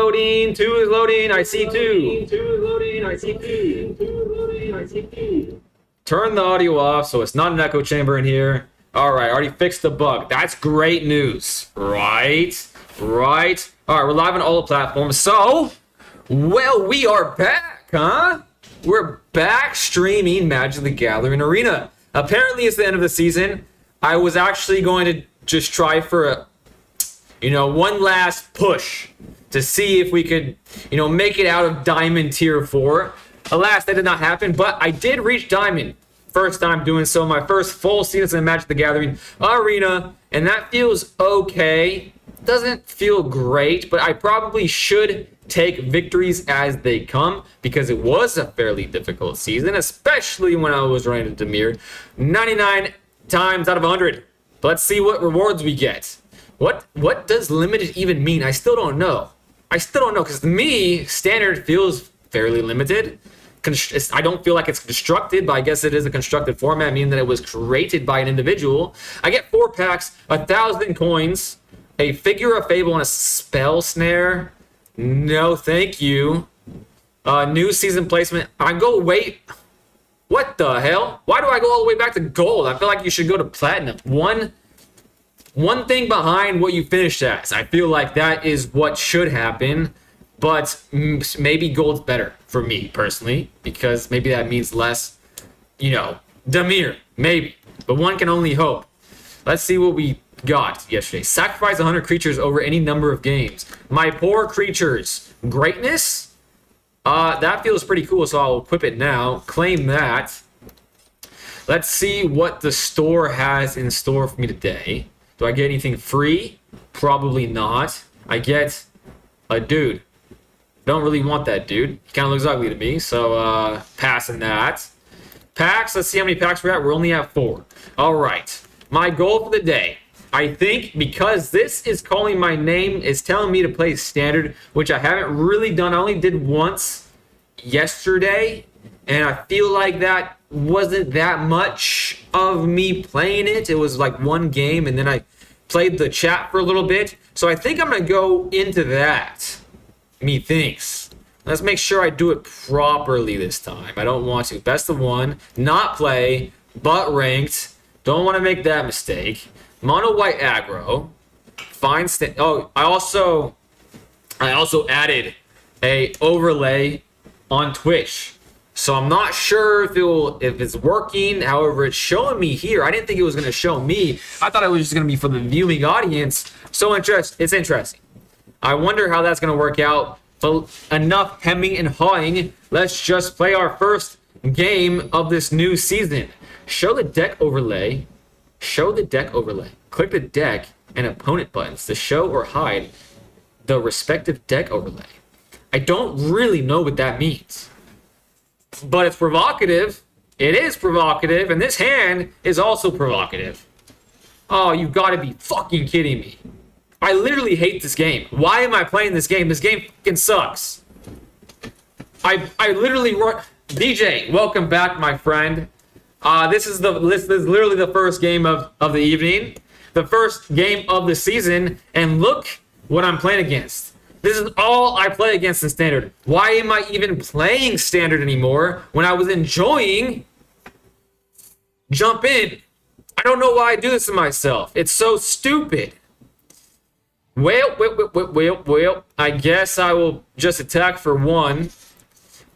loading. 2 is loading. I see 2. Turn the audio off so it's not an echo chamber in here. All right, already fixed the bug. That's great news. Right. All right, we're live on all the platforms. So, well, we are back, huh? We're back streaming Magic the Gathering Arena. Apparently, it's the end of the season. I was actually going to just try for one last push to see if we could, make it out of Diamond Tier 4. Alas, that did not happen, but I did reach Diamond. First time doing so, my first full season in Magic the Gathering Arena, and that feels okay. Doesn't feel great, but I probably should take victories as they come because it was a fairly difficult season, especially when I was running into Demir 99 times out of 100. Let's see what rewards we get. What does limited even mean? I still don't know. Because to me, standard feels fairly limited. I don't feel like it's constructed, but I guess it is a constructed format, meaning that it was created by an individual. I get 4 packs, 1,000 coins, a Figure of Fable, and a Spell Snare. No, thank you. New season placement. I go wait. What the hell? Why do I go all the way back to gold? I feel like you should go to platinum. One thing behind what you finished as. I feel like that is what should happen. But maybe gold's better for me personally, because maybe that means less, Demir, maybe. But one can only hope. Let's see what we got yesterday. Sacrifice 100 creatures over any number of games. My poor creatures. Greatness? That feels pretty cool, so I'll equip it now. Claim that. Let's see what the store has in store for me today. Do I get anything free? Probably not. I get a dude. Don't really want that dude. He kind of looks ugly to me, so passing that. Packs, let's see how many packs we're at. We're only at 4. All right. My goal for the day. I think because this is calling my name, is telling me to play standard, which I haven't really done. I only did once yesterday, and I feel like that wasn't that much of me playing it. It was like one game, and then I played the chat for a little bit. So I think I'm going to go into that. Methinks. Let's make sure I do it properly this time. I don't want to. Best of 1, not play, but ranked. Don't want to make that mistake. Mono white aggro. Fine. I also added a overlay on Twitch. So I'm not sure if it's working. However, it's showing me here. I didn't think it was going to show me. I thought it was just going to be for the viewing audience. So it's interesting. I wonder how that's going to work out. But enough hemming and hawing. Let's just play our first game of this new season. Show the deck overlay. Click the deck and opponent buttons to show or hide the respective deck overlay. I don't really know what that means. But it's provocative. It is provocative. And this hand is also provocative. Oh, you've got to be fucking kidding me. I literally hate this game. Why am I playing this game? This game fucking sucks. I literally run. DJ, welcome back, my friend. This is literally the first game of the evening, the first game of the season, and look what I'm playing against. This is all I play against in standard. Why am I even playing standard anymore when I was enjoying jump in? I don't know why I do this to myself. It's so stupid. Well, I guess I will just attack for 1.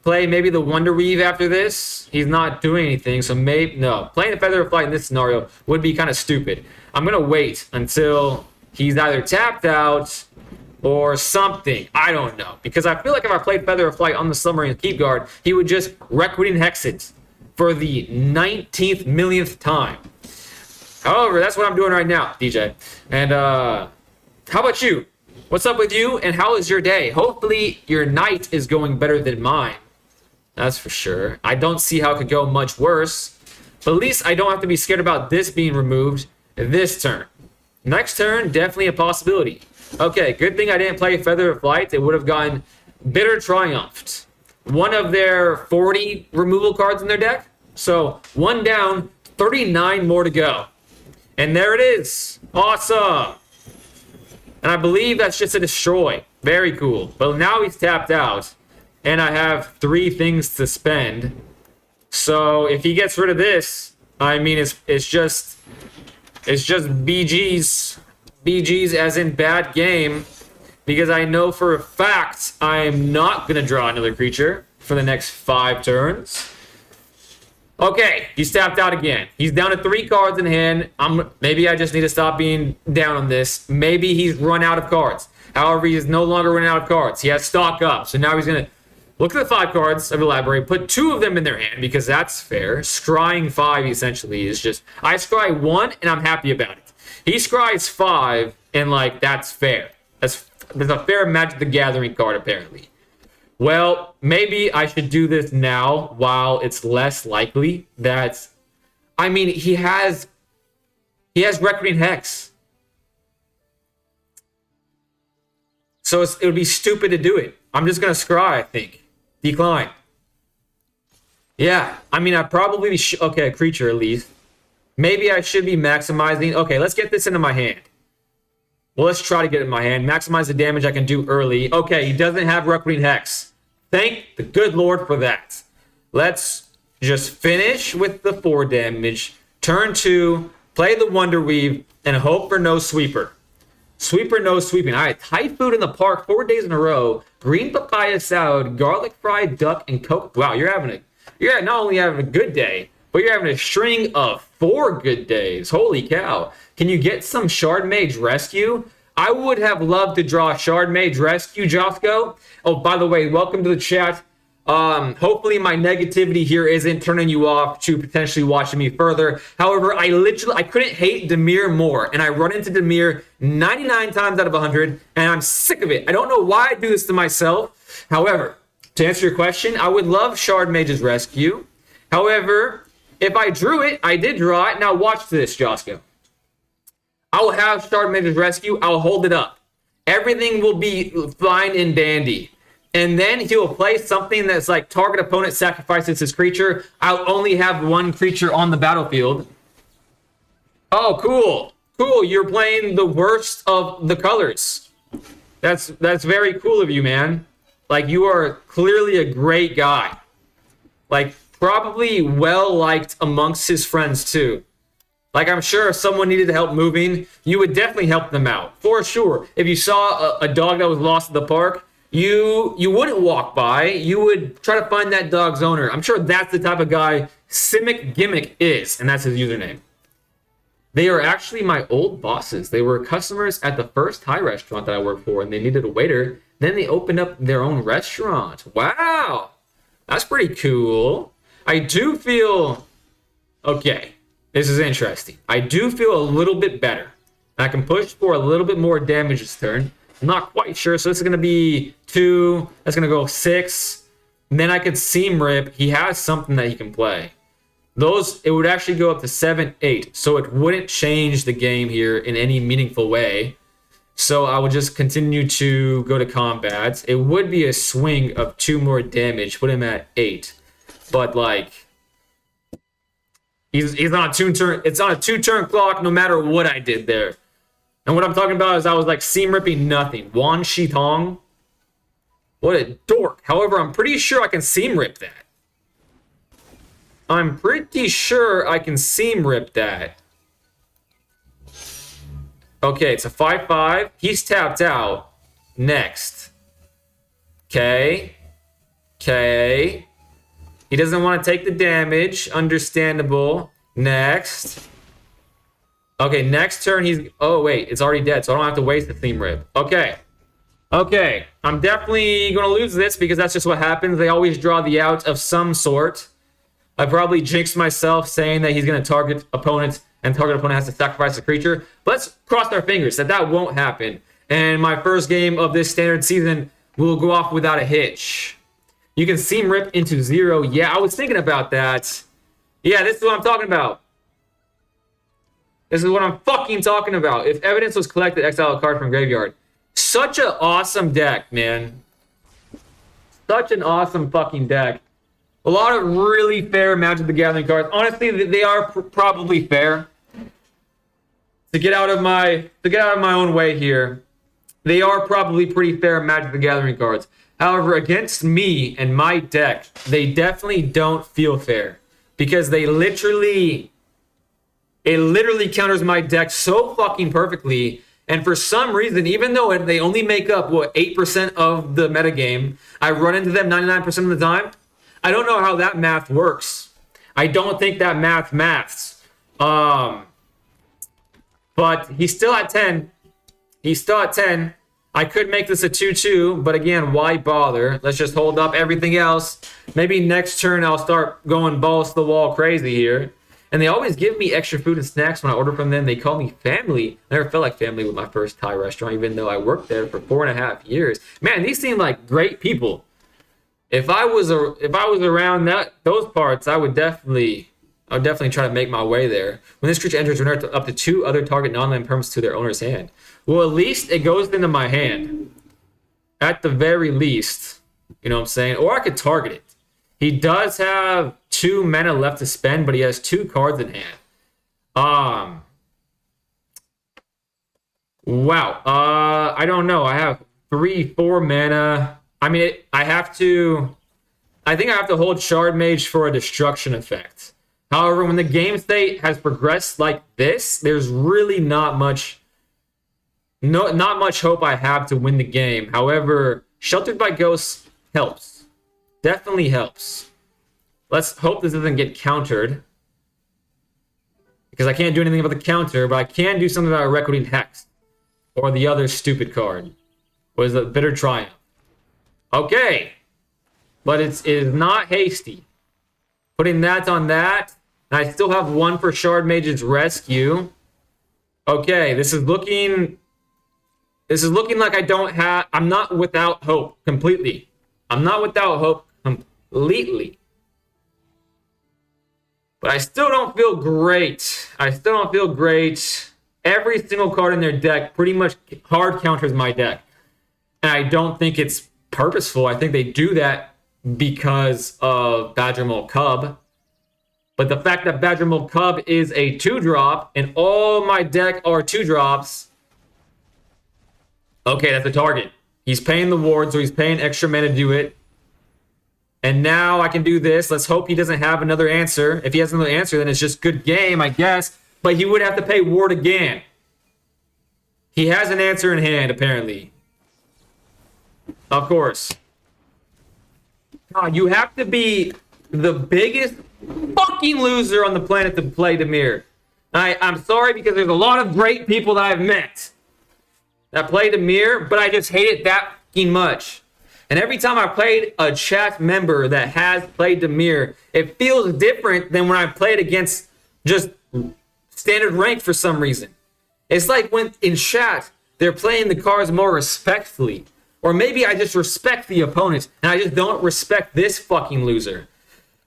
Play maybe the Wonder Weave after this. He's not doing anything, so no. Playing the Feather of Flight in this scenario would be kind of stupid. I'm going to wait until he's either tapped out or something. I don't know. Because I feel like if I played Feather of Flight on the Submarine Keep Guard, he would just Requiem Hex it for the 19th millionth time. However, that's what I'm doing right now, DJ. And, how about you? What's up with you, and how is your day? Hopefully your night is going better than mine. That's for sure. I don't see how it could go much worse. But at least I don't have to be scared about this being removed this turn. Next turn, definitely a possibility. Okay, good thing I didn't play Feather of Flight. It would have gotten Bitter Triumphed. One of their 40 removal cards in their deck. So 1 down, 39 more to go. And there it is. Awesome. And I believe that's just a destroy. Very cool. But now he's tapped out, and I have 3 things to spend. So if he gets rid of this, I mean, it's just BG's as in bad game, because I know for a fact I am not gonna draw another creature for the next 5 turns. Okay, he's tapped out again. He's down to 3 cards in hand. Maybe I just need to stop being down on this. Maybe he's run out of cards. However, he is no longer running out of cards. He has stock up. So now he's going to look at the 5 cards of the library, put 2 of them in their hand because that's fair. Scrying 5 essentially is just, I scry 1 and I'm happy about it. He scries 5 and like, that's fair. There's a fair Magic the Gathering card apparently. Well, maybe I should do this now while it's less likely that... I mean, he has Reckoning Hex. So it would be stupid to do it. I'm just going to scry, I think. Decline. Yeah, I mean, I probably... Okay, a creature at least. Maybe I should be maximizing... Okay, let's get this into my hand. Well, let's try to get it in my hand. Maximize the damage I can do early. Okay, he doesn't have Reckoning Hex. Thank the good Lord for that. Let's just finish with the 4 damage. Turn 2, play the Wonder Weave, and hope for no sweeper. Sweeper, no sweeping. All right, Thai food in the park 4 days in a row. Green papaya salad, garlic fried duck, and Coke. Wow, you're not only having a good day, but you're having a string of 4 good days. Holy cow. Can you get some Shard Mage Rescue? I would have loved to draw Shard Mage Rescue, Josco. Oh, by the way, welcome to the chat. Hopefully my negativity here isn't turning you off to potentially watching me further. However, I couldn't hate Dimir more, and I run into Dimir 99 times out of 100, and I'm sick of it. I don't know why I do this to myself. However, to answer your question, I would love Shard Mage's Rescue. However, if I drew it, I did draw it. Now watch this, Josco. I will have Shard Mage's Rescue. I'll hold it up. Everything will be fine and dandy. And then he will play something that's like target opponent sacrifices his creature. I'll only have 1 creature on the battlefield. Oh, cool. Cool. You're playing the worst of the colors. That's very cool of you, man. Like, you are clearly a great guy. Like, probably well-liked amongst his friends, too. Like, I'm sure if someone needed help moving, you would definitely help them out. For sure. If you saw a dog that was lost at the park, you wouldn't walk by. You would try to find that dog's owner. I'm sure that's the type of guy Simic Gimmick is, and that's his username. They are actually my old bosses. They were customers at the first Thai restaurant that I worked for, and they needed a waiter. Then they opened up their own restaurant. Wow. That's pretty cool. I do feel... Okay. This is interesting. I do feel a little bit better. I can push for a little bit more damage this turn. I'm not quite sure. So this is going to be 2. That's going to go 6. And then I could Seam Rip. He has something that he can play. It would actually go up to 7, 8. So it wouldn't change the game here in any meaningful way. So I would just continue to go to combat. It would be a swing of 2 more damage. Put him at 8. But like... He's on a 2-turn. It's on a 2-turn clock no matter what I did there. And what I'm talking about is I was like Seam Ripping nothing. Wan Shi Tong. What a dork. However, I'm pretty sure I can Seam Rip that. I'm pretty sure I can Seam Rip that. Okay, it's a 5/5. He's tapped out. Next. Okay. Okay. He doesn't want to take the damage. Understandable. Next. Okay, next turn he's... Oh, wait. It's already dead, so I don't have to waste the Theme Rip. Okay. Okay. I'm definitely going to lose this because that's just what happens. They always draw the out of some sort. I probably jinxed myself saying that he's going to target opponent and target opponent has to sacrifice a creature. But let's cross our fingers that won't happen. And my first game of this standard season will go off without a hitch. You can Seam Rip into 0. Yeah, I was thinking about that. Yeah, this is what I'm talking about. This is what I'm fucking talking about. If evidence was collected, exile a card from graveyard. Such an awesome deck, man. Such an awesome fucking deck. A lot of really fair Magic the Gathering cards. Honestly, they are probably fair. To get out of my own way here, they are probably pretty fair Magic the Gathering cards. However, against me and my deck, they definitely don't feel fair because it literally counters my deck so fucking perfectly. And for some reason, even though they only make up, 8% of the metagame, I run into them 99% of the time. I don't know how that math works. I don't think that maths. But he's still at 10. He's still at 10. I could make this a 2-2, but again, why bother? Let's just hold up everything else. Maybe next turn I'll start going balls to the wall crazy here. And they always give me extra food and snacks when I order from them. They call me family. I never felt like family with my first Thai restaurant, even though I worked there for 4.5 years. Man, these seem like great people. If I was around those parts, I would definitely try to make my way there. When this creature enters, return up to 2 other target non-land permanents to their owner's hand. Well, at least it goes into my hand. At the very least. You know what I'm saying? Or I could target it. He does have 2 mana left to spend, but he has 2 cards in hand. Wow. I don't know. I have 3-4 mana. I mean, I think I have to hold Shard Mage for a destruction effect. However, when the game state has progressed like this, there's really not much hope I have to win the game. However, Sheltered by Ghosts helps. Definitely helps. Let's hope this doesn't get countered. Because I can't do anything about the counter, but I can do something about Recording Hex. Or the other stupid card. What is it? Bitter Triumph. Okay. But it is not hasty. Putting that on that. And I still have 1 for Shard Mage's Rescue. Okay, this is looking like I'm not without hope completely. I'm not without hope completely. But I still don't feel great. Every single card in their deck pretty much hard counters my deck. And I don't think it's purposeful. I think they do that because of Badgermole Cub. But the fact that Badgermole Cub is a 2-drop and all my deck are 2-drops. Okay, that's a target. He's paying the ward, so he's paying extra mana to do it. And now I can do this. Let's hope he doesn't have another answer. If he has another answer, then it's just good game, I guess. But he would have to pay ward again. He has an answer in hand, apparently. Of course. God, you have to be the biggest fucking loser on the planet to play Dimir. I'm sorry because there's a lot of great people that I've met that play Dimir, but I just hate it that fucking much. And every time I played a chat member that has played Dimir, it feels different than when I played against just standard rank for some reason. It's like when in chat, they're playing the cards more respectfully. Or maybe I just respect the opponent and I just don't respect this fucking loser.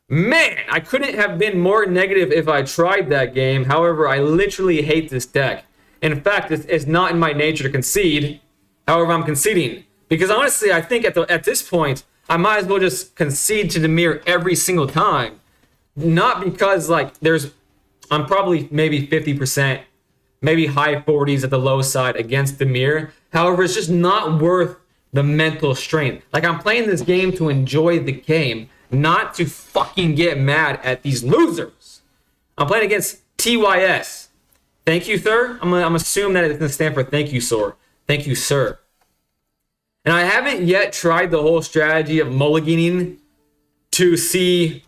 Man, I couldn't have been more negative if I tried that game. However, I literally hate this deck. In fact, it's not in my nature to concede. However, I'm conceding. Because honestly, I think at this point, I might as well just concede to Dimir every single time. Not because, like, I'm probably maybe 50%, maybe high 40s at the low side against Dimir. However, it's just not worth the mental strain. Like, I'm playing this game to enjoy the game, not to fucking get mad at these losers. I'm playing against TYS. Thank you, sir. I'm assuming that it's going to stand for thank you, sir. Thank you, sir. And I haven't yet tried the whole strategy of mulliganing to see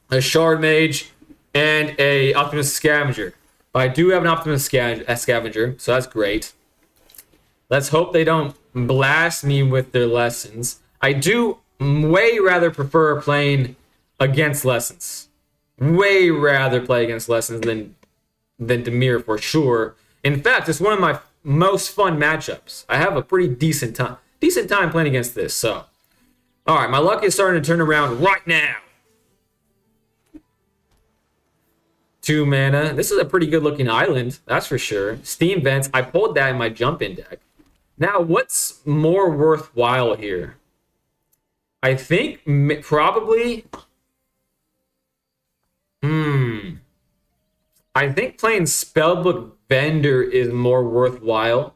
a Shard Mage and a Optimus Scavenger. But I do have an Optimus Scavenger, so that's great. Let's hope they don't blast me with their lessons. I do way rather prefer playing against lessons. Way rather play against lessons than Dimir for sure. In fact, it's one of my most fun matchups. I have a pretty decent time playing against this. So, all right, my luck is starting to turn around right now. 2 mana. This is a pretty good looking island, that's for sure. Steam Vents. I pulled that in my jump-in deck. Now, what's more worthwhile here? I think probably. I think playing Spellbook Vendor is more worthwhile.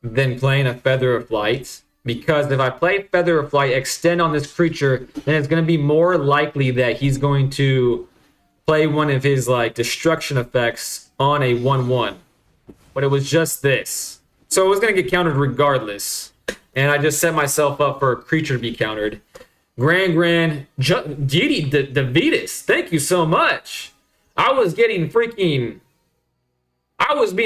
than playing a Feather of Flight. Because if I play Feather of Flight, extend on this creature, then it's going to be more likely that he's going to play one of his like destruction effects on a 1/1. But it was just this. So it was going to get countered regardless. And I just set myself up for a creature to be countered. Deity Davidas, thank you so much. I was being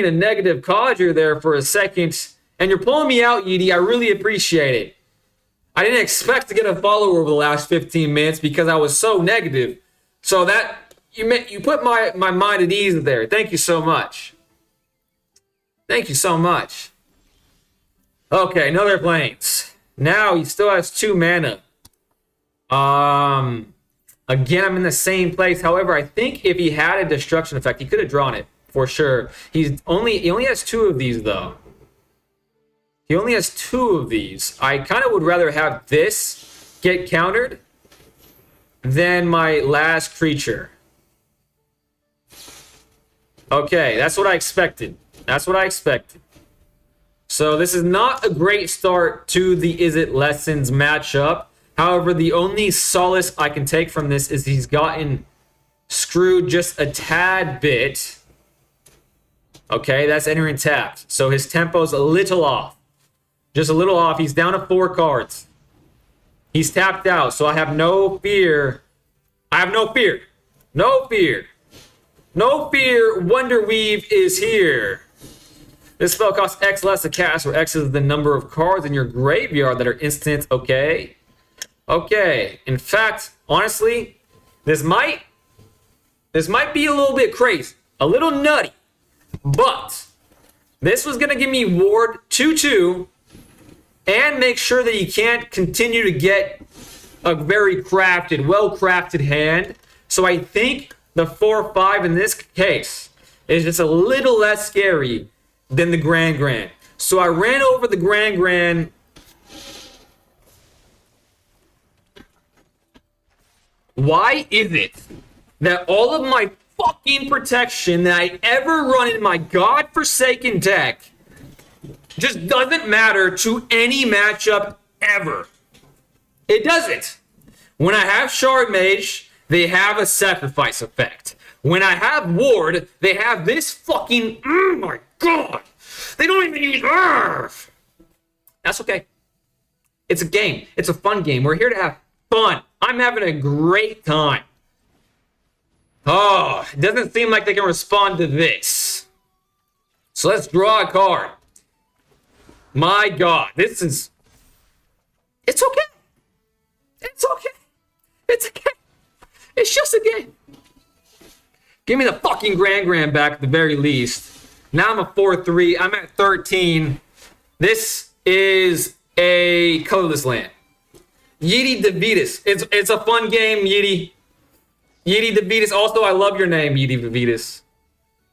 a negative codger there for a second. And you're pulling me out, Yeedy. I really appreciate it. I didn't expect to get a follower over the last 15 minutes because I was so negative. So that you put my mind at ease there. Thank you so much. Thank you so much. Okay, another Plains. Now he still has 2 mana. Again, I'm in the same place. However, I think if he had a destruction effect, he could have drawn it for sure. He only has 2 of these though. He only has 2 of these. I kind of would rather have this get countered than my last creature. Okay, that's what I expected. That's what I expected. So this is not a great start to the Izzet Lessons matchup. However, the only solace I can take from this is he's gotten screwed just a tad bit. Okay, that's entering tapped. So his tempo's a little off. Just a little off. He's down to 4 cards. He's tapped out, so I have no fear. I have no fear. No fear. No fear. Wonderweave is here. This spell costs X less to cast, where X is the number of cards in your graveyard that are instant. Okay. Okay. In fact, honestly, this might be a little bit crazy. A little nutty. But this was going to give me Ward 2/2. And make sure that you can't continue to get a very crafted, well-crafted hand. So I think the 4/5 in this case is just a little less scary than the Grand. So I ran over the Grand. Why is it that all of my fucking protection that I ever run in my godforsaken deck just doesn't matter to any matchup ever? It doesn't. When I have Shard Mage, they have a sacrifice effect. When I have Ward, they have this fucking... Oh my god! They don't even use Earth! That's okay. It's a game. It's a fun game. We're here to have fun. I'm having a great time. Oh, it doesn't seem like they can respond to this. So let's draw a card. My god, this is... It's okay. It's okay. It's okay. It's just a game. Give me the fucking Grand back at the very least. Now I'm a 4/3. I'm at 13. This is a colorless land. Yeety Davidas. It's a fun game, Yeety. Yeety Davidas. Also, I love your name, Yeety Davidas.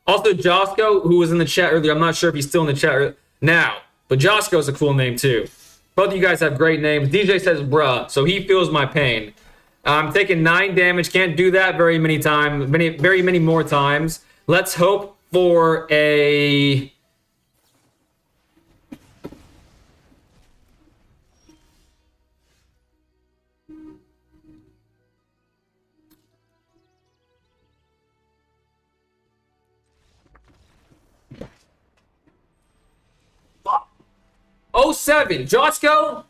Also, Josco, who was in the chat earlier. I'm not sure if he's still in the chat now. But Josco's a cool name too. Both of you guys have great names. DJ says bruh, so he feels my pain. I'm taking 9 damage. Can't do that very many times. Very many more times. Let's hope for a... '07, Josco,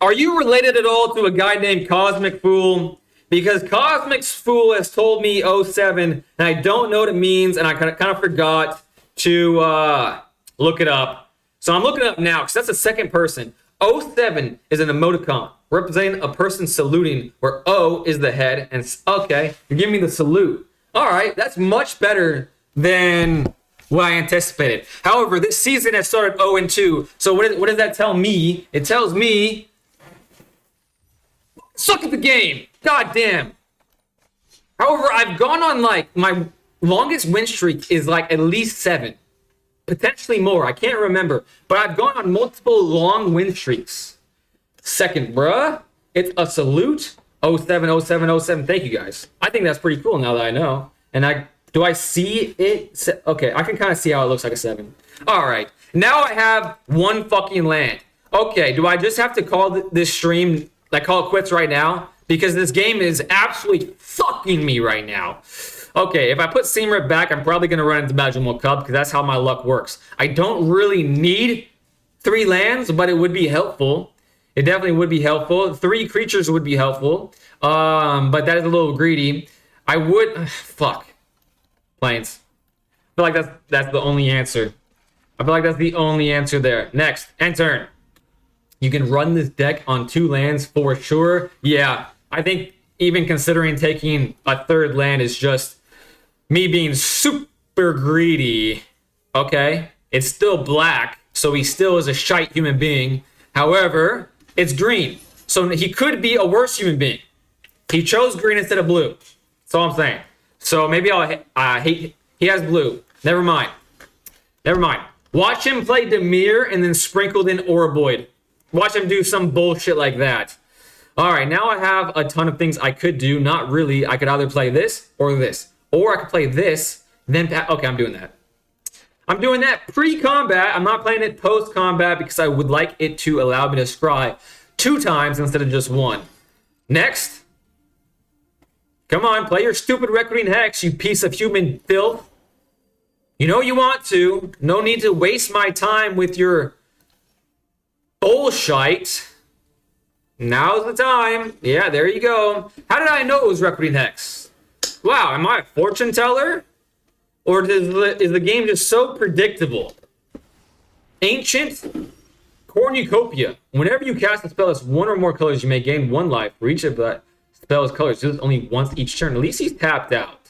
are you related at all to a guy named Cosmic Fool? Because Cosmic Fool has told me '07, and I don't know what it means, and I kind of forgot to look it up. So I'm looking it up now, because that's the second person. '07 is an emoticon representing a person saluting, where O is the head, and it's, okay, you're giving me the salute. All right, that's much better than what I anticipated. However, this season has started 0-2. So what does that tell me? It tells me, suck at the game. God damn. However, I've gone on like, my longest win streak is like at least 7. Potentially more. I can't remember. But I've gone on multiple long win streaks. Second, bruh. It's a salute. 07, 07, 07. Thank you guys. I think that's pretty cool now that I know. And do I see it? Okay, I can kind of see how it looks like a 7. All right. Now I have one fucking land. Okay, do I just have to call this stream, like call it quits right now? Because this game is absolutely fucking me right now. Okay, if I put Seam Rip back, I'm probably going to run into Magical Cup because that's how my luck works. I don't really need 3 lands, but it would be helpful. It definitely would be helpful. 3 creatures would be helpful, but that is a little greedy. I would... fuck. Plains. I feel like that's the only answer. I feel like that's the only answer there. Next, end turn. You can run this deck on 2 lands for sure. Yeah, I think even considering taking a 3rd land is just me being super greedy. Okay, it's still black, so he still is a shite human being. However, it's green, so he could be a worse human being. He chose green instead of blue. That's all I'm saying. So maybe I'll hate. He has blue. Never mind. Never mind. Watch him play Dimir and then sprinkled in Oroboid. Watch him do some bullshit like that. All right, now I have a ton of things I could do. Not really. I could either play this or this. Or I could play this, then... okay, I'm doing that. I'm doing that pre-combat. I'm not playing it post-combat because I would like it to allow me to scry 2 times instead of just 1. Next. Come on, play your stupid Reckoning Hex, you piece of human filth. You know you want to. No need to waste my time with your bullshit. Now's the time. Yeah, there you go. How did I know it was Reckoning Hex? Wow, am I a fortune teller? Or is the game just so predictable? Ancient Cornucopia. Whenever you cast a spell as 1 or more colors, you may gain 1 life for each of that spell's colors. Do this only once each turn. At least he's tapped out.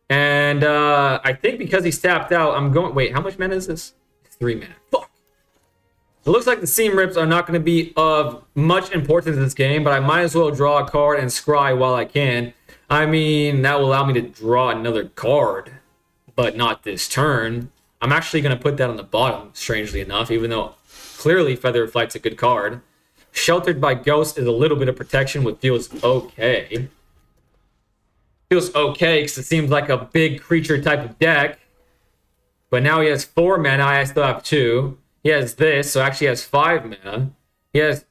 And I think because he's tapped out, I'm going... wait, how much mana is this? 3 mana. Fuck. It looks like the Seam Rips are not going to be of much importance in this game, but I might as well draw a card and scry while I can. I mean, that will allow me to draw another card, but not this turn. I'm actually going to put that on the bottom, strangely enough, even though clearly Feather Flight's a good card. Sheltered by Ghost is a little bit of protection, which feels okay. Feels okay because it seems like a big creature type of deck. But now he has 4 mana, I still have 2. He has this, so actually he has 5 mana. He has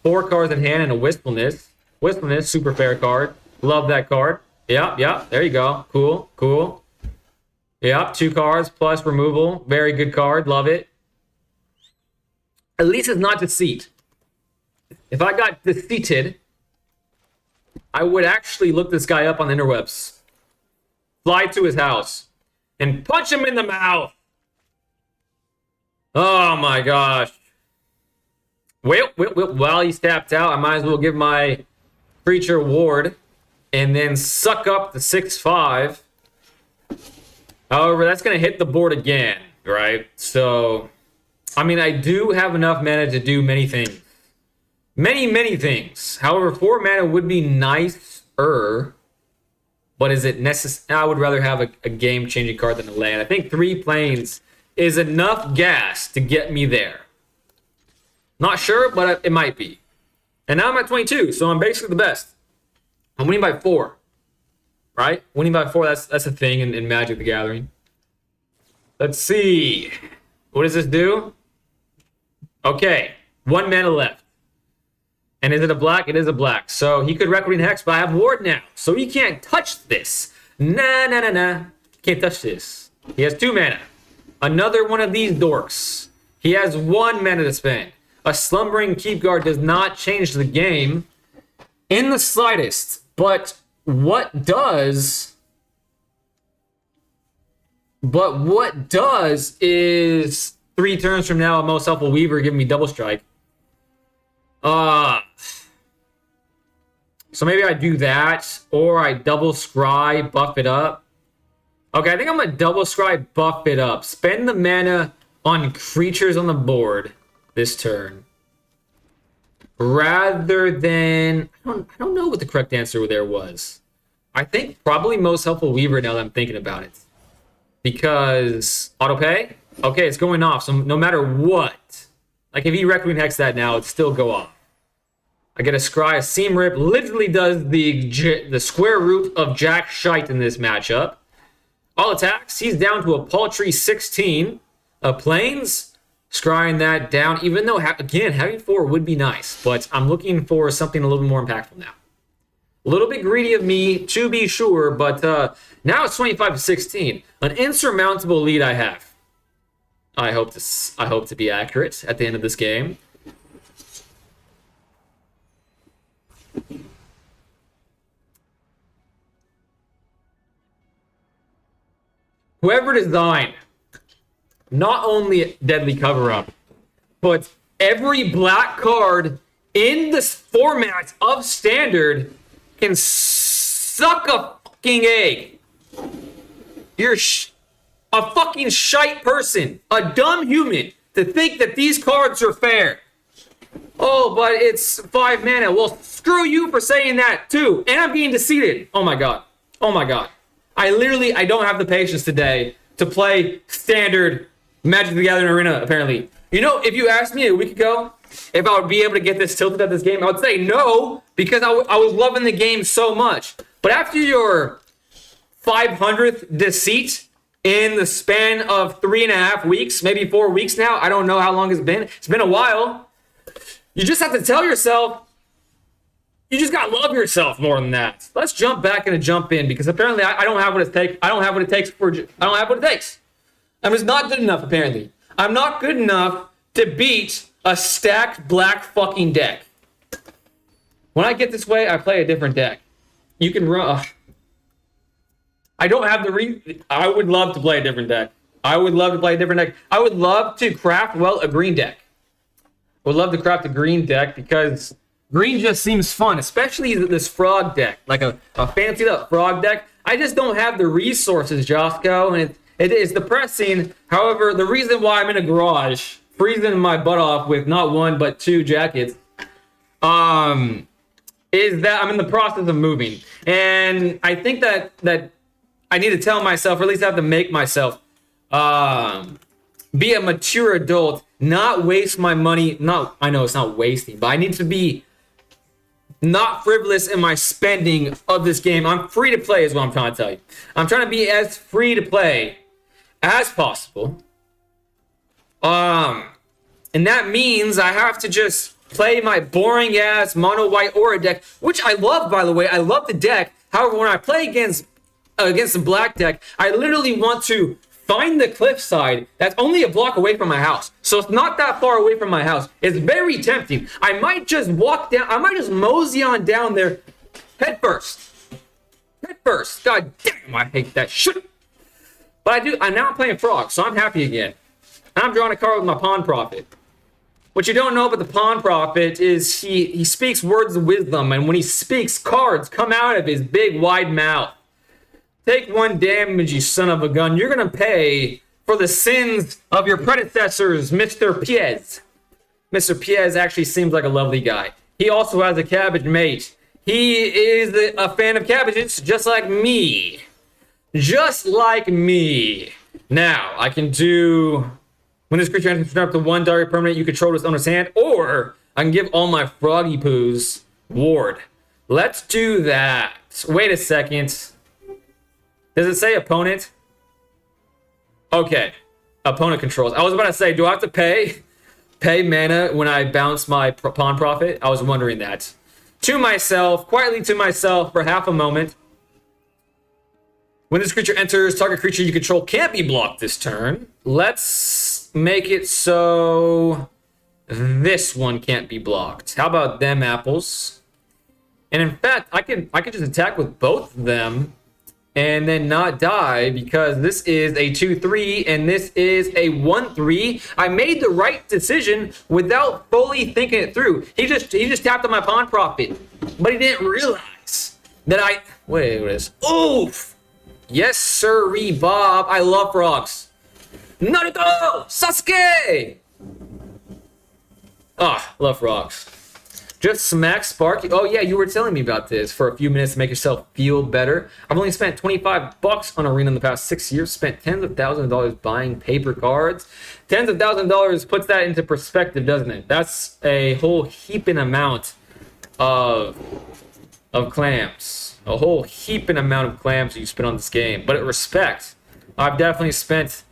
4 cards in hand and a Wistfulness. Wistfulness, super fair card. Love that card. Yeah, there you go. Cool. Yeah, 2 cards plus removal. Very good card. Love it. At least it's not Deceit. If I got Deceited, I would actually look this guy up on the interwebs. Fly to his house. And punch him in the mouth. Oh my gosh. Wait. While he's tapped out, I might as well give my creature ward. And then suck up the 6/5. However, that's going to hit the board again, right? So, I mean, I do have enough mana to do many things. Many things. However, 4 mana would be nicer. But is it necessary? I would rather have a game-changing card than a land. I think 3 planes is enough gas to get me there. Not sure, but it might be. And now I'm at 22, so I'm basically the best. I'm winning by 4, right? Winning by 4, that's a thing in Magic the Gathering. Let's see. What does this do? Okay, 1 mana left. And is it a black? It is a black. So he could Reckoning Hex, but I have Ward now. So he can't touch this. Nah. Can't touch this. He has 2 mana. Another one of these dorks. He has 1 mana to spend. A Slumbering Keep Guard does not change the game in the slightest. But what does is 3 turns from now, a Most Helpful Weaver giving me double strike. So maybe I do that, or I double scry, buff it up. Okay, I think I'm gonna double scry, buff it up. Spend the mana on creatures on the board this turn. Rather than... I don't know what the correct answer there was. I think probably Most Helpful Weaver now that I'm thinking about it. Because... Autopay? Okay, it's going off, so no matter what. Like, if he Requiem Hex that now, it'd still go off. I get a Scry. A Seam Rip literally does the square root of Jack Shite in this matchup. All attacks, he's down to a paltry 16. Planes, Scrying that down, even though, again, having 4 would be nice, but I'm looking for something a little more impactful now. A little bit greedy of me, to be sure, but now it's 25-16. An insurmountable lead I have. I hope to be accurate at the end of this game. Whoever designed not only Deadly Cover-Up, but every black card in this format of Standard can suck a fucking egg. You're a fucking shite person, a dumb human, to think that these cards are fair. Oh, but it's 5 mana. Well, screw you for saying that too. And I'm being deceived. Oh my god. Oh my god. I don't have the patience today to play Standard Magic the Gathering Arena, apparently. You know, if you asked me a week ago if I would be able to get this tilted at this game, I would say no, because I was loving the game so much. But after your 500th deceit in the span of 3.5 weeks, maybe 4 weeks now, I don't know how long it's been. It's been a while. You just have to tell yourself, you just gotta love yourself more than that. Let's jump back and jump in, because apparently I don't have what it takes. I don't have what it takes. I'm just not good enough, apparently. I'm not good enough to beat a stacked black fucking deck. When I get this way, I play a different deck. You can run. I don't have the I would love to play a different deck. I would love to play a different deck. I would love to craft, well, a green deck. I would love to craft a green deck because green just seems fun, especially this frog deck, like a fancied up frog deck. I just don't have the resources, Josco, and it is depressing. However, the reason why I'm in a garage, freezing my butt off with not 1 but 2 jackets, is that I'm in the process of moving, and I think that I need to tell myself, or at least I have to make myself, be a mature adult, not waste my money. I know it's not wasting, but I need to be not frivolous in my spending of this game. I'm free to play is what I'm trying to tell you. I'm trying to be as free to play as possible. And that means I have to just play my boring ass mono white aura deck, which I love, by the way. I love the deck. However, when I play against the black deck, I literally want to find the cliffside that's only a block away from my house. So it's not that far away from my house. It's very tempting. I might just walk down. I might just mosey on down there head first. Head first. God damn, I hate that shit. But I do. Now I'm playing Frog, so I'm happy again. And I'm drawing a card with my Pawn Prophet. What you don't know about the Pawn Prophet is he speaks words of wisdom, and when he speaks, cards come out of his big wide mouth. Take 1 damage, you son of a gun. You're gonna pay for the sins of your predecessors, Mr. Piez. Mr. Piez actually seems like a lovely guy. He also has a cabbage mate. He is a fan of cabbages, just like me. Just like me. Now, I can do... When this creature enters up to 1 target permanent you control this owner's hand, or I can give all my froggy poos ward. Let's do that. Wait a second. Does it say opponent? Okay. Opponent controls. I was about to say, do I have to pay mana when I bounce my Pawn Prophet? I was wondering that. To myself, quietly to myself for half a moment. When this creature enters, target creature you control can't be blocked this turn. Let's make it so this one can't be blocked. How about them apples? And in fact, I could just attack with both of them and then not die, because this is a 2/3 and this is a 1/3. I made the right decision without fully thinking it through. He just tapped on my Pawn Prophet, but he didn't realize that wait, what is? Oof! Yes, sirree, Bob. I love frogs. Naruto! Sasuke! Ah, love frogs. Just smack Sparky. Oh yeah, you were telling me about this for a few minutes to make yourself feel better. I've only spent $25 on Arena in the past 6 years. Spent tens of thousands of dollars buying paper cards. Tens of thousands of dollars puts that into perspective, doesn't it? That's a whole heaping amount of clams. A whole heaping amount of clams you spent on this game. But at respect, I've definitely spent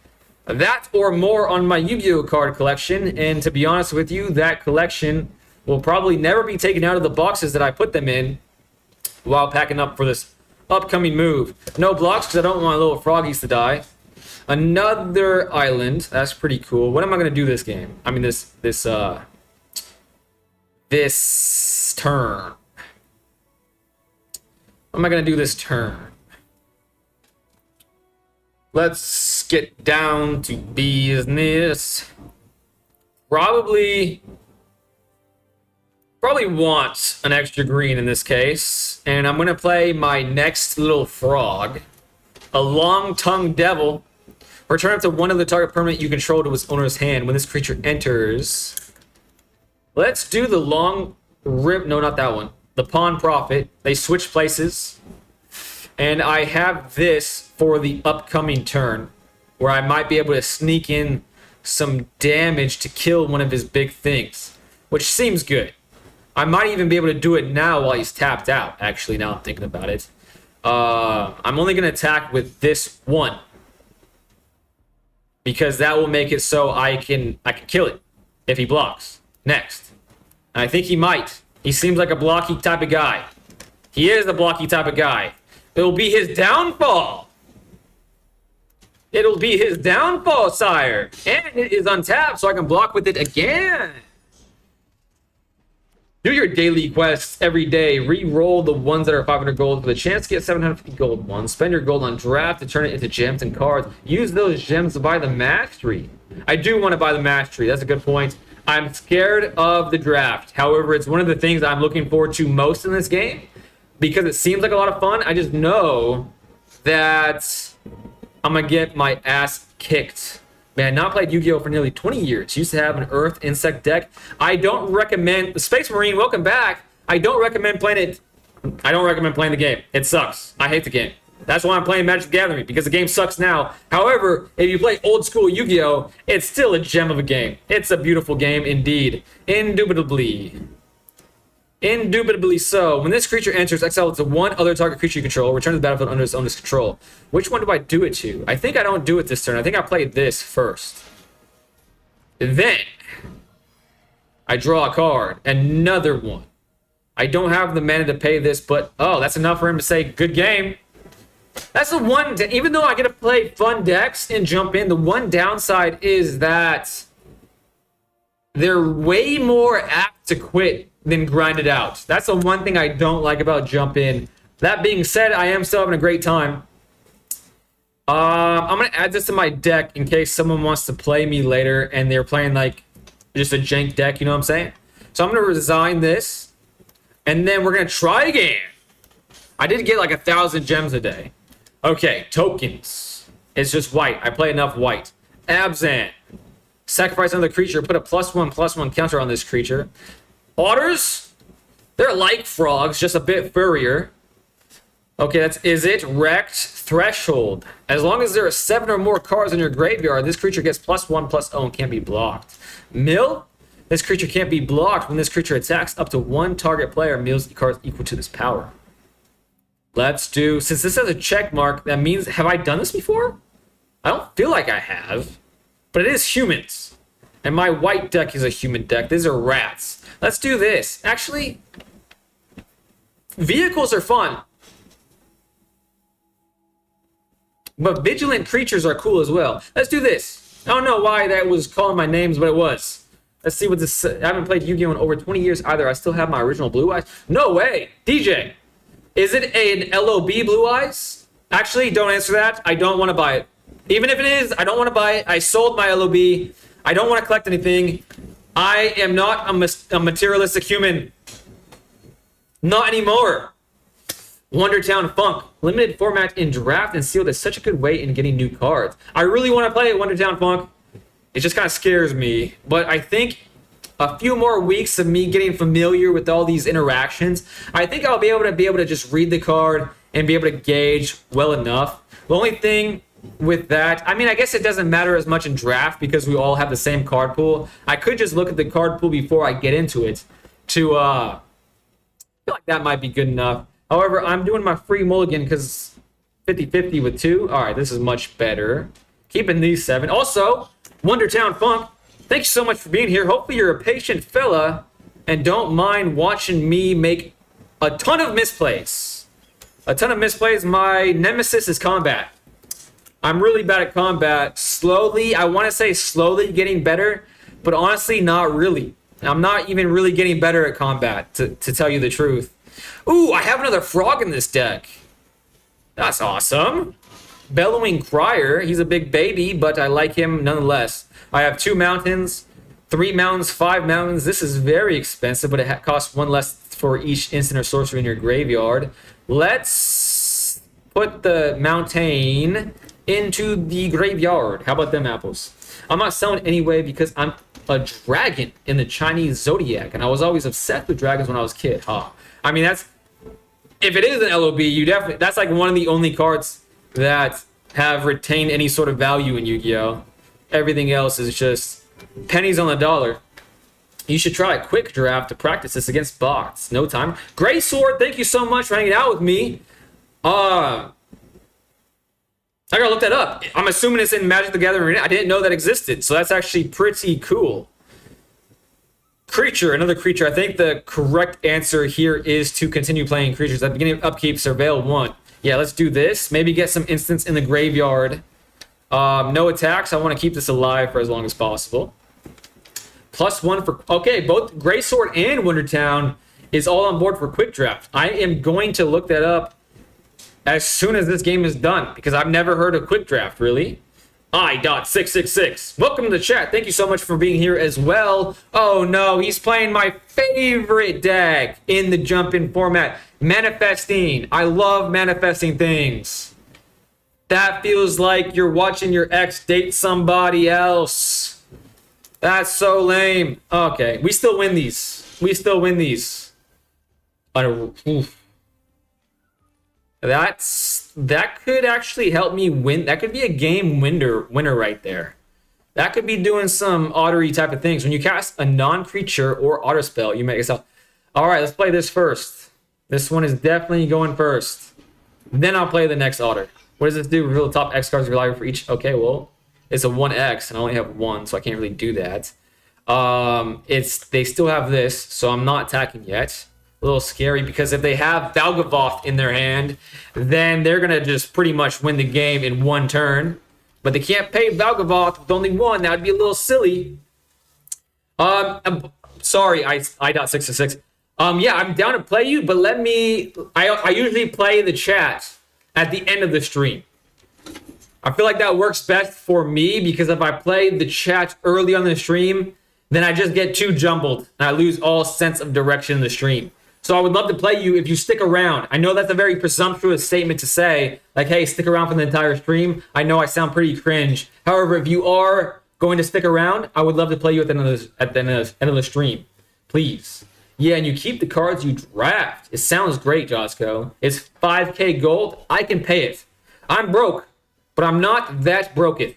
that or more on my Yu-Gi-Oh card collection. And to be honest with you, that collection will probably never be taken out of the boxes that I put them in while packing up for this upcoming move. No blocks because I don't want my little froggies to die. Another island. That's pretty cool. What am I going to do this game? I mean, this turn. What am I going to do this turn? Let's get down to business. Probably want an extra green in this case. And I'm going to play my next little frog. A long-tongued devil. Return up to one of the target permanent you control to its owner's hand when this creature enters. Let's do the long rip. No, not that one. The Pawn Prophet. They switch places. And I have this for the upcoming turn, where I might be able to sneak in some damage to kill one of his big things, which seems good. I might even be able to do it now while he's tapped out, actually, now I'm thinking about it. I'm only going to attack with this one, because that will make it so I can kill it if he blocks next. And I think he might. He seems like a blocky type of guy. He is a blocky type of guy. It'll be his downfall. It'll be his downfall, sire. And it is untapped, so I can block with it again. Do your daily quests every day. Re-roll the ones that are 500 gold for the chance to get 750 gold ones. Spend your gold on draft to turn it into gems and cards. Use those gems to buy the mastery. I do want to buy the mastery. That's a good point. I'm scared of the draft. However, it's one of the things I'm looking forward to most in this game, because it seems like a lot of fun. I just know that I'm going to get my ass kicked. Man, not played Yu-Gi-Oh! For nearly 20 years. Used to have an Earth Insect deck. I don't recommend... The Space Marine, welcome back. I don't recommend playing it. I don't recommend playing the game. It sucks. I hate the game. That's why I'm playing Magic the Gathering, because the game sucks now. However, if you play old school Yu-Gi-Oh! It's still a gem of a game. It's a beautiful game indeed. Indubitably. Indubitably so. When this creature enters, exile it to one other target creature you control. Return to the battlefield under its owner's control. Which one do I do it to? I think I don't do it this turn. I think I played this first. Then, I draw a card. Another one. I don't have the mana to pay this, but, oh, that's enough for him to say, good game. That's the one, even though I get to play fun decks and jump in, the one downside is that they're way more apt to quit than grind it out. That's the one thing I don't like about jump in. That being said, I am still having a great time. I'm going to add this to my deck in case someone wants to play me later and they're playing like just a jank deck, you know what I'm saying? So I'm going to resign this, and then we're going to try again. I did get like 1,000 gems a day. Okay, tokens. It's just white. I play enough white. Abzan. Sacrifice another creature. Put a +1/+1 counter on this creature. Otters, they're like frogs, just a bit furrier. Okay, that's Is It, Wrecked, Threshold. As long as there are 7 or more cards in your graveyard, this creature gets +1/+0 and can't be blocked. Mill, this creature can't be blocked when this creature attacks up to one target player. Mills cards equal to this power. Let's do, since this has a check mark, that means, have I done this before? I don't feel like I have, but it is humans. And my white deck is a human deck. These are rats. Let's do this. Actually, vehicles are fun. But vigilant creatures are cool as well. Let's do this. I don't know why that was calling my names, but it was. Let's see what this... I haven't played Yu-Gi-Oh! In over 20 years either. I still have my original Blue Eyes. No way! DJ! Is it an LOB Blue Eyes? Actually, don't answer that. I don't want to buy it. Even if it is, I don't want to buy it. I sold my LOB. I don't want to collect anything. I am not a materialistic human. Not anymore. Wondertown Funk. Limited format in draft and sealed is such a good way in getting new cards. I really want to play Wondertown Funk. It just kind of scares me. But I think a few more weeks of me getting familiar with all these interactions, I think I'll be able to just read the card and be able to gauge well enough. The only thing with that, I mean, I guess it doesn't matter as much in draft because we all have the same card pool. I could just look at the card pool before I get into it to I feel like that might be good enough. However, I'm doing my free mulligan because 50-50 with 2. All right, this is much better. Keeping these 7. Also, Wondertown Funk, thank you so much for being here. Hopefully you're a patient fella and don't mind watching me make a ton of misplays. A ton of misplays. My nemesis is combat. I'm really bad at combat. Slowly, I want to say slowly getting better, but honestly, not really. I'm not even really getting better at combat, to tell you the truth. Ooh, I have another frog in this deck. That's awesome. Bellowing Crier. He's a big baby, but I like him nonetheless. I have 2 mountains, 3 mountains, 5 mountains. This is very expensive, but it costs 1 less for each instant or sorcery in your graveyard. Let's put the mountain into the graveyard. How about them apples? I'm not selling anyway because I'm a dragon in the Chinese zodiac, and I was always obsessed with dragons when I was a kid. Huh? I mean, that's, if it is an LOB, you definitely, that's like one of the only cards that have retained any sort of value in Yu-Gi-Oh. Everything else is just pennies on the dollar. You should try a quick draft to practice this against bots. No time. Gray Sword, thank you so much for hanging out with me. I gotta look that up. I'm assuming it's in Magic the Gathering Arena. I didn't know that existed, so that's actually pretty cool. Creature, another creature. I think the correct answer here is to continue playing creatures. At the beginning of upkeep, surveil 1. Yeah, let's do this. Maybe get some instants in the graveyard. No attacks. I want to keep this alive for as long as possible. +1 for... Okay, both Gray Sword and Wondertown is all on board for quick draft. I am going to look that up as soon as this game is done, because I've never heard of quick draft, really. I.666. Welcome to the chat. Thank you so much for being here as well. Oh no, he's playing my favorite deck in the jump-in format. Manifesting. I love manifesting things. That feels like you're watching your ex date somebody else. That's so lame. Okay, we still win these. We still win these. That could actually help me win. That could be a game winner right there. That could be doing some ottery type of things. When you cast a non-creature or auto spell, you make yourself. All right, let's play this first. This one is definitely going first. Then I'll play the next otter. What does this do? Reveal the top X cards of your library for each. Okay, well, it's a 1X, and I only have 1, so I can't really do that. They still have this, so I'm not attacking yet. A little scary, because if they have Valgavoth in their hand, then they're going to just pretty much win the game in 1 turn. But they can't pay Valgavoth with only 1. That would be a little silly. Sorry, I.666. Yeah, I'm down to play you, but let me... I usually play the chat at the end of the stream. I feel like that works best for me, because if I play the chat early on the stream, then I just get too jumbled, and I lose all sense of direction in the stream. So I would love to play you if you stick around. I know that's a very presumptuous statement to say, like, hey, stick around for the entire stream. I know I sound pretty cringe. However, if you are going to stick around, I would love to play you at the end of the stream. Please. Yeah, and you keep the cards you draft. It sounds great, Josco. It's 5K gold. I can pay it. I'm broke, but I'm not that broken.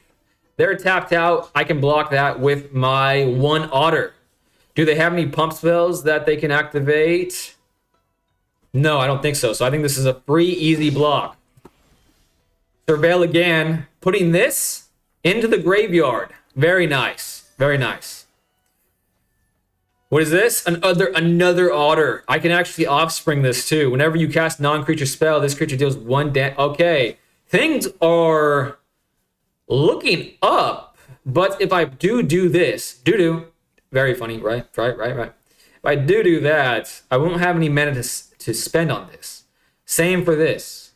They're tapped out. I can block that with my 1 otter. Do they have any pump spells that they can activate? No, I don't think so. So I think this is a free, easy block. Surveil again. Putting this into the graveyard. Very nice. Very nice. What is this? Another otter. I can actually offspring this too. Whenever you cast non-creature spell, this creature deals 1 damage. Okay. Things are looking up. But if I do this, very funny, right? If I do that, I won't have any mana to spend on this. Same for this.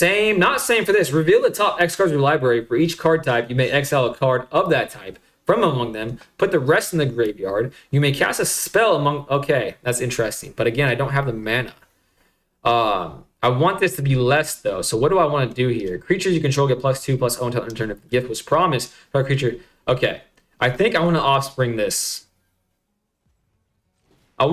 Not same for this. Reveal the top X cards of your library. For each card type, you may exile a card of that type from among them. Put the rest in the graveyard. You may cast a spell among... Okay, that's interesting. But again, I don't have the mana. I want this to be less, though. So what do I want to do here? Creatures you control get +2/+0 until end of turn if the gift was promised. For a creature... Okay. I think I want to offspring this. I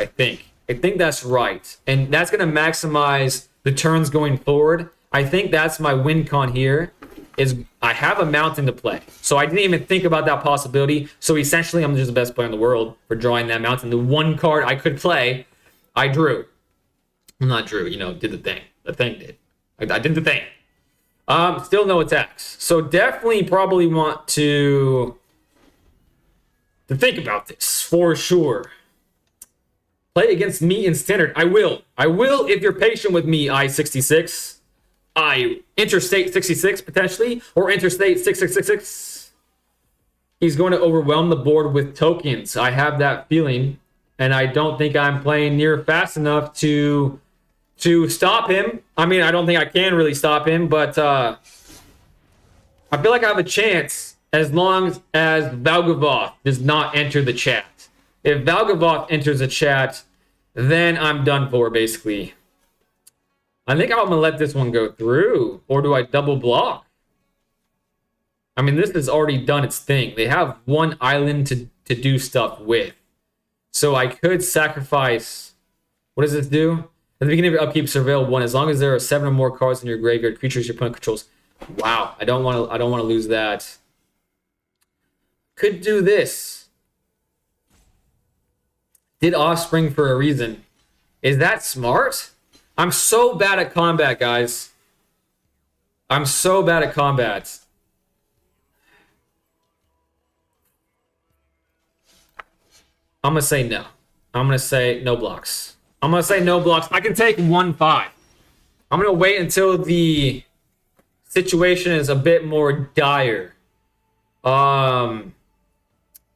think that's right. And that's going to maximize the turns going forward. I think that's my win con here. Is I have a mountain to play. So I didn't even think about that possibility. So essentially, I'm just the best player in the world for drawing that mountain. The 1 card I could play, I drew. Well, not drew, did the thing. The thing did. I did the thing. Still no attacks. So definitely probably want to think about this for sure. Play against me in standard. I will. I will if you're patient with me, I-66. Interstate 66 potentially, or Interstate 6666. He's going to overwhelm the board with tokens. I have that feeling, and I don't think I'm playing near fast enough to stop him. I mean, I don't think I can really stop him, but I feel like I have a chance as long as Valgavoth does not enter the chat. If Valgavoth enters the chat, then I'm done for, basically. I think I'm going to let this one go through. Or do I double block? I mean, this has already done its thing. They have one island to do stuff with. So I could sacrifice... What does this do? At the beginning of your upkeep, surveil 1. As long as there are 7 or more cards in your graveyard, creatures your opponent controls. Wow, I don't want to lose that. Could do this. Did Offspring for a reason. Is that smart? I'm so bad at combat, guys. I'm so bad at combat. I'm going to say no. I'm going to say no blocks. I'm going to say no blocks. I can take 1-5. I'm going to wait until the situation is a bit more dire.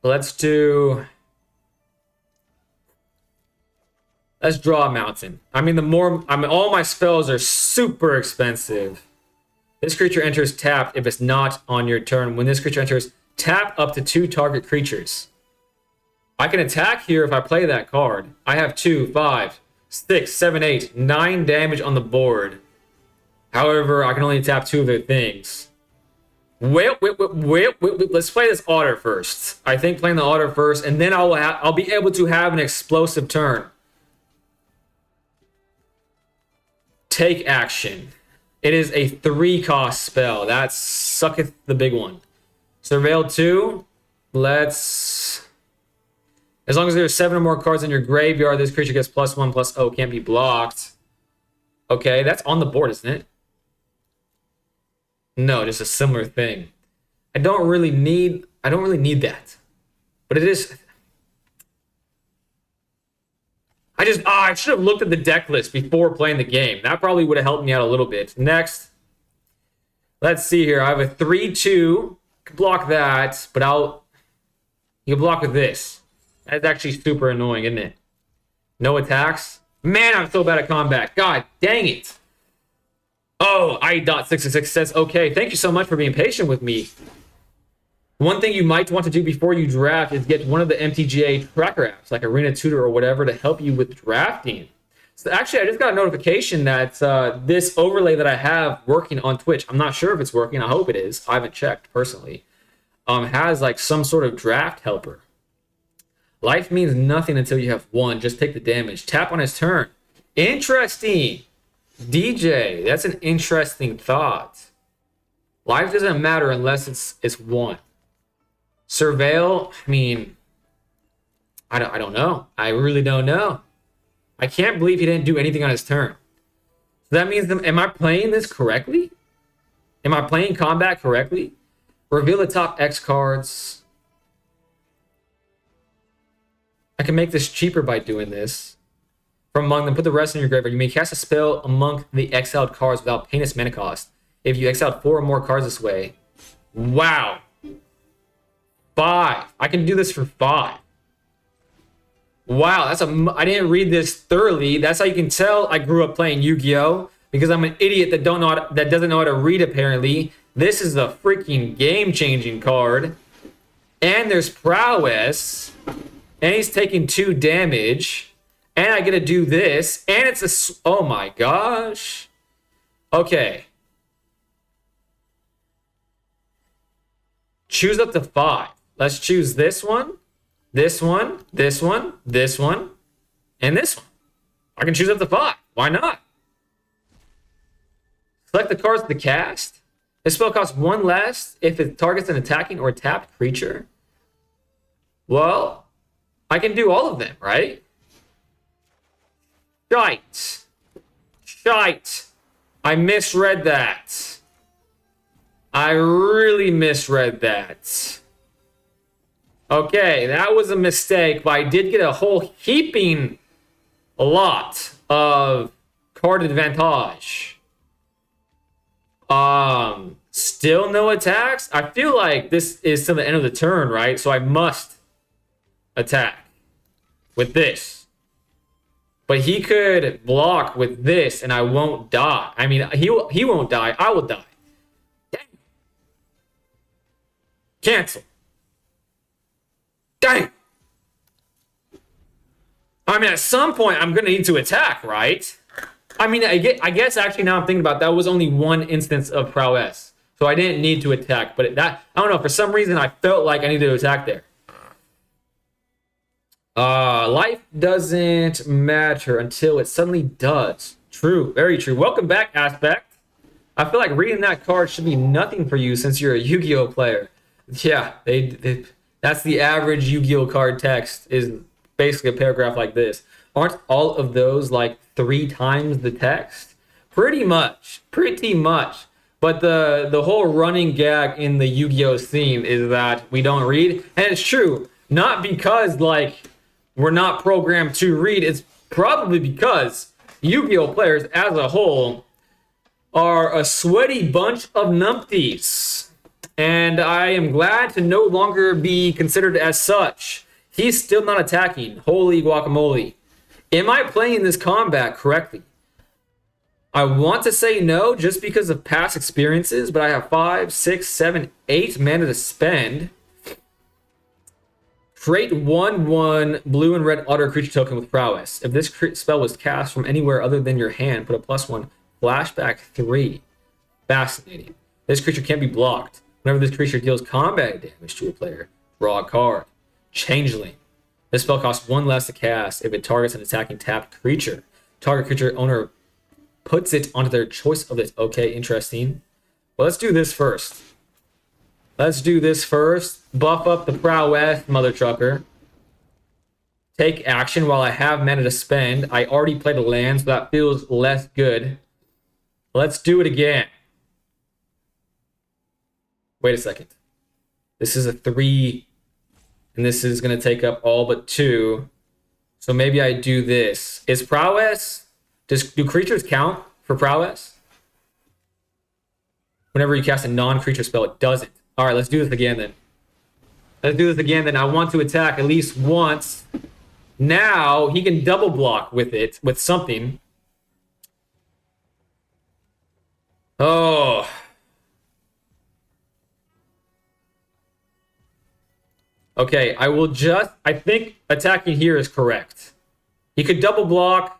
Let's draw a mountain. I mean, all my spells are super expensive. This creature enters tapped if it's not on your turn. When this creature enters, tap up to 2 target creatures. I can attack here if I play that card. I have 2, 5, 6, 7, 8, 9 damage on the board. However, I can only tap 2 of their things. Wait. Let's play this otter first. I think playing the otter first, and then I'll be able to have an explosive turn. Take action. It is a 3-cost spell. That sucketh the big one. Surveil 2. As long as there are 7 or more cards in your graveyard, this creature gets +1/+0. Can't be blocked. Okay, that's on the board, isn't it? No, just a similar thing. I don't really need that. But it is... I should have looked at the deck list before playing the game. That probably would have helped me out a little bit. Next. Let's see here. I have a 3/2. Could block that, but you can block with this. That's actually super annoying, isn't it? No attacks. Man, I'm so bad at combat. God dang it. Oh, I.666 says, okay, thank you so much for being patient with me. One thing you might want to do before you draft is get one of the MTGA tracker apps, like Arena Tutor or whatever, to help you with drafting. So actually, I just got a notification that this overlay that I have working on Twitch, I'm not sure if it's working. I hope it is. I haven't checked personally. Has like some sort of draft helper. Life means nothing until you have 1. Just take the damage. Tap on his turn. Interesting. DJ, that's an interesting thought. Life doesn't matter unless it's 1. Surveil, I mean, I don't know. I really don't know. I can't believe he didn't do anything on his turn. So that means, am I playing this correctly? Am I playing combat correctly? Reveal the top X cards. I can make this cheaper by doing this. From among them, put the rest in your graveyard. You may cast a spell among the exiled cards without paying its mana cost. If you exiled 4 or more cards this way. Wow. 5. I can do this for 5. Wow, I didn't read this thoroughly. That's how you can tell I grew up playing Yu-Gi-Oh! Because I'm an idiot that doesn't know how to read, apparently. This is a freaking game-changing card. And there's prowess. And he's taking 2 damage. And I get to do this. And it's a... Oh my gosh. Okay. Choose up to 5. Let's choose this one. This one, this one, this one, and this one. I can choose up to 5. Why not? Select the cards to cast. This spell costs 1 less if it targets an attacking or tapped creature. Well, I can do all of them, right? Shite. I misread that. I really misread that. Okay, that was a mistake, but I did get a whole heaping lot of card advantage. Still no attacks? I feel like this is to the end of the turn, right? So I must attack with this. But he could block with this and I won't die. I mean, he won't die. I will die. Dang. Cancel. Dang. I mean, at some point, I'm going to need to attack, right? I mean, I guess actually now I'm thinking about it, that was only one instance of prowess. So I didn't need to attack. But I don't know, for some reason, I felt like I needed to attack there. Life doesn't matter until it suddenly does. True, very true. Welcome back, Aspect. I feel like reading that card should be nothing for you since you're a Yu-Gi-Oh player. Yeah, that's the average Yu-Gi-Oh card text is basically a paragraph like this. Aren't all of those like 3 times the text? Pretty much. But the whole running gag in the Yu-Gi-Oh theme is that we don't read. And it's true. Not because like we're not programmed to read. It's probably because Yu-Gi-Oh players as a whole are a sweaty bunch of numpties. And I am glad to no longer be considered as such. He's still not attacking. Holy guacamole. Am I playing this combat correctly? I want to say no just because of past experiences, but I have 5, 6, 7, 8 mana to spend. Create 1/1 blue and red otter creature token with prowess. If this spell was cast from anywhere other than your hand, put a +1 flashback 3. Fascinating. This creature can't be blocked. Whenever this creature deals combat damage to a player, draw a card. Changeling. This spell costs 1 less to cast if it targets an attacking tapped creature. Target creature owner puts it onto their choice of this. Okay, interesting. Well, let's do this first. Buff up the prowess, mother trucker. Take action while I have mana to spend. I already played a land, so that feels less good. Let's do it again. Wait a second. This is a 3, and this is going to take up all but 2. So maybe I do this. Is prowess... Do creatures count for prowess? Whenever you cast a non-creature spell, it doesn't. All right, let's do this again then. I want to attack at least once. Now, he can double block with it, with something. Oh... Okay, I think attacking here is correct. He could double block.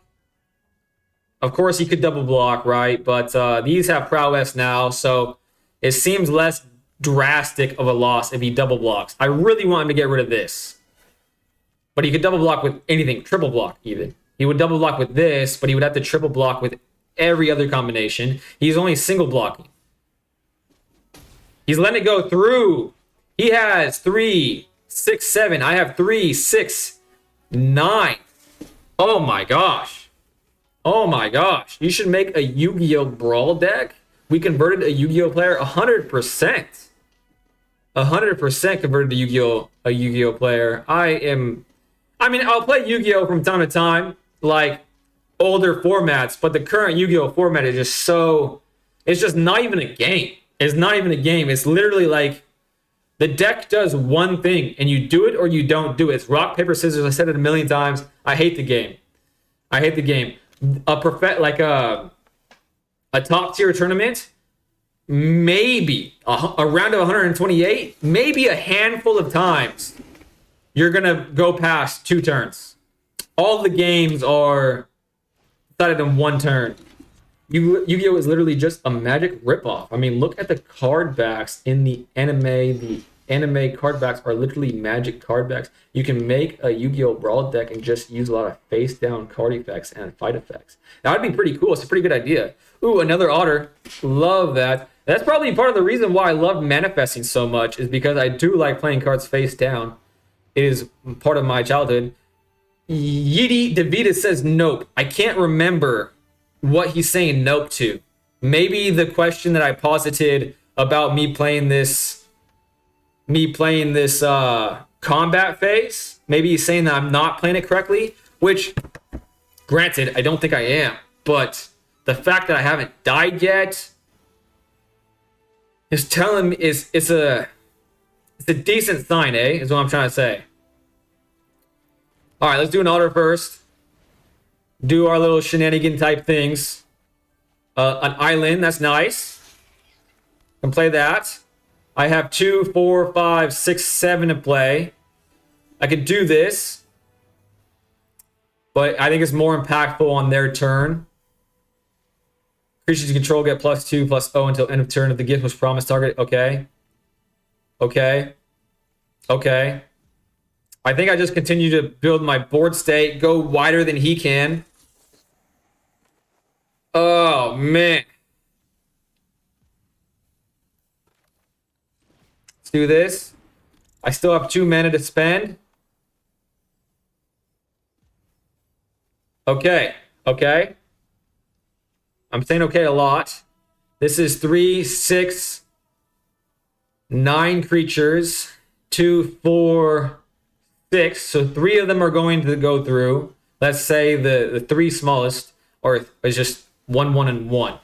Of course, he could double block, right? But these have prowess now, so it seems less drastic of a loss if he double blocks. I really want him to get rid of this. But he could double block with anything, triple block even. He would double block with this, but he would have to triple block with every other combination. He's only single blocking. He's letting it go through. He has 3, 6, 7. I have 3, 6, 9. Oh my gosh. You should make a Yu-Gi-Oh! Brawl deck. We converted a Yu-Gi-Oh! Player 100%. 100% converted a Yu-Gi-Oh! Player. I'll play Yu-Gi-Oh! From time to time, like older formats, but the current Yu-Gi-Oh! Format is just so... It's just not even a game. It's literally like the deck does one thing, and you do it or you don't do it. It's rock, paper, scissors. I said it a million times. I hate the game. A top tier tournament, maybe a round of 128, maybe a handful of times you're gonna go past 2 turns. All the games are decided in 1 turn. Yu-Gi-Oh! Is literally just a Magic ripoff. I mean, look at the card backs in the anime. The anime card backs are literally Magic card backs. You can make a Yu-Gi-Oh! Brawl deck and just use a lot of face-down card effects and fight effects. That would be pretty cool. It's a pretty good idea. Ooh, another otter. Love that. That's probably part of the reason why I love manifesting so much, is because I do like playing cards face down. It is part of my childhood. Yidi DeVita says nope. I can't remember what he's saying nope to. Maybe the question that I posited about me playing this combat phase. Maybe he's saying that I'm not playing it correctly, which granted, I don't think I am, but the fact that I haven't died yet is telling me it's a decent sign, eh? Is what I'm trying to say. All right, let's do an auto first. Do our little shenanigan type things. An island, that's nice. Can play that. I have 2, 4, 5, 6, 7 to play. I could do this, but I think it's more impactful on their turn. Creatures you control get +2/+0 until end of turn if the gift was promised target. Okay. Okay. Okay. I think I just continue to build my board state, go wider than he can. Oh, man. Let's do this. I still have 2 mana to spend. Okay. Okay. I'm saying okay a lot. This is 3, 6, 9 creatures. 2, 4, 6. So 3 of them are going to go through. Let's say the 3 smallest is just 1, 1, and 1.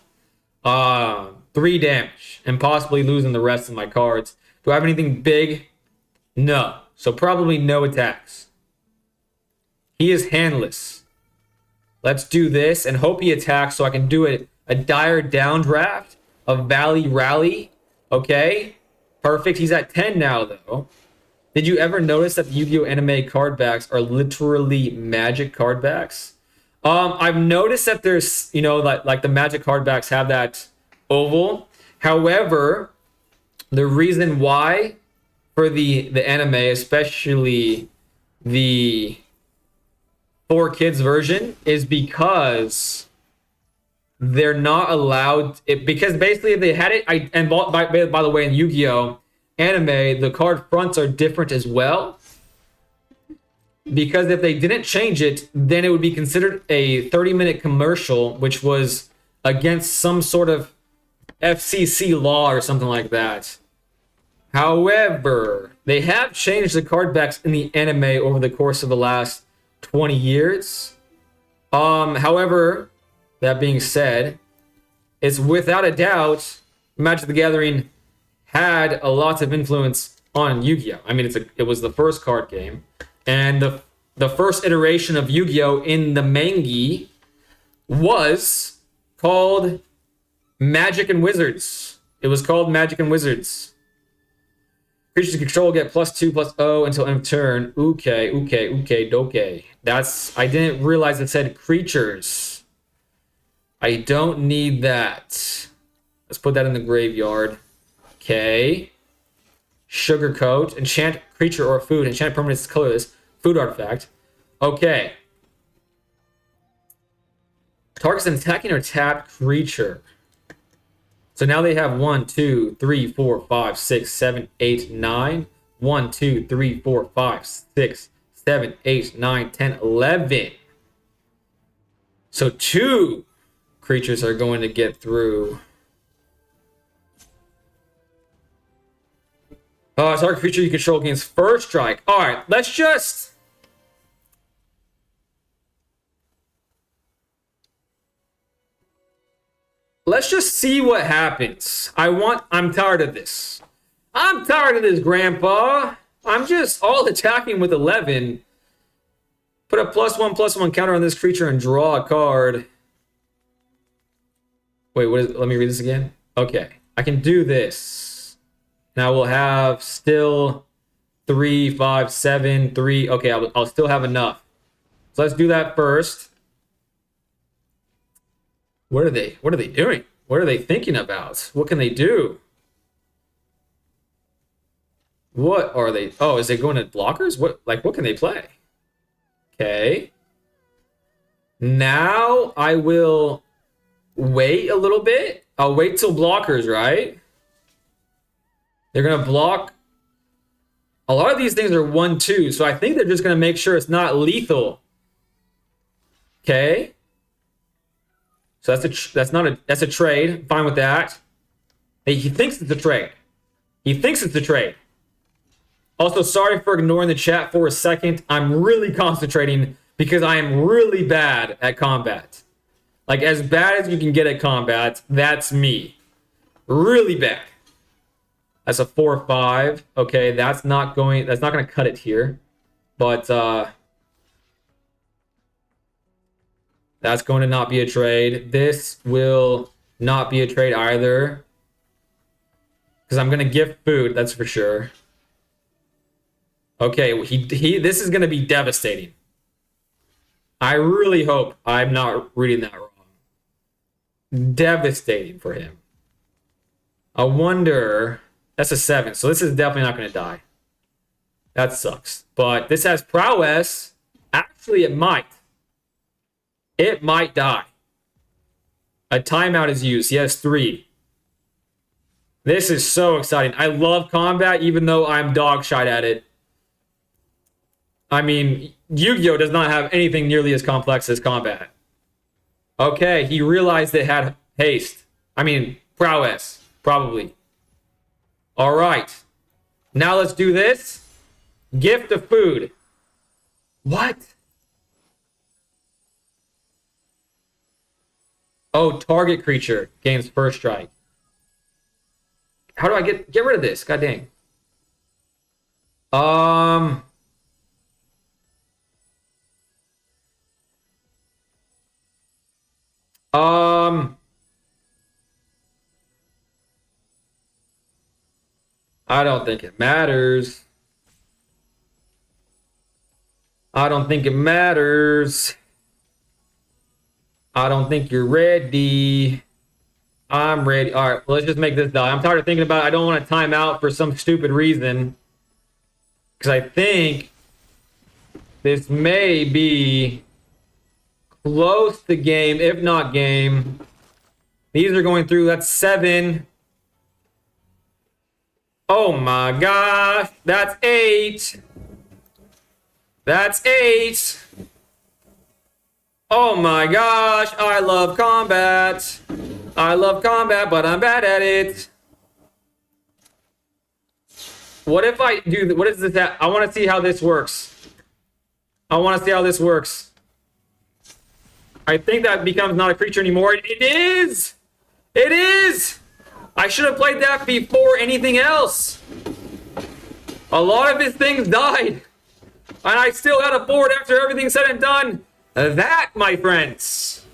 3 damage. And possibly losing the rest of my cards. Do I have anything big? No. So probably no attacks. He is handless. Let's do this and hope he attacks so I can do a dire downdraft of Valley Rally. Okay. Perfect. He's at 10 now, though. Did you ever notice that the Yu-Gi-Oh! Anime card backs are literally Magic card backs? I've noticed that there's, like the Magic card backs have that oval. However, the reason why for the anime, especially the 4Kids version, is because they're not allowed it, because basically if they had it, by the way, in Yu-Gi-Oh! Anime, the card fronts are different as well. Because if they didn't change it, then it would be considered a 30-minute commercial, which was against some sort of FCC law or something like that. However, they have changed the card backs in the anime over the course of the last 20 years. However, that being said, it's without a doubt Magic the Gathering had a lot of influence on Yu-Gi-Oh! I mean, it was the first card game, and the first iteration of Yu-Gi-Oh! In the mangi was called Magic and Wizards. It was called Magic and Wizards. Creatures you control get +2/+0 until end of turn. Okay. I didn't realize it said creatures. I don't need that. Let's put that in the graveyard. Okay. Sugarcoat. Enchant creature or food. Enchant permanent is colorless. Food artifact. Okay. Targets an attacking or tapped creature. So now they have 1, 2, 3, 4, 5, 6, 7, 8, 9. 1, 2, 3, 4, 5, 6, 7, 8, 9, 10, 11. So 2 creatures are going to get through. Target creature you control gains first strike. All right, let's just see what happens. I'm tired of this. I'm tired of this, Grandpa. I'm just all attacking with 11. Put a +1/+1 counter on this creature and draw a card. Wait, let me read this again. Okay, I can do this. Now we'll have still 3, 5, 7, 3. Okay, I'll still have enough. So let's do that first. What are they doing? What are they thinking about? What can they do? What are they? Oh, is it going to blockers? What can they play? Okay. Now I will wait a little bit. I'll wait till blockers, right? They're going to block. A lot of these things are 1/2, so I think they're just going to make sure it's not lethal. Okay. So that's a trade. Fine with that. He thinks it's a trade. He thinks it's a trade. Also, sorry for ignoring the chat for a second. I'm really concentrating because I am really bad at combat. Like, as bad as you can get at combat, that's me. Really bad. That's a 4-5. Okay, that's not gonna cut it here. But that's going to not be a trade. This will not be a trade either. Because I'm gonna gift food, that's for sure. Okay, this is gonna be devastating. I really hope I'm not reading that wrong. Devastating for him. I wonder. That's a 7, so this is definitely not going to die. That sucks. But this has prowess. Actually, it might. It might die. A timeout is used. He has 3. This is so exciting. I love combat, even though I'm dog shit at it. I mean, Yu-Gi-Oh! Does not have anything nearly as complex as combat. Okay, he realized it had haste. I mean, prowess, probably. All right. Now let's do this. Gift of food. What? Oh, target creature gains first strike. How do I get rid of this? God dang. I don't think it matters. I don't think it matters. I don't think you're ready. I'm ready. All right, let's just make this die. I'm tired of thinking about it. I don't want to time out for some stupid reason. Because I think this may be close to game, if not game. These are going through. That's 7. Oh my gosh. That's 8. That's 8. Oh my gosh. I love combat. I love combat, but I'm bad at it. What if I do... What is this? I want to see how this works. I want to see how this works. I think that becomes not a creature anymore. It is! It is! I should have played that before anything else. A lot of his things died. And I still had a board after everything's said and done. That, my friends,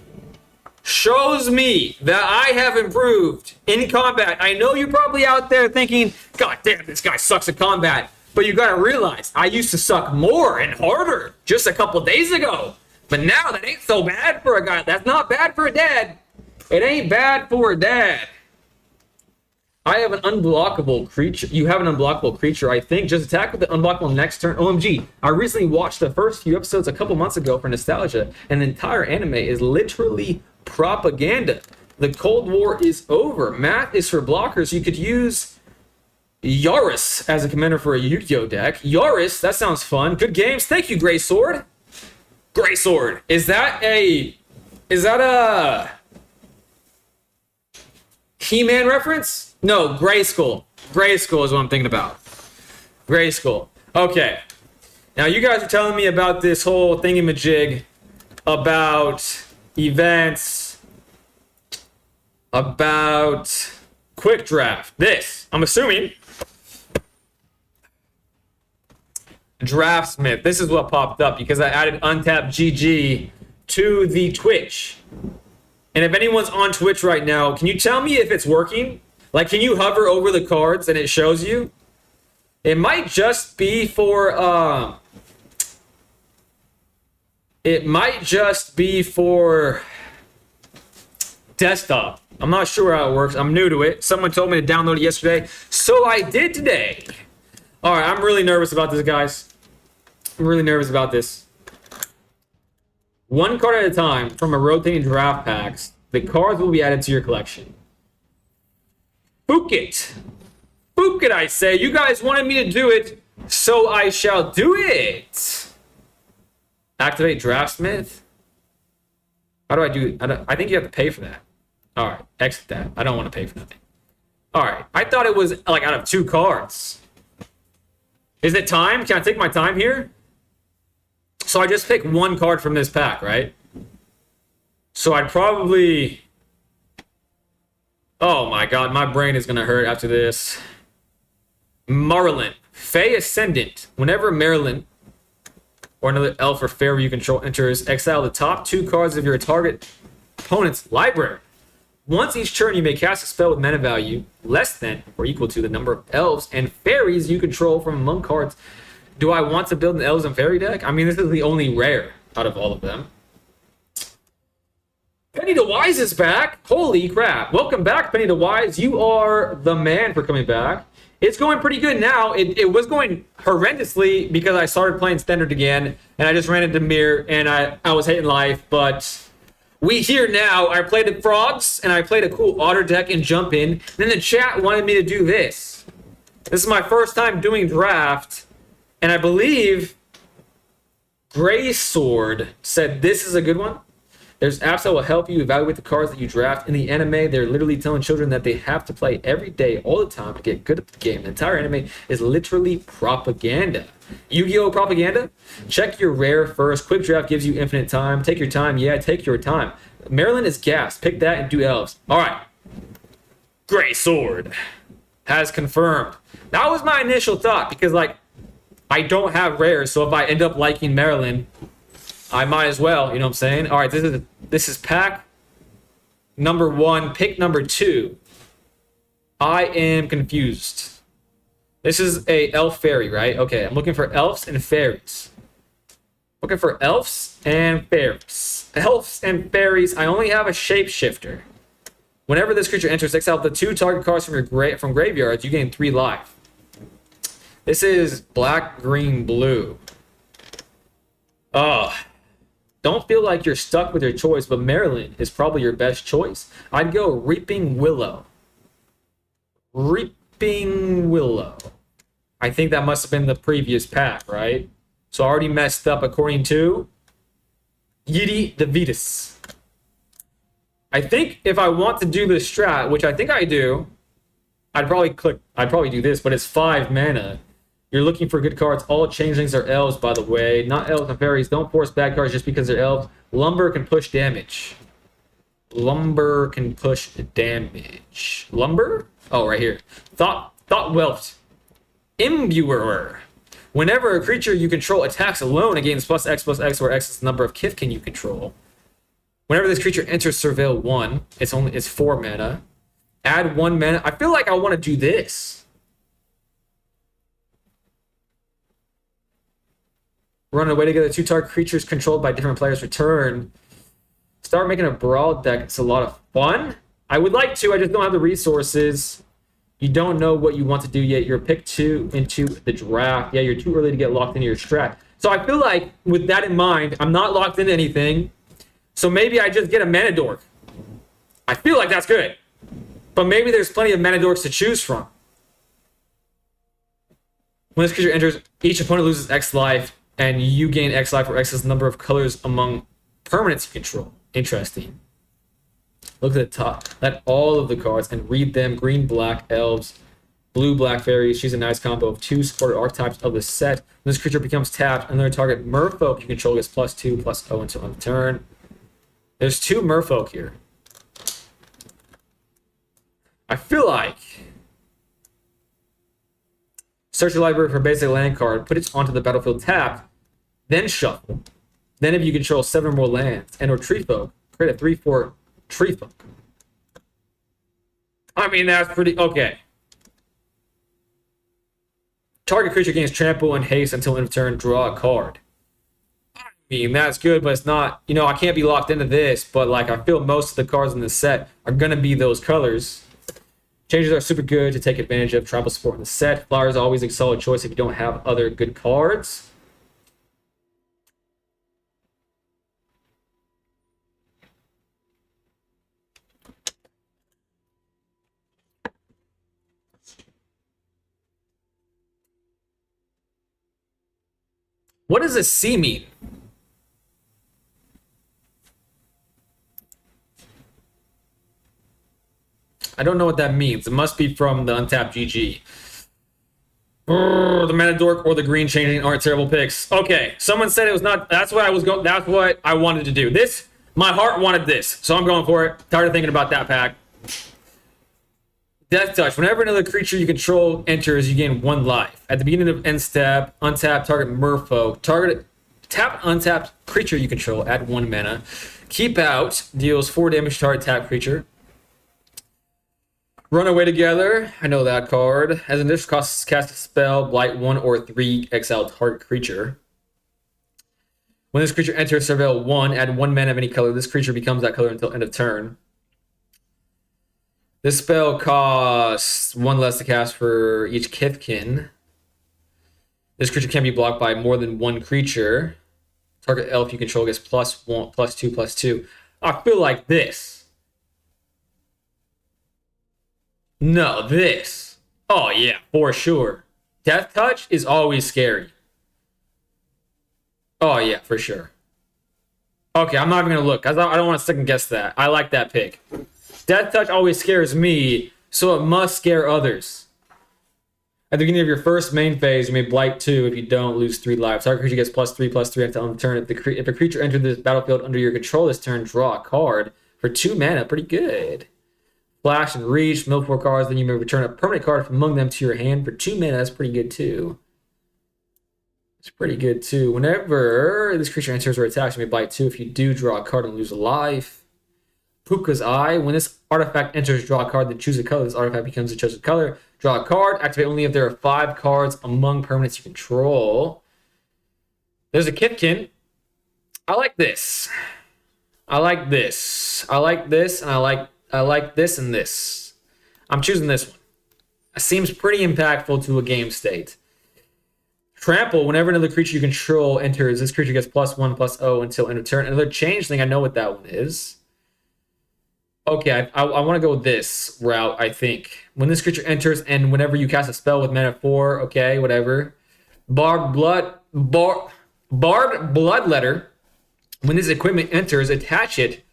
shows me that I have improved in combat. I know you're probably out there thinking, God damn, this guy sucks at combat. But you gotta realize, I used to suck more and harder just a couple days ago. But now that ain't so bad for a guy. That's not bad for a dad. It ain't bad for a dad. I have an unblockable creature. You have an unblockable creature, I think. Just attack with the unblockable next turn. OMG. I recently watched the first few episodes a couple months ago for nostalgia, and the entire anime is literally propaganda. The Cold War is over. Math is for blockers. You could use Yaris as a commander for a Yu-Gi-Oh deck. Yaris, that sounds fun. Good games. Thank you, Gray Sword. Gray Sword. Is that a He-Man reference? No, Grayskull. Grayskull is what I'm thinking about. Grayskull. Okay. Now, you guys are telling me about this whole thingamajig about events, about quick draft. This, I'm assuming, Draftsmith. This is what popped up because I added Untapped GG to the Twitch. And if anyone's on Twitch right now, can you tell me if it's working? Like, can you hover over the cards and it shows you? It might just be for, desktop. I'm not sure how it works. I'm new to it. Someone told me to download it yesterday, so I did today. All right, I'm really nervous about this, guys. I'm really nervous about this. One card at a time from a rotating draft packs. The cards will be added to your collection. Book it. Book it, I say. You guys wanted me to do it, so I shall do it. Activate Draftsmith. How do I do it? I think you have to pay for that. All right, exit that. I don't want to pay for nothing. All right. I thought it was like out of 2 cards. Is it time? Can I take my time here? So I just pick 1 card from this pack, right? So I'd probably... Oh my god, my brain is going to hurt after this. Marlin. Fey Ascendant. Whenever Marilyn or another elf or fairy you control enters, exile the top 2 cards of your target opponent's library. Once each turn, you may cast a spell with mana value less than or equal to the number of elves and fairies you control from among cards. Do I want to build an elves and fairy deck? I mean, this is the only rare out of all of them. Penny the Wise is back. Holy crap. Welcome back, Penny the Wise. You are the man for coming back. It's going pretty good now. It was going horrendously because I started playing Standard again, and I just ran into Mirror, and I was hating life, but... We here now. I played the Frogs, and I played a cool Otter deck and Jump In. And then the chat wanted me to do this. This is my first time doing draft, and I believe Gray Sword said this is a good one. There's apps that will help you evaluate the cards that you draft. In the anime, they're literally telling children that they have to play every day, all the time, to get good at the game. The entire anime is literally propaganda. Yu-Gi-Oh! Propaganda? Check your rare first. Quick draft gives you infinite time. Take your time. Yeah, take your time. Maryland is gas. Pick that and do elves. All right. Gray Sword has confirmed. That was my initial thought because, like, I don't have rares, so if I end up liking Maryland, I might as well. You know what I'm saying? All right, this is pack number 1, pick number 2. I am confused. This is a elf fairy, right? Okay, I'm looking for elves and fairies. Looking for elves and fairies. Elves and fairies. I only have a shapeshifter. Whenever this creature enters, exile the 2 target cards from your graveyards. You gain 3 life. This is black, green, blue. Don't feel like you're stuck with your choice, but Maryland is probably your best choice. I'd go Reaping Willow. Reaping Willow. I think that must have been the previous pack, right? So I already messed up according to Yidi the Vetus. I think if I want to do this strat, which I think I do, I'd probably do this, but it's 5 mana. You're looking for good cards. All changelings are elves, by the way. Not elves and fairies. Don't force bad cards just because they're elves. Lumber can push damage. Lumber can push damage. Lumber? Oh, right here. Thought Wealth. Imbuer. Whenever a creature you control attacks alone, it gains +X, where X is the number of Kithkin you control. Whenever this creature enters Surveil 1, it's 4 mana. Add 1 mana. I feel like I want to do this. Run away together. 2 target creatures controlled by different players return. Start making a brawl deck. It's a lot of fun. I would like to. I just don't have the resources. You don't know what you want to do yet. You're pick 2 into the draft. Yeah, you're too early to get locked into your strat. So I feel like with that in mind, I'm not locked into anything. So maybe I just get a mana dork. I feel like that's good. But maybe there's plenty of mana dorks to choose from. When this creature enters, each opponent loses X life. And you gain X life or X is the number of colors among permanents you control. Interesting. Look at the top. Let all of the cards and read them. Green, black, elves, blue, black, fairies. Choose a nice combo of 2 supported archetypes of the set. When this creature becomes tapped, another target merfolk you control gets +2/+0 until end of turn. There's 2 merfolk here. I feel like... Search your library for a basic land card, put it onto the battlefield tapped, then shuffle. Then if you control 7 or more lands and or tree folk, create a 3/4 tree folk. I mean, that's pretty... Okay. Target creature gains trample and haste until end of turn, draw a card. I mean, that's good, but it's not... You know, I can't be locked into this, but like I feel most of the cards in this set are going to be those colors. Changes are super good to take advantage of. Tribal support in the set. Flyer is always a solid choice if you don't have other good cards. What does a C mean? I don't know what that means. It must be from the Untapped GG. The Mana Dork or the green changing aren't terrible picks. Okay, someone said it was not. That's what I was going. That's what I wanted to do. This, my heart wanted this, so I'm going for it. Tired of thinking about that pack. Death Touch. Whenever another creature you control enters, you gain 1 life. At the beginning of end step, untap target Merfolk. Tap untapped creature you control. Add 1 mana. Keep out. Deals 4 damage to target tap creature. Run away together. I know that card. As an additional cost, cast a spell, blight 1 or 3, exile target creature. When this creature enters Surveil 1, add 1 mana of any color. This creature becomes that color until end of turn. This spell costs 1 less to cast for each Kithkin. This creature can be blocked by more than 1 creature. Target elf you control gets +1, +2, +2. I feel like this. No, this. Oh, yeah, for sure. Death Touch is always scary. Oh, yeah, for sure. Okay, I'm not even going to look. I don't want to second guess that. I like that pick. Death Touch always scares me, so it must scare others. At the beginning of your first main phase, you may blight 2. If you don't, lose 3 lives. Target creature gets +3/+3 until end of turn. If a creature enters this battlefield under your control this turn, draw a card for 2 mana. Pretty good. Flash and Reach, mill 4 cards, then you may return a permanent card from among them to your hand for 2 mana. That's pretty good too. It's pretty good too. Whenever this creature enters or attacks, you may blight 2. If you do, draw a card and lose a life. Puka's Eye. When this artifact enters, draw a card, then choose a color. This artifact becomes a chosen color. Draw a card. Activate only if there are 5 cards among permanents you control. There's a Kithkin. I like this. I like this. I like this, and I like this and this. I'm choosing this one. It seems pretty impactful to a game state. Trample. Whenever another creature you control enters, this creature gets +1/+0 until end of turn. Another changeling. I know what that one is. Okay, I want to go this route, I think. When this creature enters and whenever you cast a spell with mana 4, okay, whatever. Barbed Bloodletter. When this equipment enters, attach it.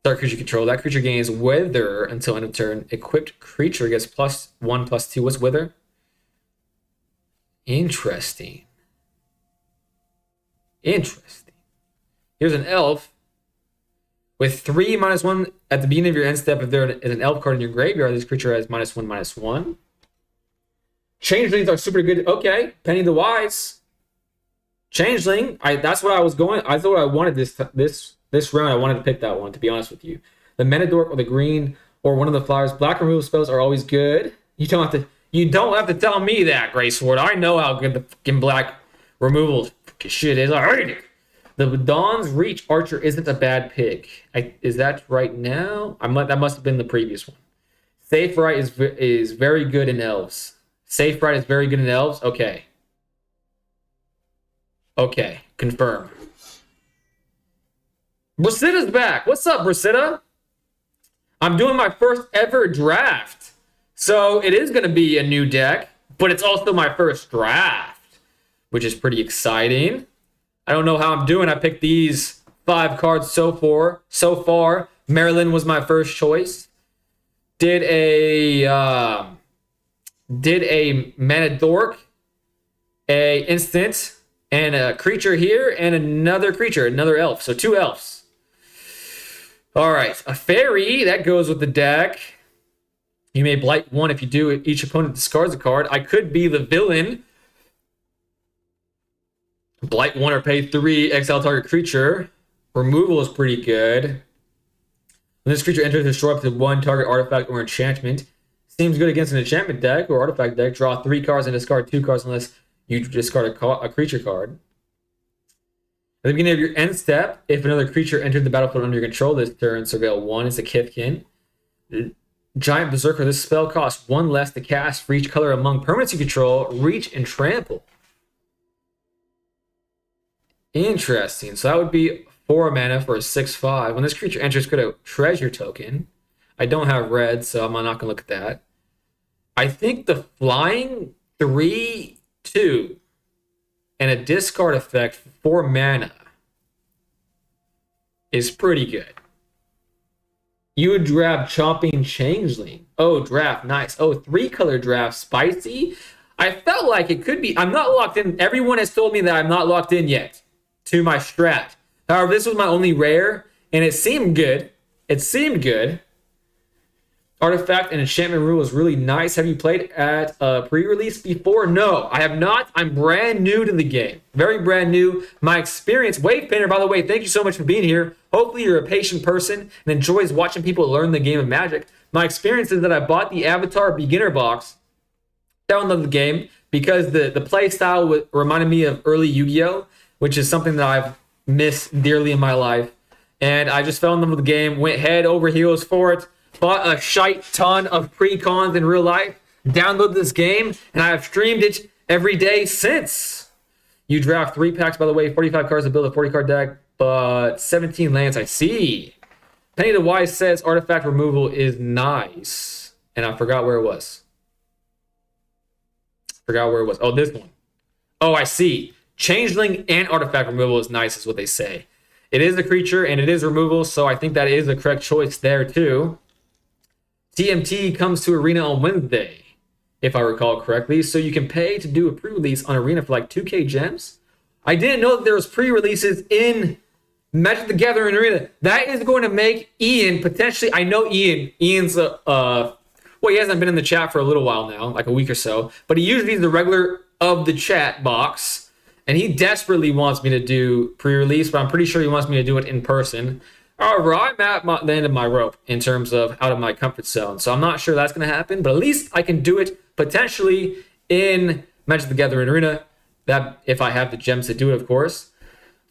Target creature control. That creature gains Wither until end of turn. Equipped creature gets +1/+2. What's Wither? Interesting. Here's an elf with 3 -1 at the beginning of your end step. If there is an elf card in your graveyard, this creature has -1/-1. Changelings are super good. Okay, Penny the Wise. Changeling. That's what I was going. I thought I wanted this round. I wanted to pick that one, to be honest with you. The Menadork or the green or one of the flowers. Black removal spells are always good. You don't have to tell me that, Grey Sword. I know how good the fucking black removal shit is. I hate it. The Dawn's Reach Archer isn't a bad pick. Is that right now? That must have been the previous one. Safe Right is very good in elves. Safe Right is very good in elves. Okay. Okay, confirm. Brasida's back. What's up, Brasida? I'm doing my first ever draft. So it is going to be a new deck, but it's also my first draft, which is pretty exciting. I don't know how I'm doing. I picked these 5 cards so far. Maryland was my first choice. Did a Manadork, a instant, and a creature here, and another creature, another elf. So 2 elves. All right, a fairy, that goes with the deck. You may blight 1 if you do. Each opponent discards a card. I could be the villain. Blight 1 or pay 3, exile target creature. Removal is pretty good. When this creature enters, destroy up to 1 target artifact or enchantment. Seems good against an enchantment deck or artifact deck. Draw 3 cards and discard 2 cards unless you discard a creature card. At the beginning of your end step, if another creature entered the battlefield under your control this turn, Surveil 1 is a Kithkin. Giant Berserker. This spell costs 1 less to cast for each color among permanents you control. Reach and Trample. Interesting. So that would be 4 mana for a 6/5. When this creature enters, get a treasure token. I don't have red, so I'm not going to look at that. I think the flying 3/2 and a discard effect for 4 mana is pretty good. You would draft Chopping Changeling. Oh, draft. Nice. Oh, 3-color draft. Spicy. I felt like it could be. I'm not locked in. Everyone has told me that I'm not locked in yet to my strat. However, this was my only rare, and it seemed good. It seemed good. Artifact and enchantment rule is really nice. Have you played at a pre-release before? No, I have not. I'm brand new to the game. Very brand new. My experience, Wave Painter, by the way, thank you so much for being here. Hopefully you're a patient person and enjoys watching people learn the game of Magic. My experience is that I bought the Avatar beginner box, downloaded the game, because the play style reminded me of early Yu-Gi-Oh!, which is something that I've missed dearly in my life. And I just fell in love with the game, went head over heels for it. Bought a shite ton of pre-cons in real life, downloaded this game, and I have streamed it every day since. You draft 3 packs, by the way, 45 cards to build a 40-card deck, but 17 lands, I see. Penny the Wise says artifact removal is nice. And I forgot where it was. Oh, this one. Oh, I see. Changeling and artifact removal is nice, is what they say. It is a creature, and it is removal, so I think that is the correct choice there, too. TMT comes to Arena on Wednesday, if I recall correctly, so you can pay to do a pre-release on Arena for like 2K gems. I didn't know that there was pre-releases in Magic the Gathering Arena. That is going to make Ian potentially. I know Ian's well, he hasn't been in the chat for a little while now, like a week or so, but he usually is the regular of the chat box, and he desperately wants me to do pre-release, but I'm pretty sure he wants me to do it in person. However, I'm at the end of my rope in terms of out of my comfort zone. So I'm not sure that's going to happen, but at least I can do it potentially in Magic the Gathering Arena. That if I have the gems to do it, of course.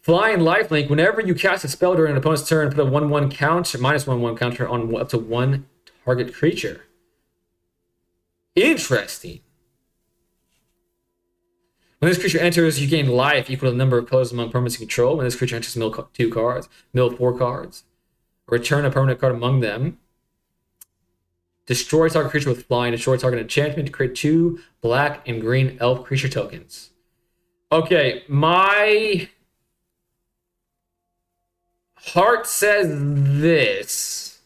Flying Lifelink, whenever you cast a spell during an opponent's turn, put a 1/1 counter, -1/1 counter on up to 1 target creature. Interesting. When this creature enters, you gain life equal to the number of colors among permanents you control. When this creature enters, mill 2 cards, mill 4 cards. Return a permanent card among them. Destroy target creature with flying. Destroy target enchantment to create 2 black and green elf creature tokens. Okay, my heart says this.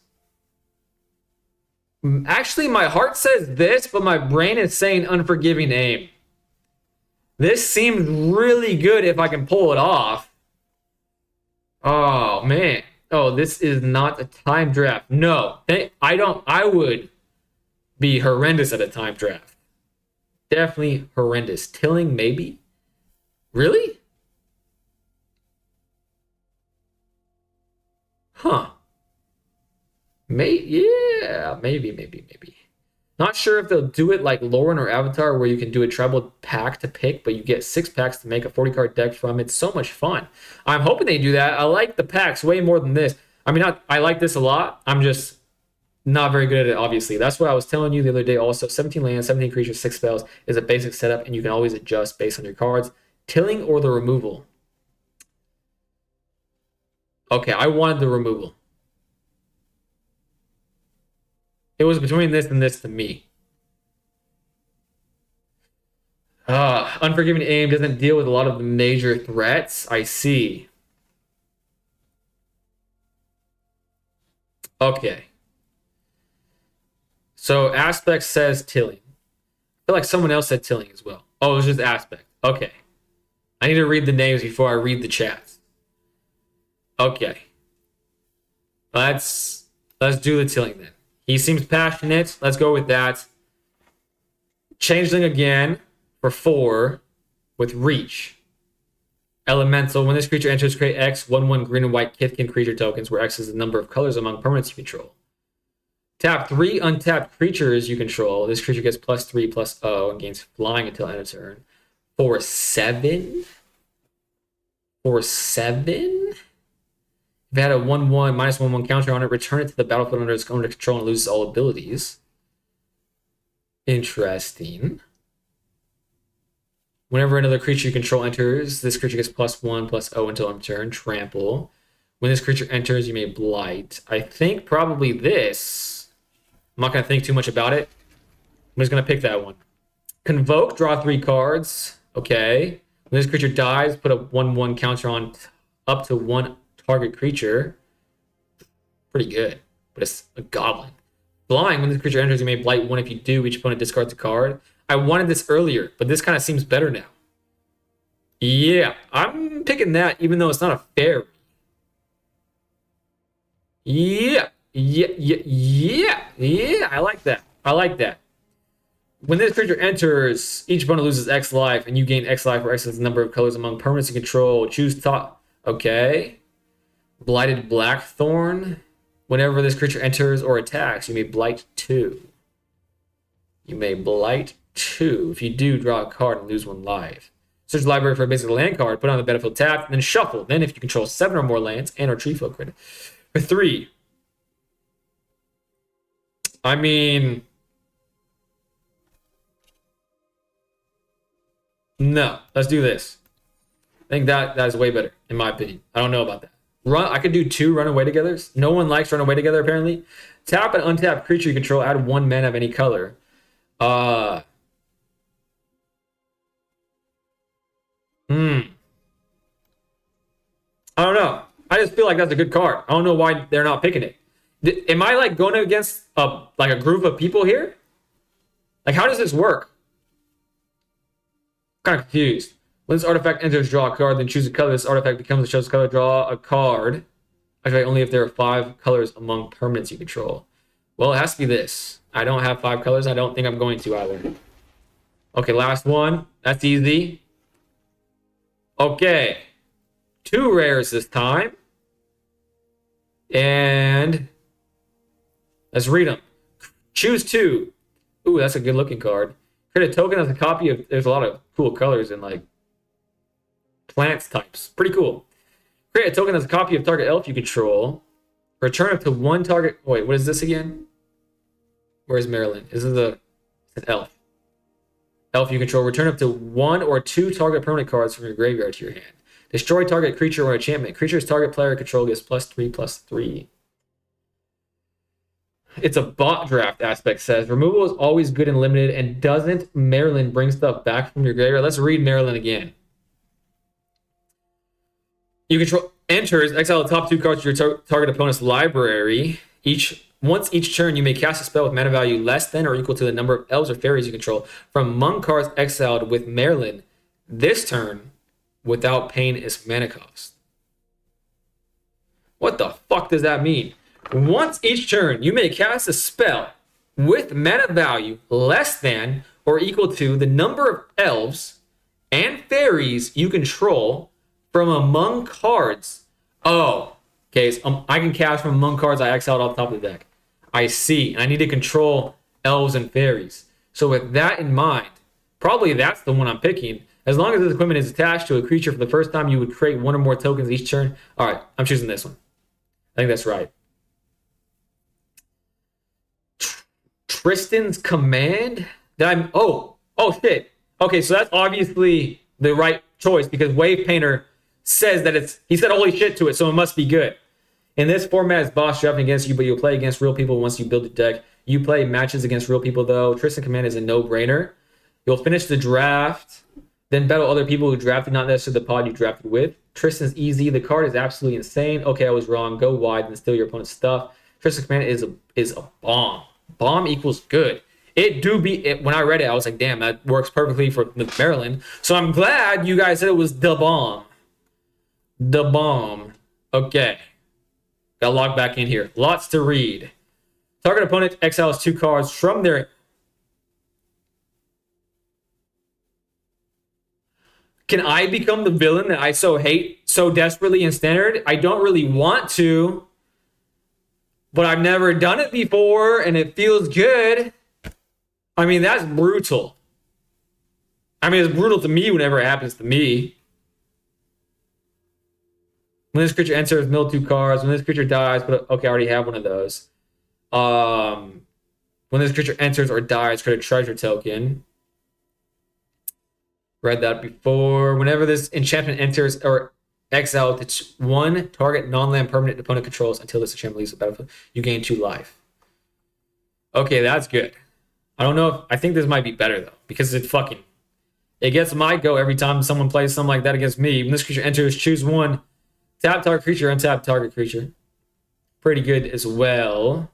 Actually, my heart says this, but my brain is saying Unforgiving Aim. This seems really good if I can pull it off. Oh, man. Oh, this is not a time draft. No, I don't. I would be horrendous at a time draft. Definitely horrendous. Tilling, maybe? Really? Huh. Yeah, maybe. Not sure if they'll do it like Lauren or Avatar, where you can do a treble pack to pick, but you get 6 packs to make a 40-card deck from. It's so much fun. I'm hoping they do that. I like the packs way more than this. I mean, I like this a lot. I'm just not very good at it, obviously. That's what I was telling you the other day also. 17 lands, 17 creatures, 6 spells is a basic setup, and you can always adjust based on your cards. Tilling or the removal? Okay, I wanted the removal. It was between this and this to me. Unforgiving Aim doesn't deal with a lot of the major threats. I see. Okay. So Aspect says Tilling. I feel like someone else said Tilling as well. Oh, it was just Aspect. Okay. I need to read the names before I read the chats. Okay. Let's do the Tilling then. He seems passionate. Let's go with that. Changeling again for 4 with Reach. Elemental. When this creature enters, create X 1/1 green and white Kithkin creature tokens, where X is the number of colors among permanents you control. Tap 3 untapped creatures you control. This creature gets +3/+0 and gains flying until end of turn. For 7? For 7? If it had a 1/1 -1/1 counter on it, return it to the battlefield under its own control and loses all abilities. Interesting. Whenever another creature you control enters, this creature gets +1/+0 until end of turn. Trample. When this creature enters, you may blight. I think probably this. I'm not going to think too much about it. I'm just going to pick that one. Convoke, draw 3 cards. Okay. When this creature dies, put a 1/1 counter on up to 1 target creature. Pretty good. but it's a goblin. Flying, when this creature enters, you may blight 1. If you do, each opponent discards a card. I wanted this earlier, but this kind of seems better now. Yeah, I'm picking that, even though it's not a fairy. Yeah, I like that. I like that. When this creature enters, each opponent loses X life, and you gain X life or X is the number of colors among permanents you control. Choose top. Okay. Blighted Blackthorn. Whenever this creature enters or attacks, you may blight 2. You may blight 2. If you do, draw a card and lose 1 life. Search the library for a basic land card, put on the battlefield tapped, and then shuffle. Then if you control 7 or more lands and or tree folk credit. For 3. I mean, no. Let's do this. I think that is way better, in my opinion. I don't know about that. I could do 2 runaway togethers. No one likes runaway together, apparently. Tap an untapped creature you control. Add 1 mana of any color. I don't know. I just feel like that's a good card. I don't know why they're not picking it. Am I like going against like a group of people here? Like, how does this work? I'm kind of confused. When this artifact enters, draw a card, then choose a color. This artifact becomes a chosen color. Draw a card. Actually, only if there are 5 colors among permanents you control. Well, it has to be this. I don't have 5 colors. I don't think I'm going to either. Okay, last one. That's easy. Okay. 2 rares this time. And let's read them. Choose 2. Ooh, that's a good looking card. Create a token as a copy of... There's a lot of cool colors in like plants types. Pretty cool. Create a token as a copy of target elf you control. Return up to 1 target... Wait, what is this again? Where's Maryland? This is an elf. Elf you control. Return up to 1 or 2 target permanent cards from your graveyard to your hand. Destroy target creature or enchantment. Creature's target player control gets +3/+3. It's a bot draft aspect says. Removal is always good and limited, and doesn't Maryland bring stuff back from your graveyard? Let's read Maryland again. You control enters, exile the top 2 cards to your target opponent's library. Once each turn, you may cast a spell with mana value less than or equal to the number of elves or fairies you control from among cards exiled with Maryland. This turn, without paying its mana cost. What the fuck does that mean? Once each turn, you may cast a spell with mana value less than or equal to the number of elves and fairies you control from among cards. Oh, okay. So I can cast from among cards I exiled off the top of the deck. I see. And I need to control elves and fairies. So with that in mind, probably that's the one I'm picking. As long as this equipment is attached to a creature for the first time, you would create 1 or more tokens each turn. All right, I'm choosing this one. I think that's right. Tristan's Command? Oh shit. Okay, so that's obviously the right choice because Wave Painter says that he said holy shit to it, so it must be good. In this format, it's boss drafting against you, but you'll play against real people once you build a deck. You play matches against real people, though. Tristan Command is a no-brainer. You'll finish the draft, then battle other people who drafted, not necessarily the pod you drafted with. Tristan's easy. The card is absolutely insane. Okay, I was wrong. Go wide and steal your opponent's stuff. Tristan Command is a bomb. Bomb equals good. When I read it, I was like, damn, that works perfectly for Maryland. So I'm glad you guys said it was the bomb. The bomb. Okay. Got logged back in here. Lots to read. Target opponent exiles 2 cards from their... Can I become the villain that I so hate so desperately in Standard? I don't really want to, but I've never done it before, and it feels good. I mean, that's brutal. I mean, it's brutal to me whenever it happens to me. When this creature enters, mill 2 cards. When this creature dies, okay, I already have one of those. When this creature enters or dies, create a treasure token. Read that before. Whenever this enchantment enters or exile, it's 1 target non-land permanent opponent controls until this enchantment leaves the battlefield. You gain 2 life. Okay, that's good. I don't know I think this might be better though, because it gets my go every time someone plays something like that against me. When this creature enters, choose 1. Tap target creature, untap target creature. pretty good as well.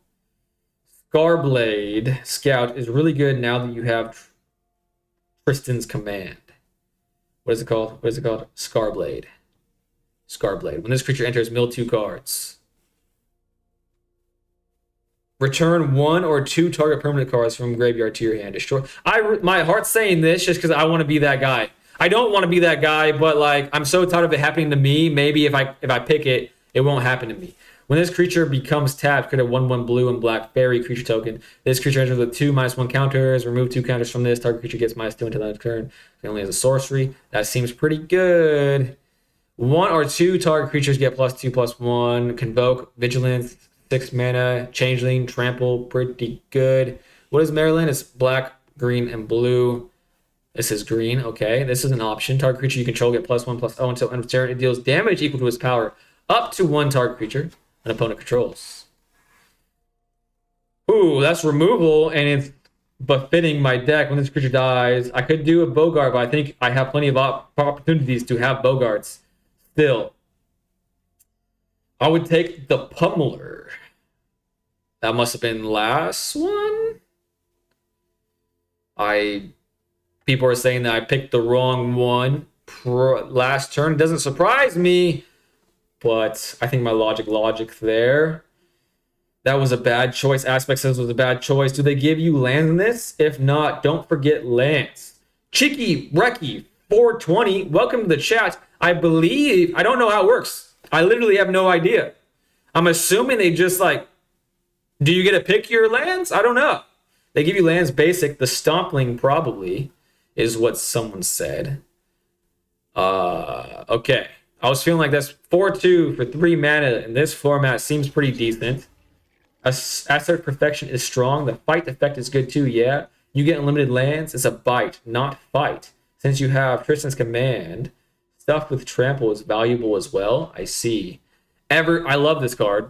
Scarblade Scout is really good now that you have Tristan's Command. What is it called? What is it called? Scarblade. Scarblade. When this creature enters, mill 2 cards. Return 1 or 2 target permanent cards from graveyard to your hand. Destroy. My heart's saying this just because I want to be that guy. I don't want to be that guy, but like I'm so tired of it happening to me. Maybe if I pick it, it won't happen to me. When this creature becomes tapped, create a 1/1 blue and black fairy creature token. This creature enters with 2 -1 counters. Remove 2 counters from this. Target creature gets -2 until the next turn. It only has a sorcery. That seems pretty good. 1 or 2 target creatures get +2/+1. Convoke, Vigilance, 6 mana, Changeling, Trample, pretty good. What is Maryland? It's black, green, and blue. This is green. Okay, this is an option. Target creature you control get +1/+0 until end of turn. It deals damage equal to its power up to 1 target creature an opponent controls. Ooh, that's removal, and it's befitting my deck. When this creature dies, I could do a Bogart, but I think I have plenty of opportunities to have Bogarts still. I would take the Pummeler. That must have been last one. People are saying that I picked the wrong one last turn. It doesn't surprise me, but I think my logic there. That was a bad choice. Aspect says it was a bad choice. Do they give you lands in this? If not, don't forget lands. Cheeky Reki 420, welcome to the chat. I don't know how it works. I literally have no idea. I'm assuming they just like, do you get to pick your lands? I don't know. They give you lands basic. The Stompling probably is what someone said. Okay. I was feeling like that's 4/2 for 3 mana in this format seems pretty decent. Asset Perfection is strong. The fight effect is good too, yeah. You get unlimited lands. It's a bite, not fight. Since you have Tristan's Command, stuff with Trample is valuable as well. I see. I love this card.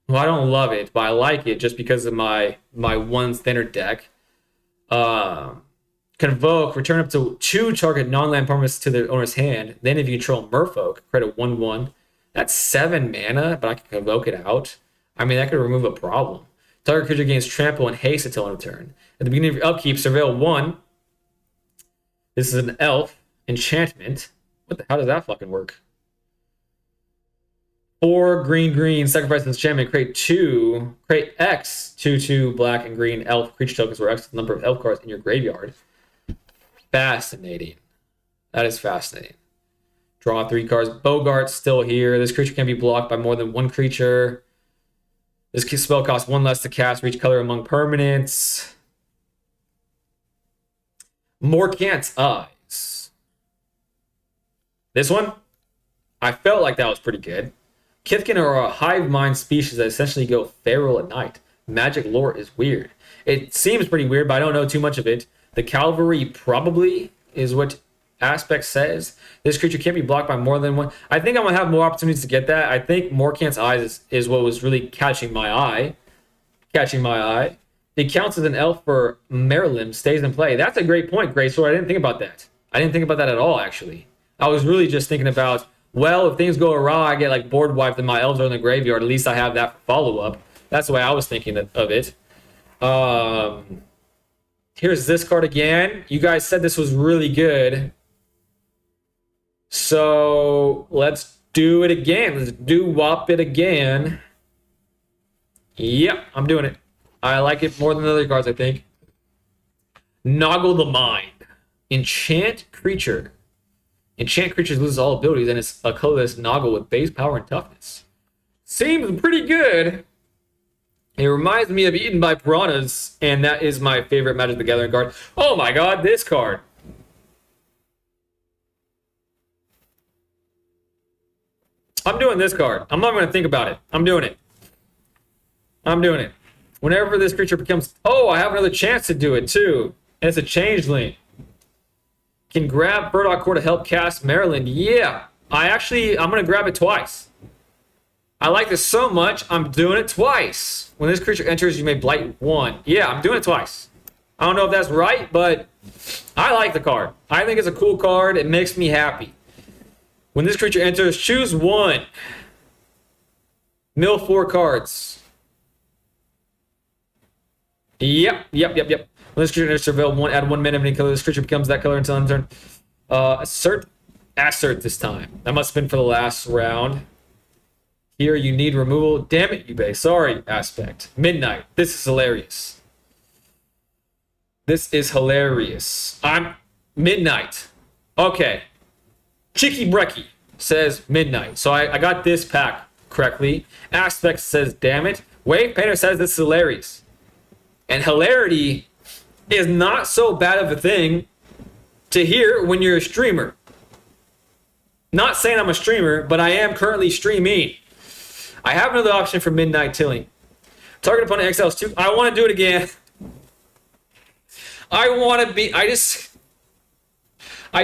Well, I don't love it, but I like it just because of my one standard deck. Convoke, return up to 2 target non-land permanents to the owner's hand. Then if you control Merfolk, create a 1/1. That's 7 mana, but I can convoke it out. I mean, that could remove a problem. Target creature gains trample and haste until end of turn. At the beginning of your upkeep, surveil 1. This is an elf enchantment. How does that fucking work? 4 green, sacrifice an enchantment, create X 2/2 black and green elf creature tokens where X is the number of elf cards in your graveyard. Fascinating. That is fascinating. Draw 3 cards. Bogart's still here. This creature can be blocked by more than 1 creature. This spell costs 1 less to cast for each color among permanents. Morkant's Eyes. This one, I felt like that was pretty good. Kithkin are a hive mind species that essentially go feral at night. Magic lore is weird. It seems pretty weird, but I don't know too much of it. The cavalry probably is what Aspect says. This creature can't be blocked by more than 1. I think I'm going to have more opportunities to get that. I think Morkant's Eyes is what was really catching my eye. It counts as an elf for Maryland, stays in play. That's a great point, Grey Sword. I didn't think about that. I didn't think about that at all, actually. I was really just thinking about, well, if things go awry, I get like board wiped and my elves are in the graveyard. At least I have that for follow-up. That's the way I was thinking of it. Here's this card again. You guys said this was really good. So let's do it again. Let's do-wop it again. Yep, I'm doing it. I like it more than the other cards, I think. Noggle the Mind. Enchant creature. Enchant creatures loses all abilities, and it's a colorless Noggle with base power and toughness. Seems pretty good. It reminds me of Eaten by Piranhas, and that is my favorite Magic the Gathering card. Oh my god, this card. I'm doing this card. I'm not going to think about it. I'm doing it. Whenever this creature becomes... Oh, I have another chance to do it, too. And it's a changeling. Can grab Burdock Core to help cast Maryland. Yeah. I'm going to grab it twice. I like this so much, I'm doing it twice. When this creature enters, you may blight 1. Yeah, I'm doing it twice. I don't know if that's right, but I like the card. I think it's a cool card. It makes me happy. When this creature enters, choose 1. Mill 4 cards. Yep. When this creature enters surveil, add 1 mana of any color. This creature becomes that color until end turn. Assert this time. That must have been for the last round. Here you need removal. Damn it, Yubei. Sorry, Aspect. Midnight. This is hilarious. I'm Midnight. Okay. Chicky Brecky says Midnight. So I got this pack correctly. Aspect says damn it. Wave Painter says this is hilarious. And hilarity is not so bad of a thing to hear when you're a streamer. Not saying I'm a streamer, but I am currently streaming. I have another option for Midnight Tilling. Target opponent exiles 2. I want to do it again. I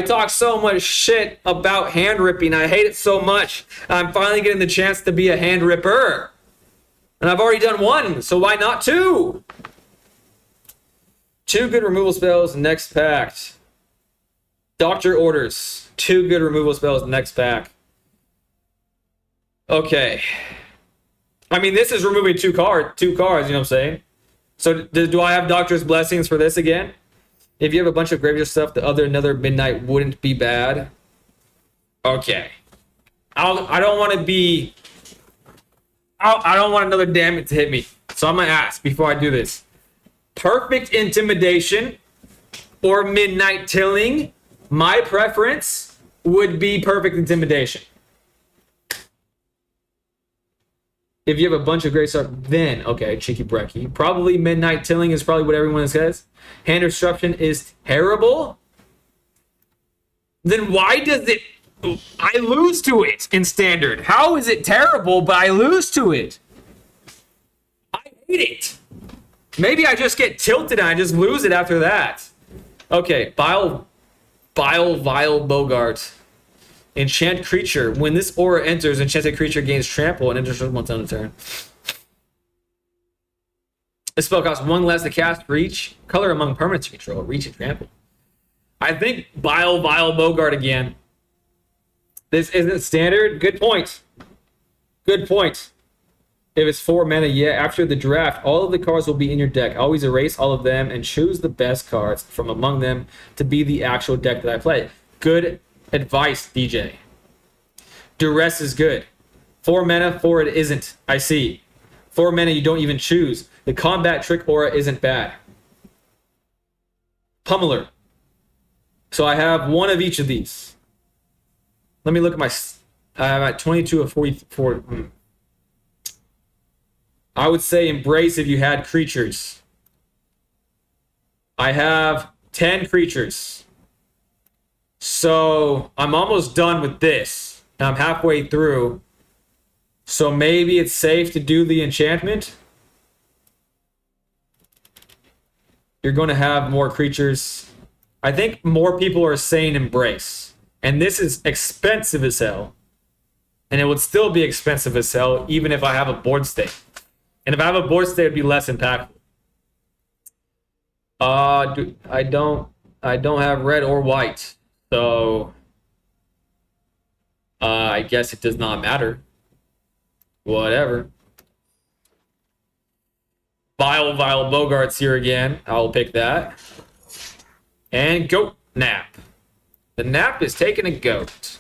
talk so much shit about hand ripping. I hate it so much. I'm finally getting the chance to be a hand ripper. And I've already done 1, so why not 2? 2 good removal spells next pack. Doctor Orders. 2 good removal spells next pack. Okay. I mean, this is removing 2 cards, you know what I'm saying? So do I have Doctor's Blessings for this again? If you have a bunch of graveyard stuff, another Midnight wouldn't be bad. Okay. I don't want another damage to hit me. So I'm going to ask before I do this. Perfect Intimidation or Midnight Tilling? My preference would be Perfect Intimidation. If you have a bunch of great stuff, then, okay, Cheeky Brecky. Probably Midnight Tilling is probably what everyone says. Hand Disruption is terrible. Then why does it... I lose to it in Standard. How is it terrible, but I lose to it? I hate it. Maybe I just get tilted and I just lose it after that. Okay, Vile Bogart. Enchant creature. When this aura enters, enchanted creature gains trample and enters once on a turn. This spell costs 1 less to cast, reach, color among permanents you control, reach and trample. I think Vile Bogart again. This isn't standard. Good point. Good point. If it's 4 mana, yeah, after the draft, all of the cards will be in your deck. Always erase all of them and choose the best cards from among them to be the actual deck that I play. Good advice, DJ. Duress is good. 4 mana, 4 it isn't. I see. 4 mana you don't even choose. The combat trick aura isn't bad. Pummeler. So I have 1 of each of these. Let me look at my... I'm at 22 of 44. I would say Embrace if you had creatures. I have 10 creatures. So I'm almost done with this. And I'm halfway through. So maybe it's safe to do the enchantment. You're going to have more creatures. I think more people are saying Embrace. And this is expensive as hell. And it would still be expensive as hell even if I have a board state. And if I have a board state, it'd be less impactful. I don't have red or white. So I guess it does not matter. Whatever. Vile Bogart's here again. I'll pick that. And Goat Nap. The Nap is taking a goat.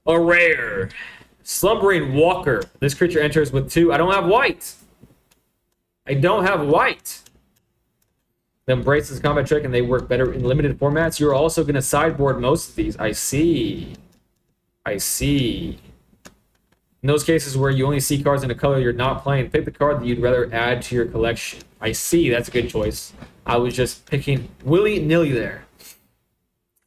A rare. Slumbering Walker. This creature enters with 2. I don't have white. I don't have white. The Embrace is combat trick and they work better in limited formats. You're also going to sideboard most of these. I see. I see. In those cases where you only see cards in a color you're not playing, pick the card that you'd rather add to your collection. I see. That's a good choice. I was just picking willy-nilly there.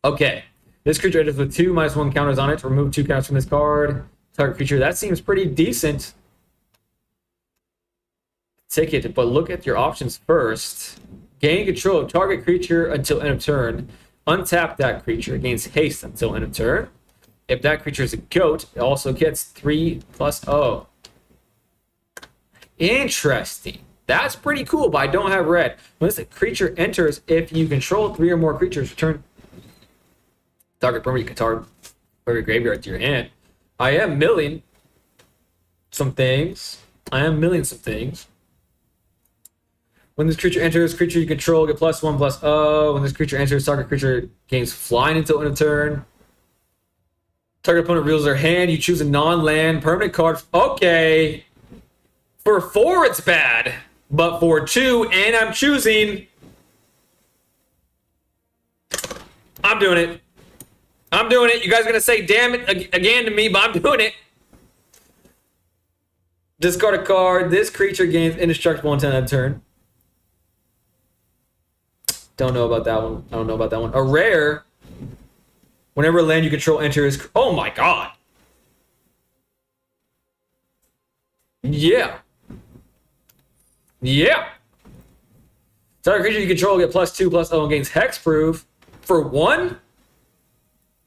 Okay. This creature enters with 2 -1 counters on it to remove 2 counters from this card. Target creature. That seems pretty decent. Ticket, but look at your options first. Gain control of target creature until end of turn. Untap that creature. Gains haste until end of turn. If that creature is a goat, it also gets 3+0. Interesting. That's pretty cool, but I don't have red. When this creature enters, if you control 3 or more creatures, return target permanent card or your graveyard to your hand. I am milling. some things. I am milling some things. When this creature enters, creature you control get +1/+0. When this creature enters, target creature gains flying until end of turn. Target opponent reveals their hand. You choose a non-land permanent card. Okay. For 4, it's bad. But for 2, and I'm choosing... I'm doing it. I'm doing it. You guys are going to say damn it again to me, but I'm doing it. Discard a card. This creature gains indestructible until end of turn. Don't know about that one. I don't know about that one. A rare. Whenever a land you control enters... Oh my god. Yeah. Yeah. Target creature you control get +2/+0 and gains hexproof. For 1?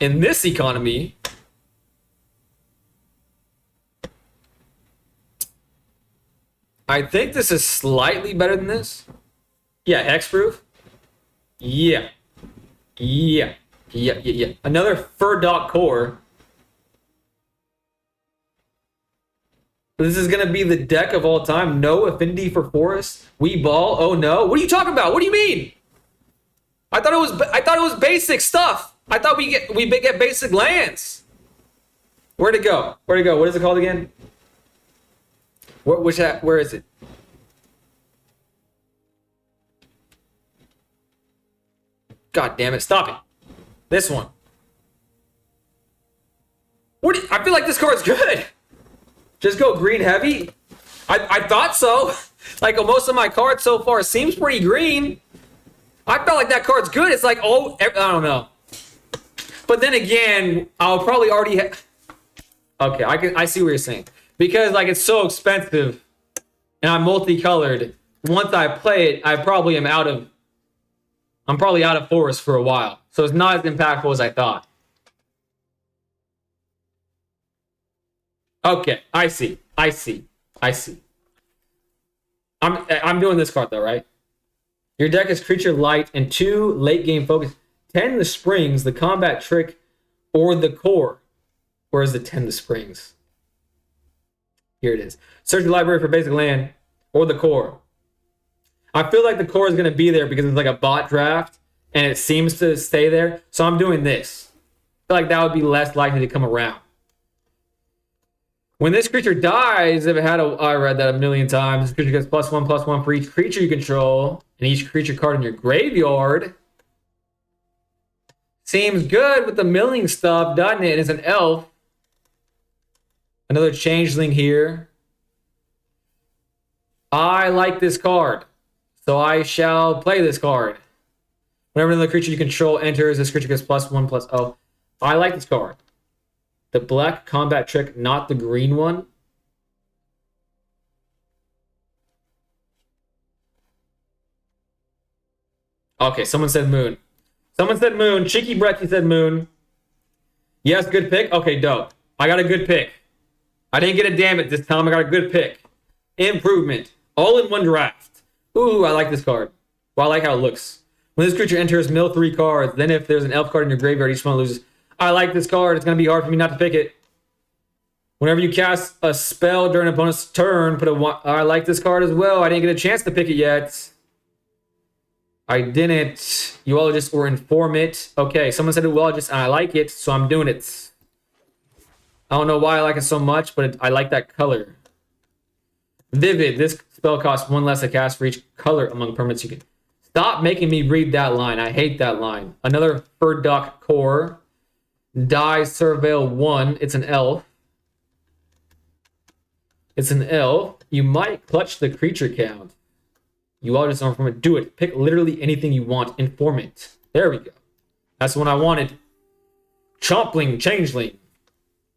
In this economy... I think this is slightly better than this. Yeah, hexproof. Yeah. Yeah. Yeah. Another Furdock core. This is going to be the deck of all time. No affinity for forest. We ball. Oh no. What are you talking about? What do you mean? I thought it was basic stuff. I thought we get basic lands. Where'd it go? Where'd it go? What is it called again? Where is it? God damn it. Stop it. This one. I feel like this card's good. Just go green heavy. I thought so. Like most of my cards so far seems pretty green. I felt like that card's good. It's like, oh, I don't know. But then again, I'll probably already have... Okay, I see what you're saying. Because like it's so expensive and I'm multicolored. Once I play it, I'm probably out of forest for a while. So it's not as impactful as I thought. Okay, I see. I'm doing this card though, right? Your deck is creature light and 2 late game focus. 10 the springs, the combat trick, or the core. Where is the 10 the springs? Here it is. Search the library for basic land or the core. I feel like the core is going to be there because it's like a bot draft and it seems to stay there. So I'm doing this. I feel like that would be less likely to come around. When this creature dies, if it had I read that a million times, this creature gets +1/+1 for each creature you control and each creature card in your graveyard. Seems good with the milling stuff, doesn't it? It's an elf. Another changeling here. I like this card, so I shall play this card. Whenever another creature you control enters, this creature gets +1/+0. I like this card. The black combat trick, not the green one. Okay, someone said moon. Someone said moon. Cheeky Bretty said moon. Yes, good pick. Okay, dope. I got a good pick. I didn't get a damn it this time. I got a good pick. Improvement. All in one draft. Ooh, I like this card. Well, I like how it looks. When this creature enters, mill 3 cards. Then if there's an elf card in your graveyard, each one loses. I like this card. It's going to be hard for me not to pick it. Whenever you cast a spell during an opponent's turn, put a 1. I like this card as well. I didn't get a chance to pick it yet. I didn't. Uologist or Informant. Okay, someone said Uologist, and I like it, so I'm doing it. I don't know why I like it so much, but I like that color. Vivid. This spell costs 1 less to cast for each color among permanents you can. Stop making me read that line. I hate that line. Another Furdock core. Die Surveil 1. It's an elf. It's an elf. You might clutch the creature count. You all just informant. Do it. Pick literally anything you want. Informant. There we go. That's the one I wanted. Chompling Changeling.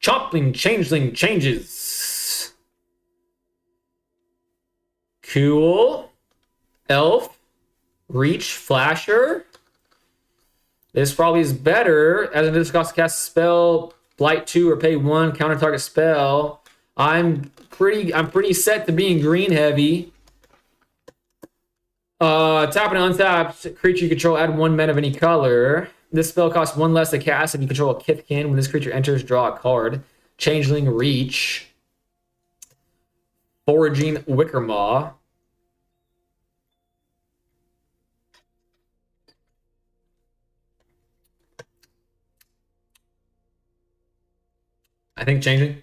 Chompling Changeling changes. Cool. Elf. Reach. Flasher. This probably is better. As it costs to cast a spell, blight 2 or pay 1, counter target spell. I'm pretty set to being green heavy. Tap and untap creature you control, add 1 mana of any color. This spell costs 1 less to cast if you control a Kithkin. When this creature enters, draw a card. Changeling Reach. Foraging Wickermaw. I think changing.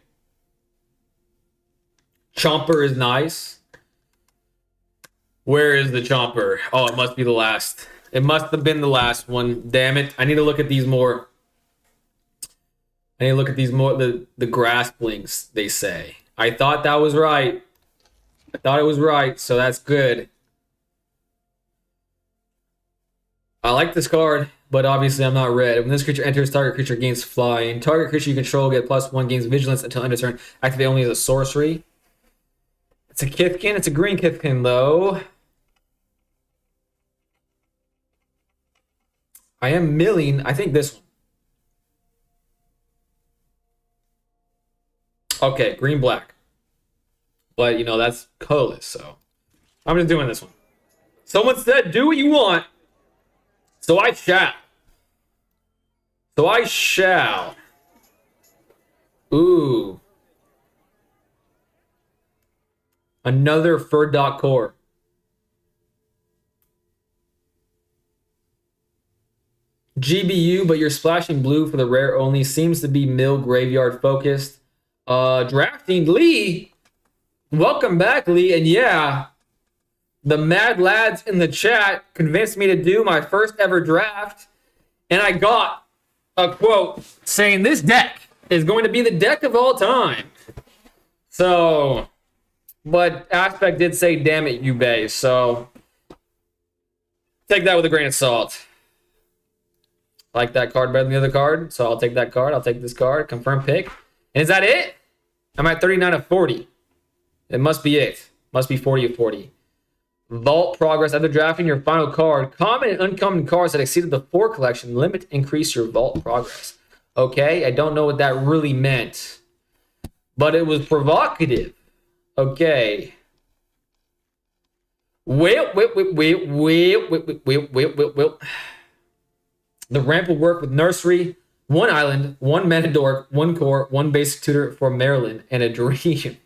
Chomper is nice. Where is the Chomper? Oh, it must be the last. It must have been the last one. Damn it. I need to look at these more. I need to look at these more. The grass blinks, they say. I thought that was right. I thought it was right, so that's good. I like this card, but obviously I'm not red. When this creature enters, target creature gains flying. Target creature you control get +1, gains vigilance until end of turn. Activate only as a sorcery. It's a Kithkin. It's a green Kithkin, though. I am milling. I think this one. Okay, green-black. But, you know, that's colorless, so I'm just doing this one. Someone said, do what you want. So I shall. So I shall. Ooh. Another Fur Core. GBU, but you're splashing blue for the rare only. Seems to be mill graveyard focused. Drafting Lee. Welcome back, Lee. And yeah, the mad lads in the chat convinced me to do my first ever draft. And I got a quote saying this deck is going to be the deck of all time. So, but Aspect did say, damn it, Ube. So, take that with a grain of salt. I like that card better than the other card. So, I'll take that card. I'll take this card. Confirm pick. And is that it? I'm at 39 of 40. It must be it. Must be 40 of 40. Vault progress. After drafting your final card, common and uncommon cards that exceeded the 4 collection limit increase your vault progress. Okay, I don't know what that really meant, but it was provocative. Okay. Wait. The ramp will work with Nursery, 1 island, 1 mana dork, 1 core, 1 basic tutor for Maryland, and a dream.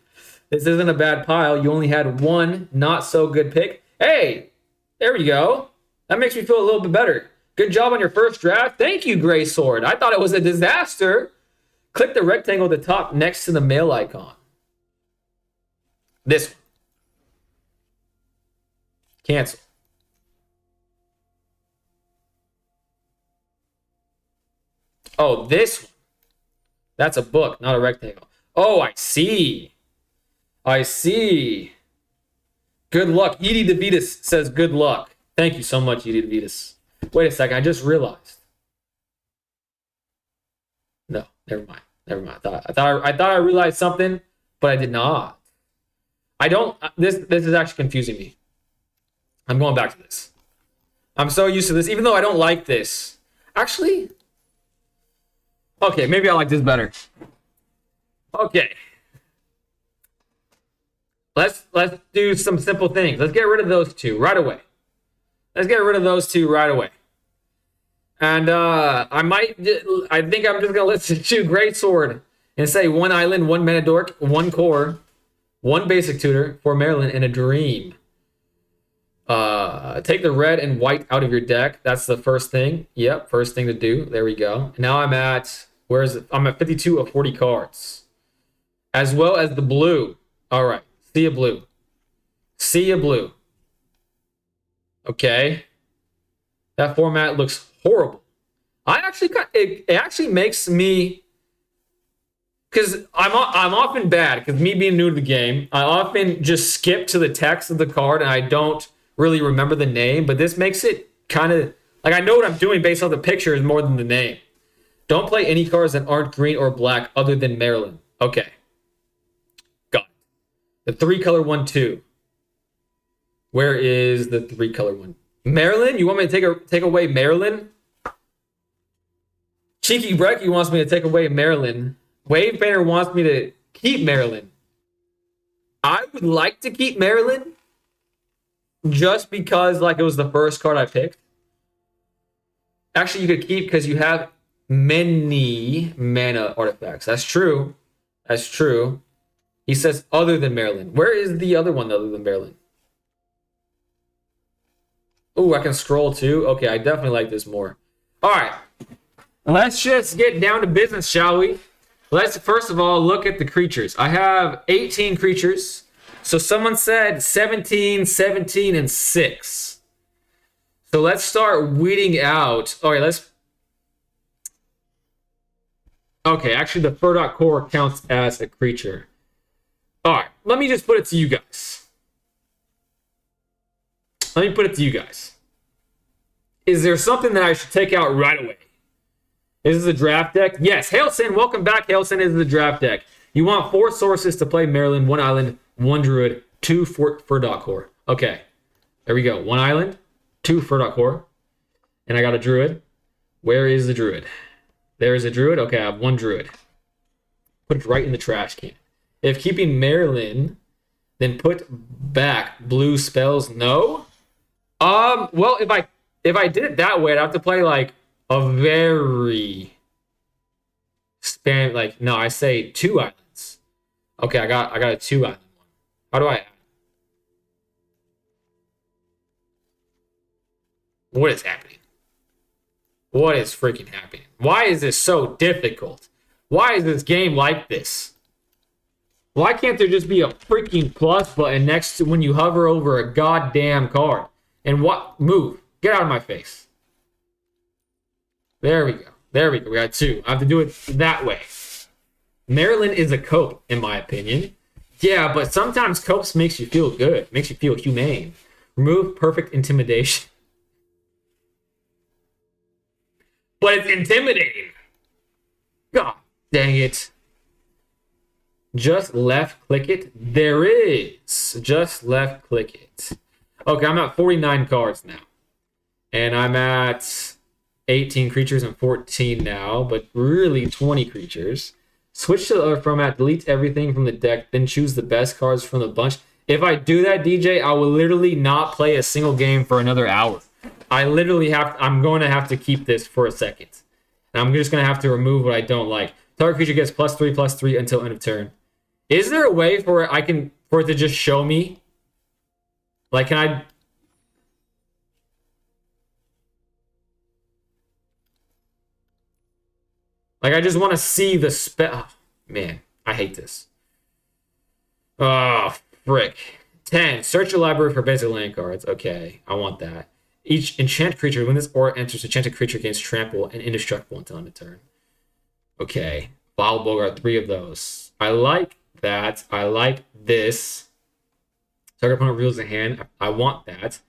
This isn't a bad pile. You only had 1 not so good pick. Hey, there we go. That makes me feel a little bit better. Good job on your first draft. Thank you, Gray Sword. I thought it was a disaster. Click the rectangle at the top next to the mail icon. This one. Cancel. Oh, this one. That's a book, not a rectangle. Oh, I see. I see. Good luck. Edie DeVitas says good luck. Thank you so much, Edie DeVitas. Wait a second. I just realized. No, never mind. Never mind. I thought I realized something, but I did not. I don't. This is actually confusing me. I'm going back to this. I'm so used to this, even though I don't like this. Actually, okay, maybe I like this better. Okay. Let's do some simple things. Let's get rid of those two right away. Let's get rid of those two right away. And I think I'm just gonna listen to Great Sword and say 1 island, 1 mana dork, 1 core, 1 basic tutor for Maryland, and a dream. Take the red and white out of your deck. That's the first thing. Yep, first thing to do. There we go. Now I'm at I'm at 52 of 40 cards, as well as the blue. All right. See a blue. See a blue. Okay. That format looks horrible. It actually makes me, because I'm often bad, because me being new to the game, I often just skip to the text of the card and I don't really remember the name, but this makes it kind of like I know what I'm doing based on the pictures more than the name. Don't play any cards that aren't green or black other than Maryland. Okay. The 3-color 1/2. Where is the 3-color one? Maryland? You want me to take away Maryland? Cheeky Brecky wants me to take away Maryland. Wave Painter wants me to keep Maryland. I would like to keep Maryland just because like it was the first card I picked. Actually, you could keep because you have many mana artifacts. That's true. That's true. He says other than Maryland. Where is the other one other than Maryland? Oh, I can scroll too. Okay, I definitely like this more. All right. Let's just get down to business, shall we? Let's first of all look at the creatures. I have 18 creatures. So someone said 17, 17, and 6. So let's start weeding out. All right, let's... Okay, actually the Fur Core counts as a creature. All right, let me just put it to you guys. Is there something that I should take out right away? Is this a draft deck? Yes. Hailson, welcome back. Hailson is the draft deck. You want 4 sources to play Maryland, 1 island, 1 druid, 2 Fur Core. Okay. There we go. 1 island, 2 Fur Core. And I got a druid. Where is the druid? There is a druid. Okay, I have 1 druid. Put it right in the trash can. If keeping Maryland, then put back blue spells. No. Well, if I did it that way, I'd have to play like a very no, I say 2 islands. Okay, I got a 2 island one. How do I add? What is happening? What is freaking happening? Why is this so difficult? Why is this game like this? Why can't there just be a freaking plus button next to when you hover over a goddamn card? And what? Move. Get out of my face. There we go. There we go. We got 2. I have to do it that way. Maryland is a cope, in my opinion. Yeah, but sometimes copes makes you feel good. Makes you feel humane. Remove perfect intimidation. But it's intimidating. God dang it. Just left click it. There is. Just left click it. Okay, I'm at 49 cards now. And I'm at 18 creatures and 14 now, but really 20 creatures. Switch to the other format, delete everything from the deck, then choose the best cards from the bunch. If I do that, DJ, I will literally not play a single game for another hour. I'm going to have to keep this for a second. And I'm just going to have to remove what I don't like. Target creature gets +3/+3 until end of turn. Is there a way for it to just show me? Like, can I... Like, I just want to see the spell. Oh, man, I hate this. Oh, frick. 10. Search your library for basic land cards. Okay, I want that. Each enchant creature, when this aura enters, enchanted creature gains trample and indestructible until end of turn. Okay. Vile Bogart, 3 of those. I like that. I like this. Target opponent reveals a hand. I want that.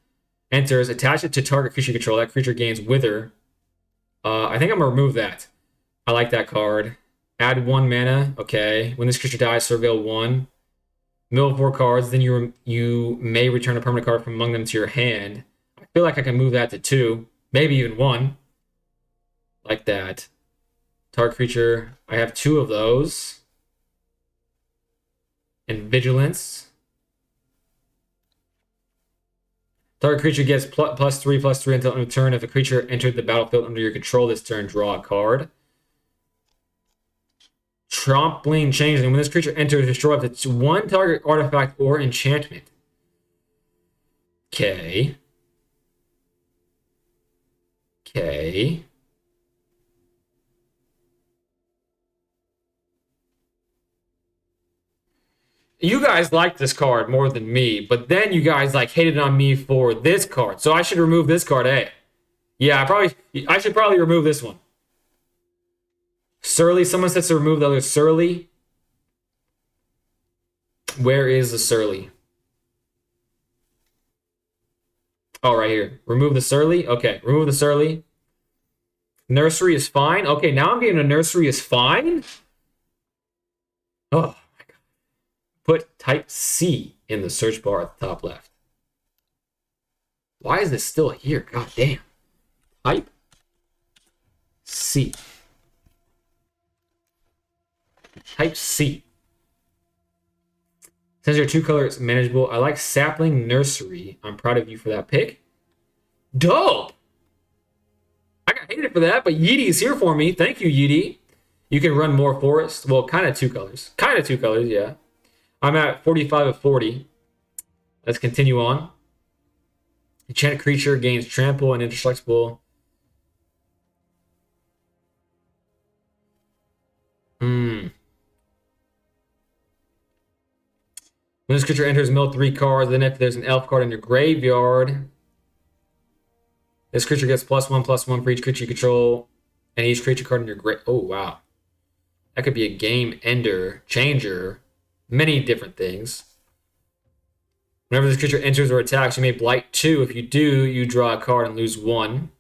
Enters. Attach it to target creature control. That creature gains Wither. I think I'm going to remove that. I like that card. Add 1 mana. Okay. When this creature dies, surveil 1. Mill 4 cards. Then you may return a permanent card from among them to your hand. I feel like I can move that to 2. Maybe even 1. Like that. Target creature. I have 2 of those. And Vigilance. Target creature gets +3/+3 until end of turn. If a creature entered the battlefield under your control this turn, draw a card. Trampling Changeling. When this creature enters, destroy up to 1 target artifact or enchantment. Okay. Okay. You guys like this card more than me, but then you guys like hated on me for this card. So I should remove this card, eh? Yeah, I should probably remove this one. Surly, someone says to remove the other Surly. Where is the Surly? Oh, right here. Remove the Surly. Okay, remove the Surly. Nursery is fine. Okay, now I'm getting a Nursery is fine. Oh. Put type C in the search bar at the top left. Why is this still here? God damn. Type C. Type C. Since your 2 colors manageable, I like Sapling Nursery. I'm proud of you for that pick. Dope! I got hated for that, but Yeety is here for me. Thank you, Yeety. You can run more forest. Well, kind of 2 colors. Kind of 2 colors, yeah. I'm at 45 of 40. Let's continue on. Enchanted creature gains trample and indestructible. When this creature enters, mill 3 cards. Then if there's an elf card in your graveyard, this creature gets +1/+1 for each creature you control, and each creature card in your grave. Oh wow, that could be a game ender, changer, many different things. Whenever this creature enters or attacks, you may blight 2. If you do, you draw a card and lose 1.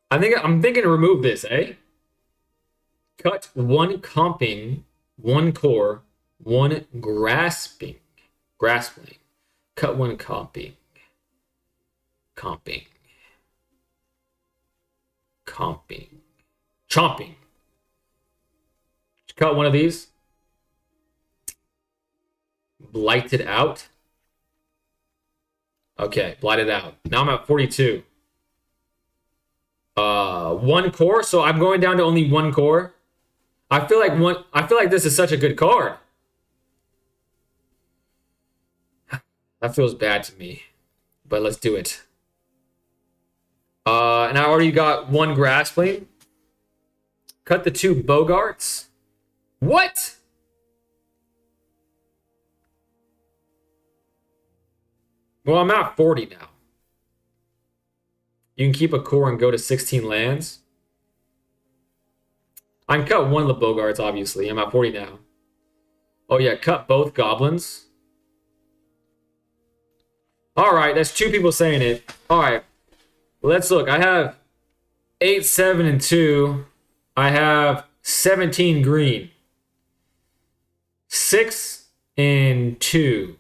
I'm thinking to remove this, eh? Cut 1 comping, 1 core, 1 grasping. Cut 1 comping. Chomping. Cut 1 of these. Blighted out. Okay, blighted out. Now I'm at 42. 1 core, so I'm going down to only 1 core. I feel like this is such a good card. That feels bad to me, but let's do it. And I already got 1 grasping. Cut the 2 Bogarts. What? Well, I'm at 40 now. You can keep a core and go to 16 lands. I can cut 1 of the Bogarts, obviously. I'm at 40 now. Oh yeah, cut both goblins. Alright, that's 2 people saying it. Alright, let's look. I have 8, 7, and 2. I have 17 green. 6 and 2.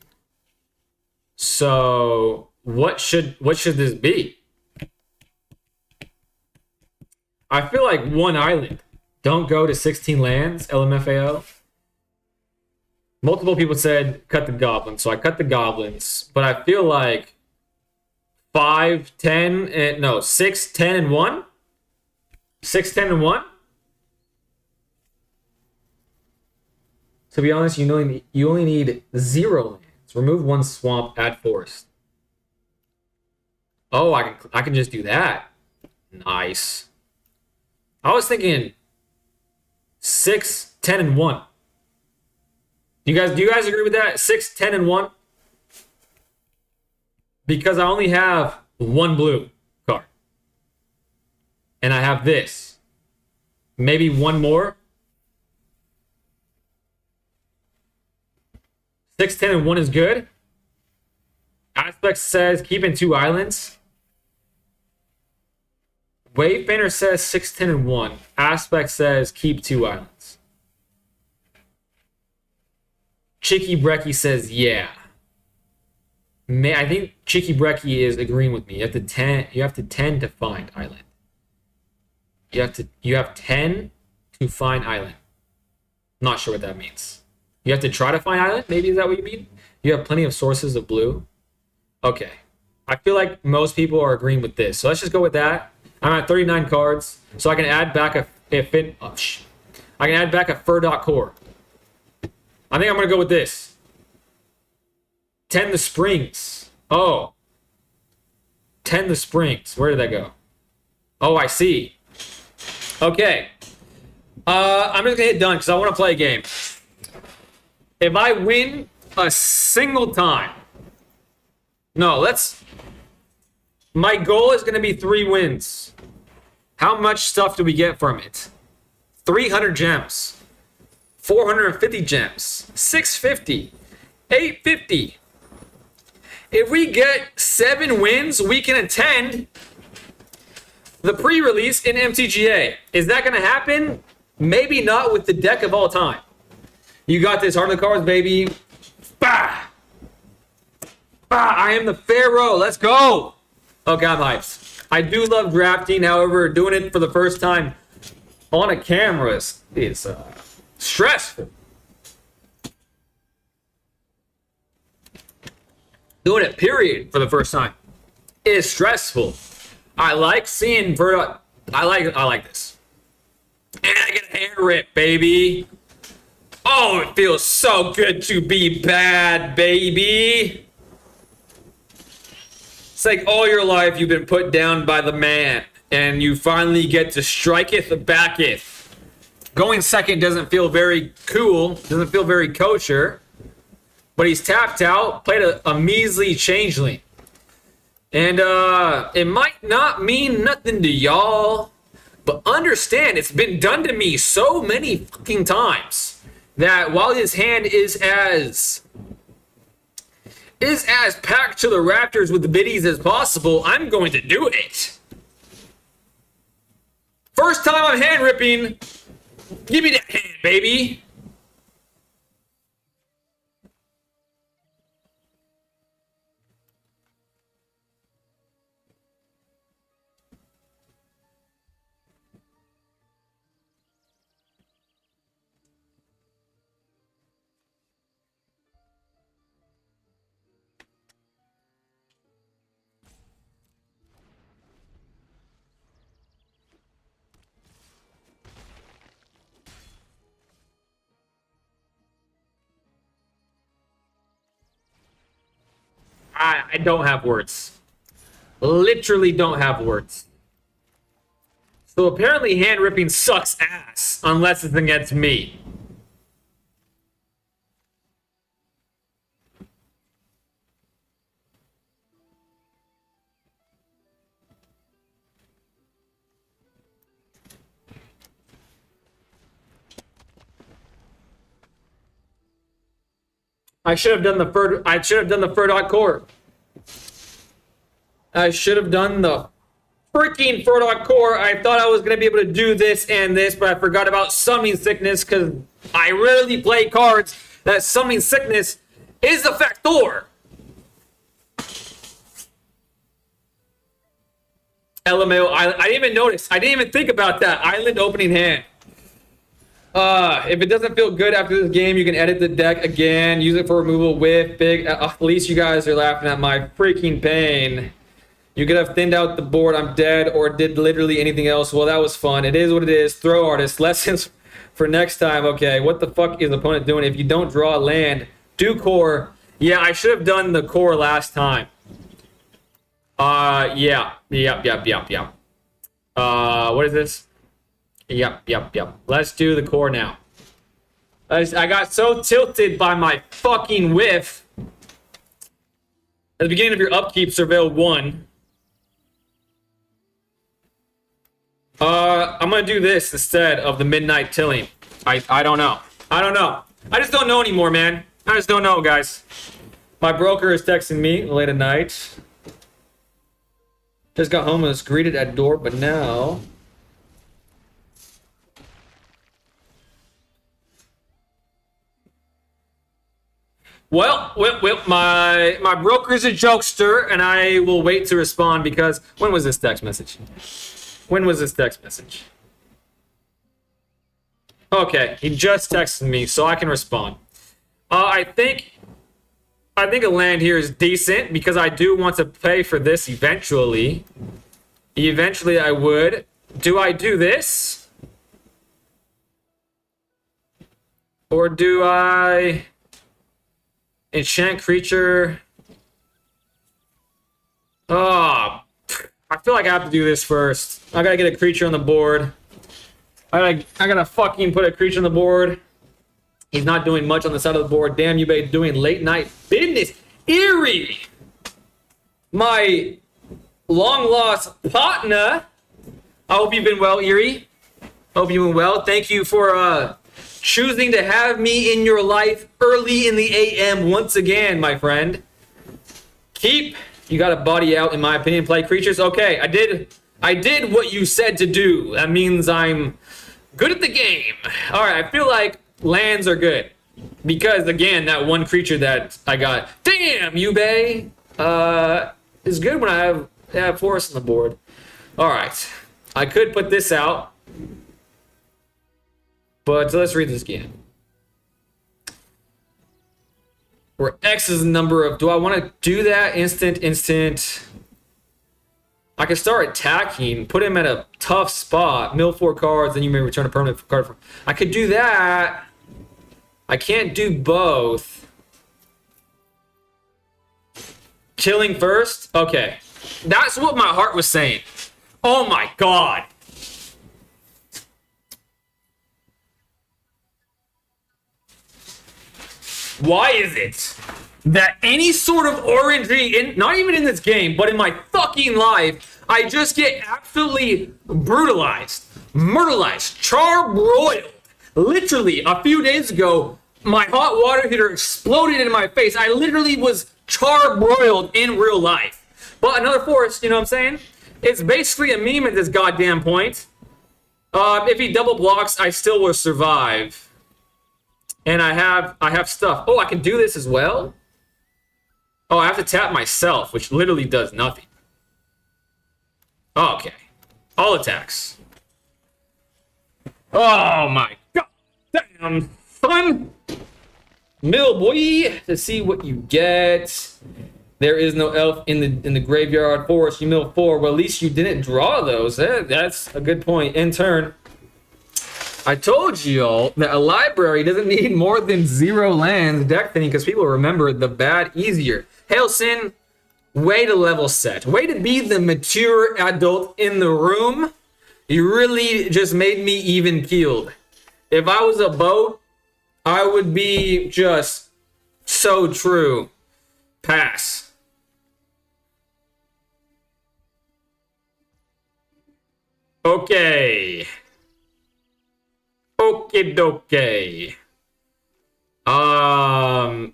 So what should this be? I feel like 1 island. Don't go to 16 lands, LMFAO. Multiple people said cut the goblins, so I cut the goblins. But I feel like 5, 10, and no, 6, 10, and 1? 6, 10, and 1? To be honest, you only need 0 lands. Remove 1 swamp, add forest. Oh, I can just do that. Nice. I was thinking 6, 10, and 1. Do you guys agree with that? 6, 10, and 1? Because I only have 1 blue card. And I have this. Maybe 1 more. 6, 10, and 1 is good. Aspect says keeping 2 islands. Wavebender says 6, 10, and 1. Aspect says keep 2 islands. Chicky Brecky says yeah. I think Chicky Brecky is agreeing with me. You have to 10 to find island. You have 10 to find island. Not sure what that means. You have to try to find island? Maybe is that what you mean? You have plenty of sources of blue. Okay. I feel like most people are agreeing with this. So let's just go with that. I'm at 39 cards, so I can add back a fur dot core. I think I'm gonna go with this. 10 the Springs. Oh. 10 the Springs. Where did that go? Oh, I see. Okay. I'm just gonna hit done because I want to play a game. If I win a single time, my goal is going to be 3 wins. How much stuff do we get from it? 300 gems, 450 gems, 650, 850. If we get 7 wins, we can attend the pre-release in MTGA. Is that going to happen? Maybe not with the deck of all time. You got this, Heart of the Cards, baby. Bah! Bah! I am the Pharaoh. Let's go. Okay, I'm hyped. I do love drafting. However, doing it for the first time on a camera is stressful. Doing it, period, for the first time is stressful. I like seeing I like this. And I get a hand rip, baby. Oh, it feels so good to be bad, baby. It's like all your life you've been put down by the man, and you finally get to striketh backeth. Going second doesn't feel very cool, doesn't feel very kosher, but he's tapped out, played a measly changeling. And it might not mean nothing to y'all, but understand it's been done to me so many fucking times that while his hand is as packed to the Raptors with the biddies as possible, I'm going to do it. First time I'm hand ripping. Give me that hand, baby. I don't have words. Literally don't have words. So apparently hand ripping sucks ass unless it's against me. I should have done the Fur. I should have done the Fur core. I should have done the freaking Fur core. I thought I was gonna be able to do this and this, but I forgot about summoning sickness because I rarely play cards that summoning sickness is a factor. LMAO. I didn't even notice. I didn't even think about that. Island opening hand. If it doesn't feel good after this game, you can edit the deck again, use it for removal with big. At least you guys are laughing at my freaking pain. You could have thinned out the board. I'm dead, or did literally anything else. Well, that was fun. It is what it is. Throw artist lessons for next time. Okay, what the fuck is the opponent doing? If you don't draw a land, do core. Yeah, I should have done the core last time. Yeah. Yep. What is this? Yep. Let's do the core now. I got so tilted by my fucking whiff. At the beginning of your upkeep, surveil 1. I'm gonna do this instead of the midnight tilling. I don't know. I just don't know anymore, man. I just don't know, guys. My broker is texting me late at night. Just got home and was greeted at door, but now... Well, my broker's a jokester, and I will wait to respond because... When was this text message? Okay, he just texted me, so I can respond. I think a land here is decent because I do want to pay for this eventually. Eventually I would. Do I do this? Or do I... enchant creature? Oh, I feel like I have to do this first. I gotta get a creature on the board. I gotta fucking put a creature on the board. He's not doing much on the side of the board. Damn, you be doing late night business. Eerie! My long lost partner. I hope you've been well, Eerie. Hope you've been well. Thank you for choosing to have me in your life early in the AM once again, my friend. You got a body out, in my opinion. Play creatures. Okay, I did what you said to do. That means I'm good at the game. All right, I feel like lands are good because again, that one creature that I got, damn Yubei, is good when I have forest on the board. All right, I could put this out, but let's read this game. Where X is the number of, do I want to do that? Instant. I can start attacking, put him at a tough spot, mill 4 cards, then you may return a permanent card. I could do that. I can't do both. Killing first? Okay. That's what my heart was saying. Oh my god. Why is it that any sort of orangey, not even in this game, but in my fucking life, I just get absolutely brutalized, murderized, charbroiled. Literally, a few days ago, my hot water heater exploded in my face. I literally was charbroiled in real life. But another force, you know what I'm saying? It's basically a meme at this goddamn point. If he double blocks, I still will survive. And I have stuff. Oh, I can do this as well? Oh, I have to tap myself, which literally does nothing. Okay. All attacks. Oh my god. Damn, son. Mill boy, to see what you get. There is no elf in the graveyard forest. You mill 4. Well, at least you didn't draw those. That's a good point. In turn. I told you all that a library doesn't need more than 0 lands deck thinning because people remember the bad easier. Hail Sin, way to level set. Way to be the mature adult in the room. You really just made me even keeled. If I was a boat, I would be just so true. Pass. Okay. Okie dokie.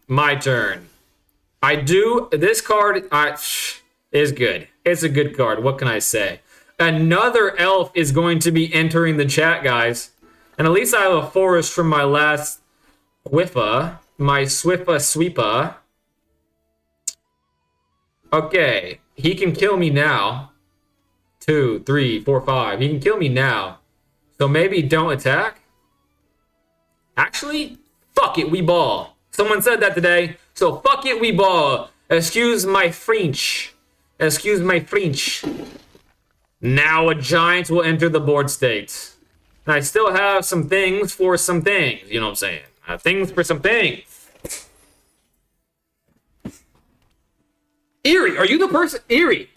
My turn. I do this card. Is good. It's a good card. What can I say? Another elf is going to be entering the chat, guys. And at least I have a forest from my last Whiffa, my Swiffa Sweepa. Okay, he can kill me now. 2, 3, 4, 5. He can kill me now. So maybe don't attack. Actually, fuck it, we ball. Someone said that today. So fuck it, we ball. Excuse my French. Excuse my French. Now a giant will enter the board state. And I still have some things for some things. You know what I'm saying? I have things for some things. Eerie, are you the person? Eerie,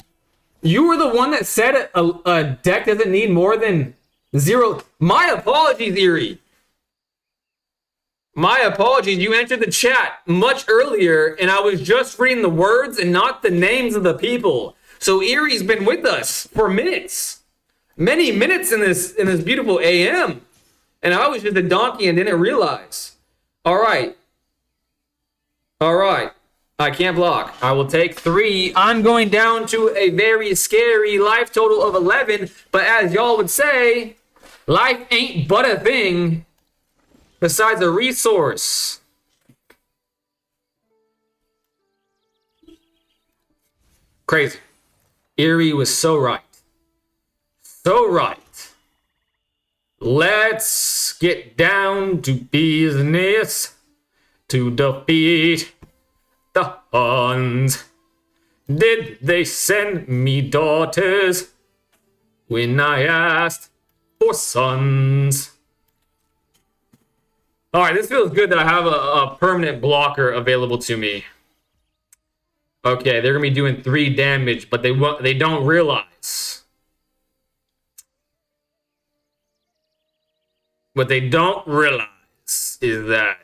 you were the one that said a deck doesn't need more than 0. My apologies, Eerie. My apologies. You entered the chat much earlier, and I was just reading the words and not the names of the people. So Eerie's been with us for minutes, many minutes in this beautiful AM, and I was just a donkey and didn't realize. All right. I can't block. I will take 3. I'm going down to a very scary life total of 11. But as y'all would say, life ain't but a thing besides a resource. Crazy. Eerie was so right. So right. Let's get down to business to defeat the Huns. Did they send me daughters when I asked for sons? All right, this feels good that I have a permanent blocker available to me. Okay, they're gonna be doing 3 damage, but they don't realize. What they don't realize is that.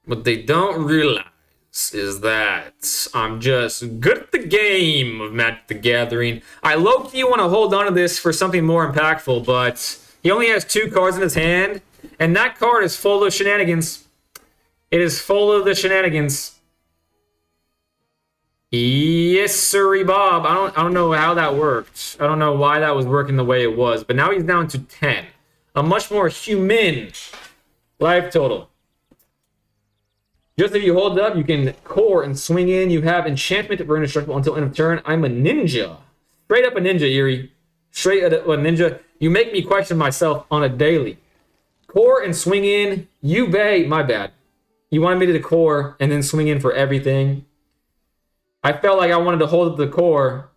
What they don't realize is that I'm just good at the game of Magic the Gathering. I low-key want to hold on to this for something more impactful, but he only has 2 cards in his hand, and that card is full of shenanigans. It is full of the shenanigans. Yes, sirree, Bob. I don't know how that worked. I don't know why that was working the way it was, but now he's down to 10. A much more human life total. Just if you hold it up, you can core and swing in. You have enchantment for indestructible until end of turn. I'm a ninja. Straight up a ninja, Eerie. Straight up a ninja. You make me question myself on a daily. Core and swing in. You bay. My bad. You wanted me to core and then swing in for everything. I felt like I wanted to hold up the core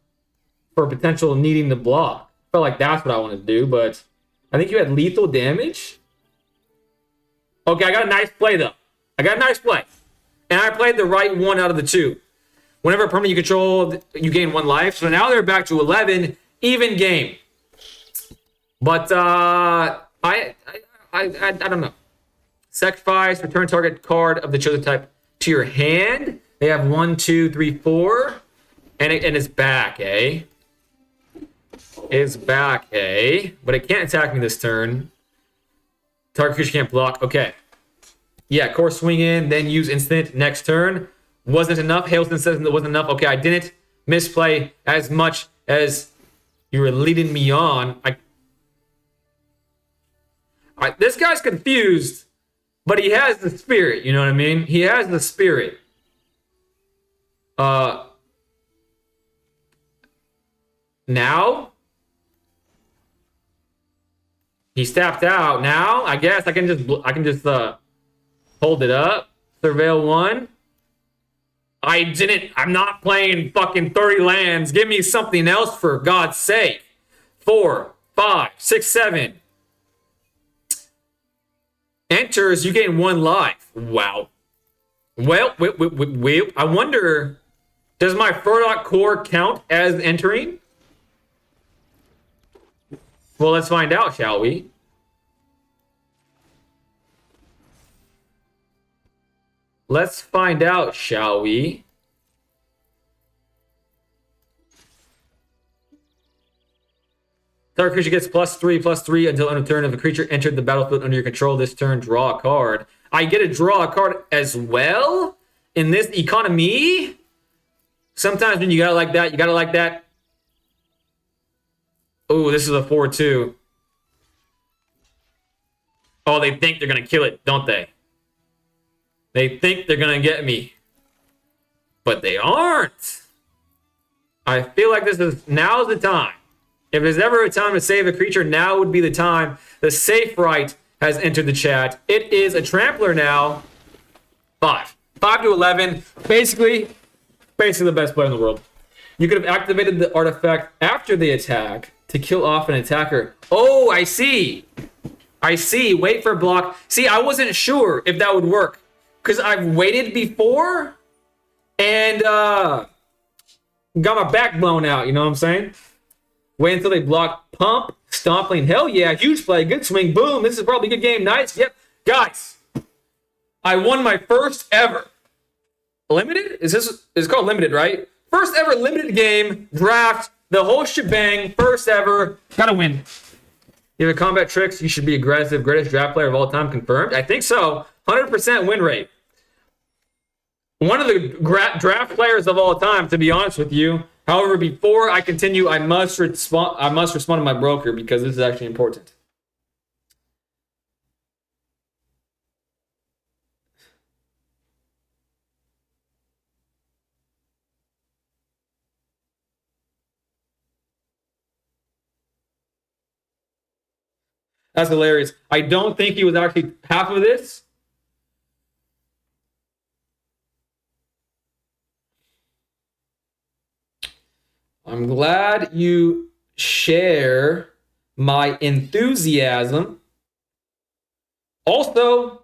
for potential needing to block. Felt like that's what I wanted to do, but I think you had lethal damage. Okay, I got a nice play though. I got a nice play. And I played the right one out of the two. Whenever permanent you control, you gain 1 life. So now they're back to 11, even game. But I don't know. Sacrifice, return target card of the chosen type to your hand. They have 1, 2, 3, 4. And it's back, eh? It's back, eh? But it can't attack me this turn. Target creature can't block. Okay. Yeah, core swing in, then use instant next turn. Wasn't enough. Hailstone says it wasn't enough. Okay, I didn't misplay as much as you were leading me on. This guy's confused, but he has the spirit. You know what I mean? He has the spirit. Now he's tapped out. Now I guess I can just hold it up. Surveil 1. I'm not playing fucking 30 lands. Give me something else for God's sake. 4, 5, 6, 7. Enters, you gain 1 life. Wow. Well, wait. I wonder, does my Furlock core count as entering? Well, let's find out, shall we? Let's find out, shall we? Target creature gets +3/+3 until end of turn. If a creature entered the battlefield under your control this turn, draw a card. I get to draw a card as well in this economy? Sometimes when you got it like that, you got it like that. Oh, this is a 4/2. Oh, they think they're going to kill it, don't they? They think they're going to get me. But they aren't. I feel like now's the time. If there's ever a time to save a creature, now would be the time. The safe right has entered the chat. It is a trampler now. 5 to 11. Basically the best player in the world. You could have activated the artifact after the attack to kill off an attacker. Oh, I see. Wait for block. See, I wasn't sure if that would work because I've waited before and got my back blown out. You know what I'm saying? Wait until they block pump, stomping. Hell yeah, huge play, good swing, boom. This is probably a good game. Nice. Yep. Guys, I won my first ever limited? It's called limited, right? First ever limited game, draft, the whole shebang, first ever. Gotta win. You have a combat tricks, you should be aggressive. Greatest draft player of all time confirmed? I think so. 100% win rate. One of the draft players of all time, to be honest with you. However, before I continue, I must respond to my broker because this is actually important. That's hilarious. I don't think he was actually half of this. I'm glad you share my enthusiasm. Also,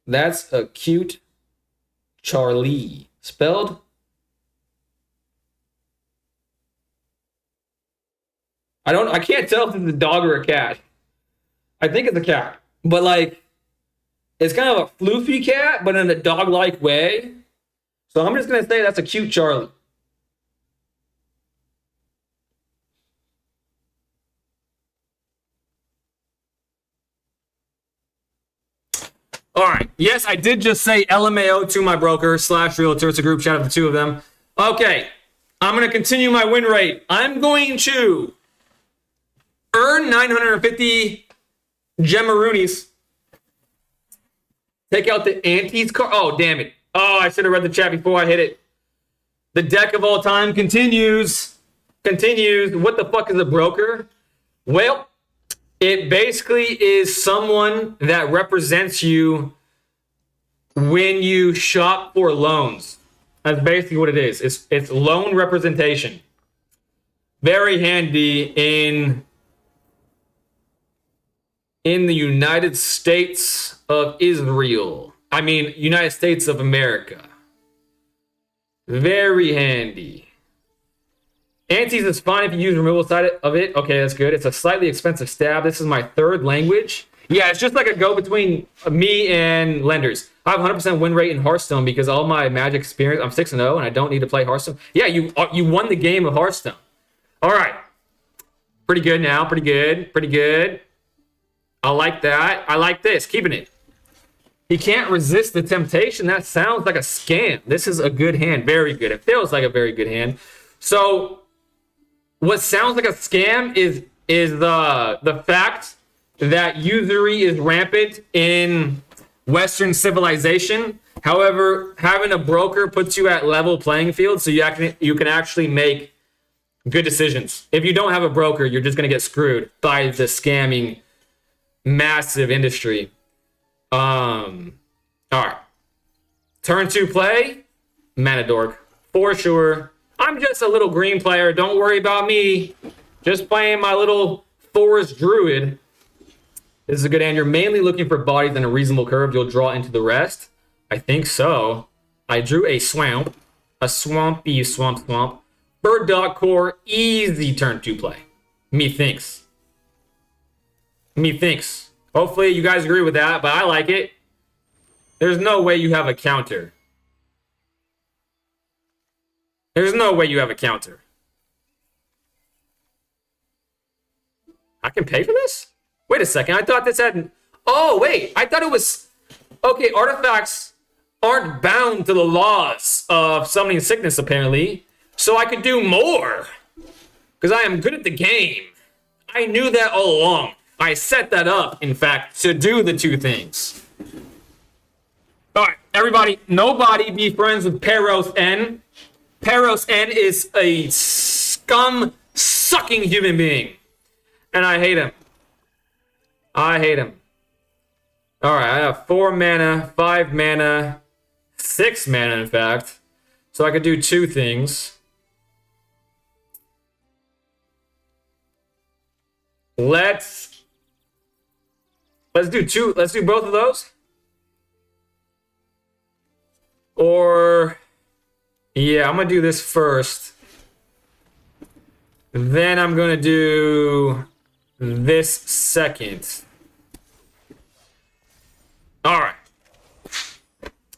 that's a cute Charlie. Spelled I can't tell if it's a dog or a cat. I think it's a cat. But like it's kind of a floofy cat, but in a dog-like way. So I'm just gonna say that's a cute Charlie. All right. Yes, I did just say LMAO to my broker / realtor. It's a group chat of the two of them. Okay. I'm going to continue my win rate. I'm going to earn 950 Gemaroonies. Take out the Antes card. Oh, damn it. Oh, I should have read the chat before I hit it. The deck of all time continues. What the fuck is a broker? Well, it basically is someone that represents you when you shop for loans. That's basically what it is. It's loan representation. Very handy in the United States of Israel. I mean, United States of America. Very handy. Antes is fine if you use removal side of it. Okay, that's good. It's a slightly expensive stab. This is my third language. Yeah, it's just like a go between me and lenders. I have 100% win rate in Hearthstone because all my Magic experience, I'm 6-0 and I don't need to play Hearthstone. Yeah, you won the game of Hearthstone. All right. Pretty good now. Pretty good. Pretty good. I like that. I like this. Keeping it. He can't resist the temptation. That sounds like a scam. This is a good hand. Very good. It feels like a very good hand. So what sounds like a scam is the fact that usury is rampant in Western civilization. However, having a broker puts you at level playing field, so you can actually make good decisions. If you don't have a broker, you're just going to get screwed by the scamming massive industry. All right. Turn 2 play, Mana Dork. For sure. I'm just a little green player. Don't worry about me. Just playing my little Forest Druid. This is a good hand. You're mainly looking for bodies in a reasonable curve. You'll draw into the rest. I think so. I drew a swamp. A swampy swamp. Bird Dog Core. Easy turn 2 play. Methinks. Hopefully you guys agree with that, but I like it. There's no way you have a counter. There's no way you have a counter. I can pay for this? Wait a second. I thought this had... Oh, wait. I thought it was... Okay, artifacts aren't bound to the laws of summoning sickness, apparently. So I could do more. Because I am good at the game. I knew that all along. I set that up, in fact, to do the 2 things. All right, everybody. Nobody be friends with Peros N. Peros N is a scum-sucking human being. And I hate him. All right, I have 4 mana, 5 mana, 6 mana, in fact. So I could do 2 things. Let's do 2. Let's do both of those. Or... Yeah, I'm going to do this first. Then I'm going to do this second. All right.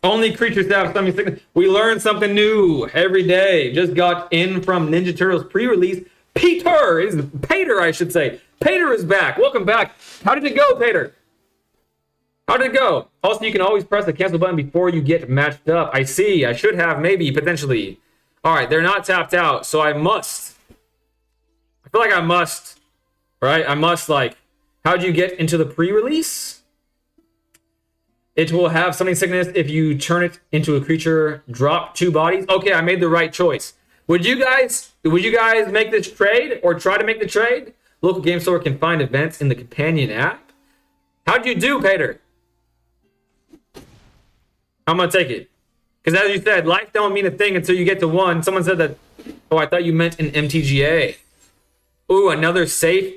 Only creatures that have summoning sickness. We learn something new every day. Just got in from Ninja Turtles pre-release. Pater, I should say. Pater is back. Welcome back. How did it go, Pater? How did it go? Also, you can always press the cancel button before you get matched up. I see. I should have, maybe, potentially. All right, they're not tapped out, so I must. I feel like I must, right? I must, like, how'd you get into the pre-release? It will have summoning sickness if you turn it into a creature, drop 2 bodies. Okay, I made the right choice. Would you guys make this trade or try to make the trade? Local game store can find events in the companion app. How'd you do, Pater? I'm going to take it. Because as you said, life don't mean a thing until you get to 1. Someone said that... Oh, I thought you meant an MTGA. Ooh, another safe.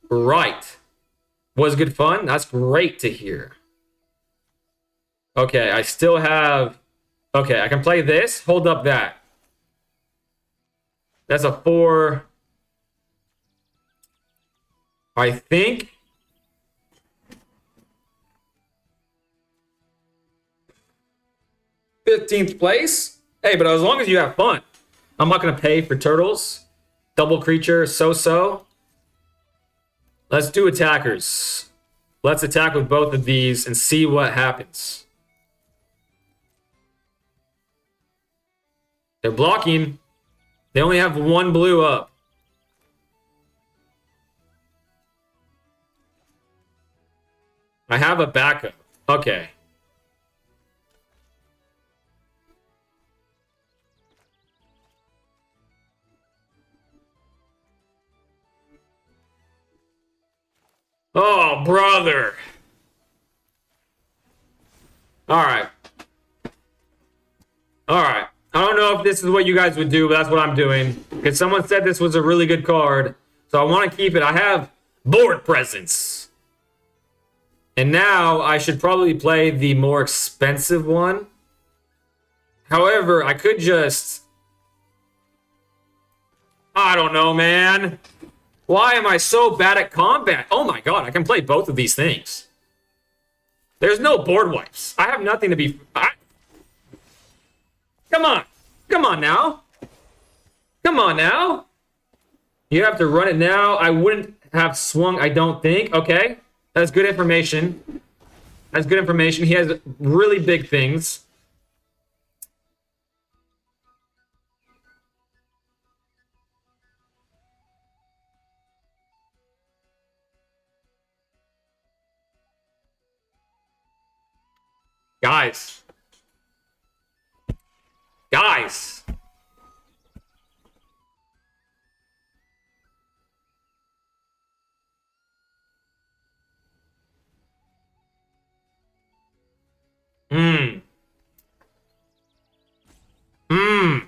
Right. Was good fun? That's great to hear. Okay, I still have... Okay, I can play this. Hold up that. That's a 4. I think... 15th place? Hey, but as long as you have fun. I'm not going to pay for turtles. Double creature, so-so. Let's do attackers. Let's attack with both of these and see what happens. They're blocking. They only have 1 blue up. I have a backup. Okay. Oh, brother. All right. All right. I don't know if this is what you guys would do, but that's what I'm doing. Because someone said this was a really good card. So I want to keep it. I have board presence. And now I should probably play the more expensive one. However, I could just... I don't know, man. Why am I so bad at combat? Oh my god, I can play both of these things. There's no board wipes. I have nothing to be... Come on. Come on now. Come on now. You have to run it now. I wouldn't have swung, I don't think. Okay. That's good information. That's good information. He has really big things. Guys. Guys. Hmm. Hmm.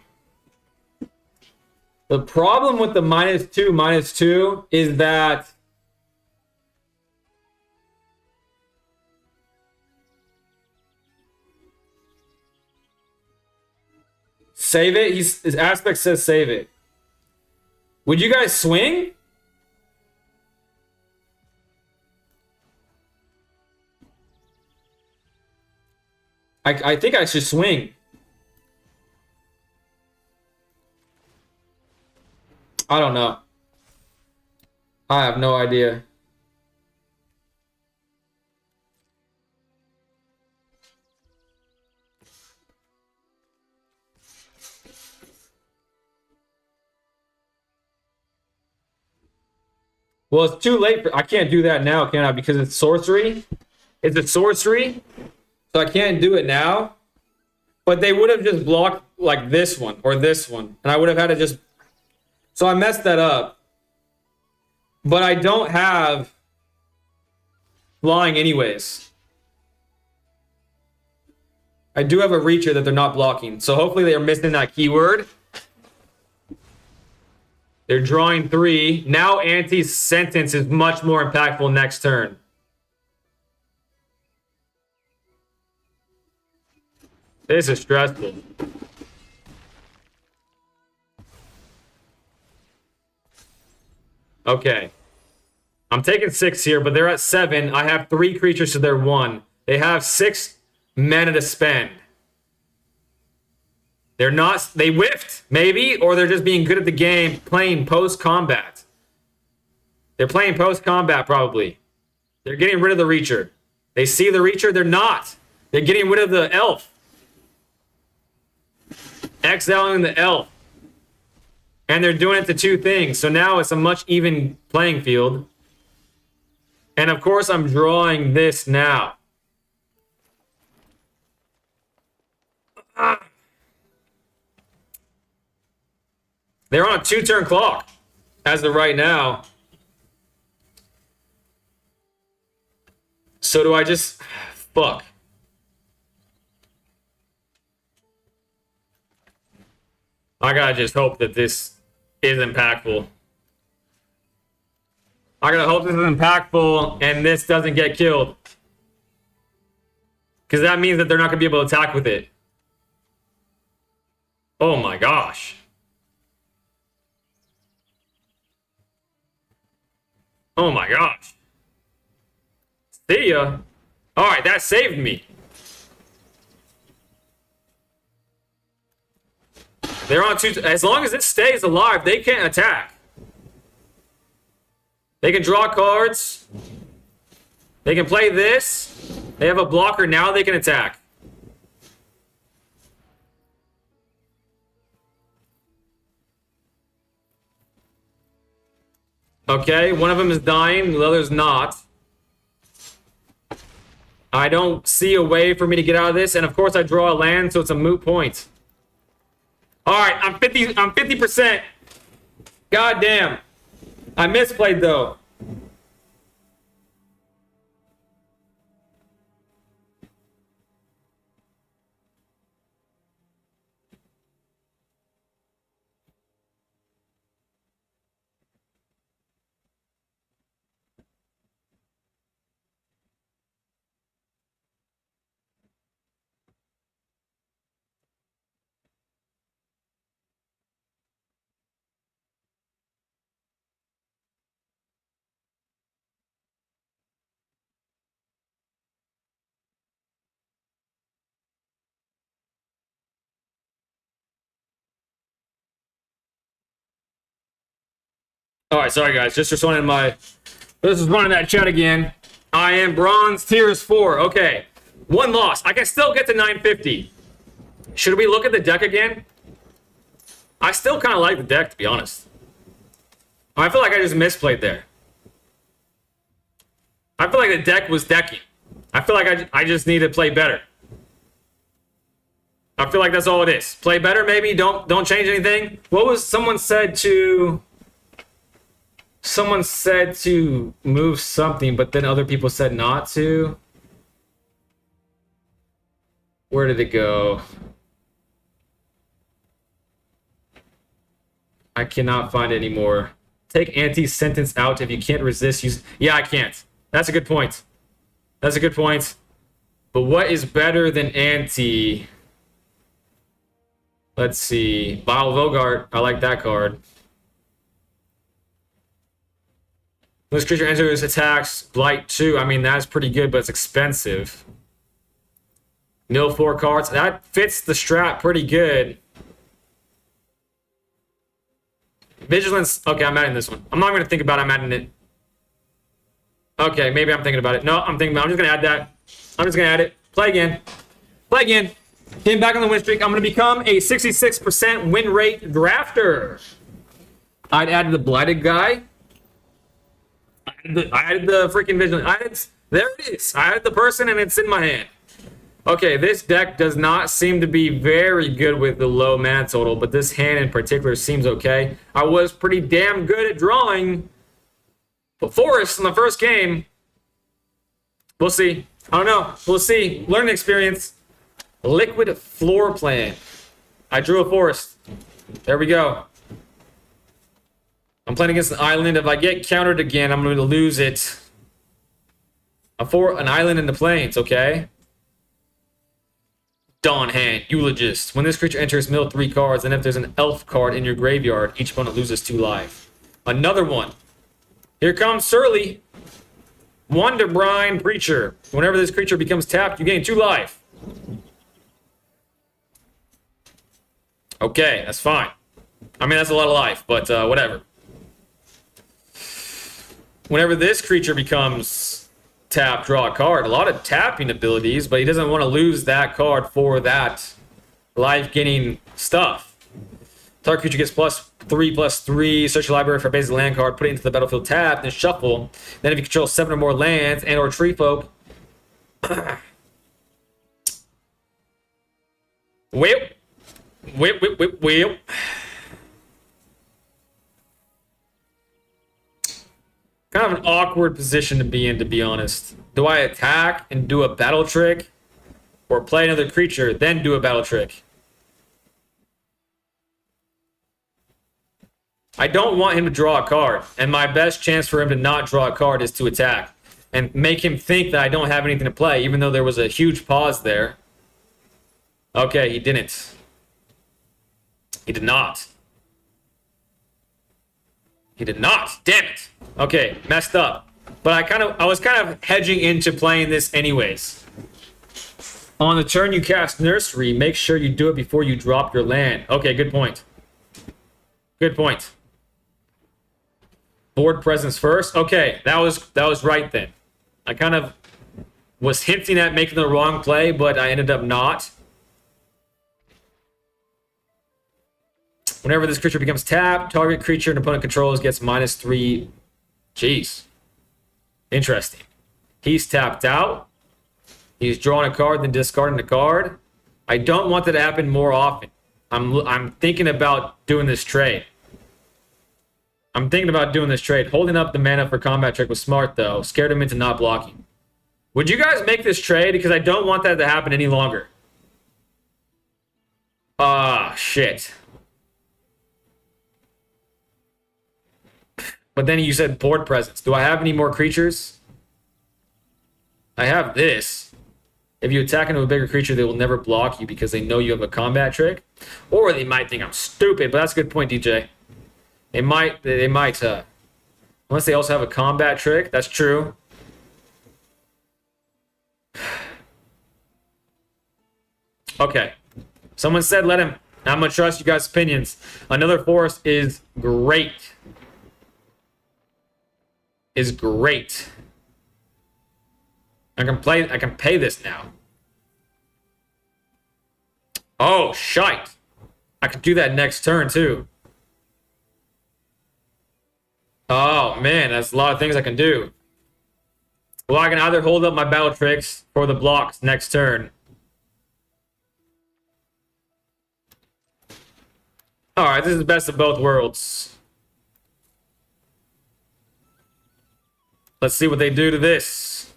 The problem with the -2 is that save it. His aspect says save it. Would you guys swing? I think I should swing. I don't know. I have no idea. Well, it's too late. I can't do that now, can I? Because it's sorcery. It's a sorcery. So I can't do it now. But they would have just blocked like this one or this one. And I would have had to just... So I messed that up. But I don't have flying anyways. I do have a reacher that they're not blocking. So hopefully they are missing that keyword. They're drawing 3. Now Auntie's sentence is much more impactful next turn. This is stressful. Okay. I'm taking 6 here, but they're at 7. I have 3 creatures to their 1. They have 6 mana to spend. They're not... They whiffed, maybe, or they're just being good at the game, playing post-combat. They're playing post-combat, probably. They're getting rid of the Reacher. They see the Reacher, they're not. They're getting rid of the Elf. Exiling the Elf. And they're doing it to 2 things. So now it's a much even playing field. And of course, I'm drawing this now. They're on a 2-turn clock as of right now. So do I just... Fuck. I gotta just hope that this is impactful. I gotta hope this is impactful and this doesn't get killed. Because that means that they're not gonna be able to attack with it. Oh my gosh. Oh my gosh. See ya. Alright, that saved me. They're on 2... As long as it stays alive, they can't attack. They can draw cards. They can play this. They have a blocker. Now they can attack. Okay, one of them is dying. The other's not. I don't see a way for me to get out of this. And of course, I draw a land, so it's a moot point. All right, I'm 50%. God damn. I misplayed though. All right, sorry guys, just responding to my. This is running that chat again. I am bronze tiers 4. Okay, one loss. I can still get to 950. Should we look at the deck again? I still kind of like the deck, to be honest. I feel like I just misplayed there. I feel like the deck was decking. I feel like I just need to play better. I feel like that's all it is. Play better, maybe. Don't change anything. What was someone said to? Someone said to move something, but then other people said not to. Where did it go? I cannot find it anymore. Take anti-sentence out if you can't resist. Use. Yeah, I can't. That's a good point. That's a good point. But what is better than anti? Let's see. Bile Vogart. I like that card. This creature enters, attacks, Blight 2. I mean, that's pretty good, but it's expensive. Mill 4 cards. That fits the strat pretty good. Vigilance. Okay, I'm adding this one. I'm not going to think about it. I'm adding it. Okay, maybe I'm thinking about it. No, I'm thinking about it. I'm just going to add that. I'm just going to add it. Play again. Play again. Getting back on the win streak. I'm going to become a 66% win rate drafter. I'd add the Blighted guy. I added the freaking Vigilance. There it is. I added the person and it's in my hand. Okay, this deck does not seem to be very good with the low mana total, but this hand in particular seems okay. I was pretty damn good at drawing Forest in the first game. We'll see. I don't know. We'll see. Learning experience. Liquid Floor Plan. I drew a Forest. There we go. I'm playing against an island. If I get countered again, I'm going to lose it. An island in the plains, okay? Dawn Hand, Eulogist. When this creature enters, mill 3 cards, and if there's an elf card in your graveyard, each opponent loses 2 life. Another one. Here comes Surly. Wonderbrine Preacher. Whenever this creature becomes tapped, you gain 2 life. Okay, that's fine. I mean, that's a lot of life, but whatever. Whenever this creature becomes tapped, draw a card. A lot of tapping abilities, but he doesn't want to lose that card for that life-gaining stuff. Target creature gets +3/+3. Search your library for a basic land card. Put it into the battlefield tapped, then shuffle. Then if you control 7 or more lands and or tree folk. Whip. Kind of an awkward position to be in, to be honest. Do I attack and do a battle trick? Or play another creature, then do a battle trick? I don't want him to draw a card. And my best chance for him to not draw a card is to attack. And make him think that I don't have anything to play, even though there was a huge pause there. Okay, he didn't. He did not. He did not. Damn it. Okay, messed up. But I was kind of hedging into playing this anyways. On the turn you cast Nursery, make sure you do it before you drop your land. Okay, good point. Good point. Board presence first. Okay, that was right then. I kind of was hinting at making the wrong play, but I ended up not. Whenever this creature becomes tapped, target creature an opponent controls gets -3. Jeez. Interesting. He's tapped out. He's drawing a card, then discarding the card. I don't want that to happen more often. I'm thinking about doing this trade. Holding up the mana for combat trick was smart, though. Scared him into not blocking. Would you guys make this trade? Because I don't want that to happen any longer. Ah, shit. But then you said board presence. Do I have any more creatures? I have this. If you attack into a bigger creature, they will never block you because they know you have a combat trick. Or they might think I'm stupid, but that's a good point, DJ. They might, unless they also have a combat trick. That's true. Okay. Someone said let him. I'm going to trust you guys' opinions. Another forest is great. is great. I can pay this now. Oh, shite. I could do that next turn, too. Oh, man, that's a lot of things I can do. Well, I can either hold up my battle tricks for the blocks next turn. Alright, this is the best of both worlds. Let's see what they do to this.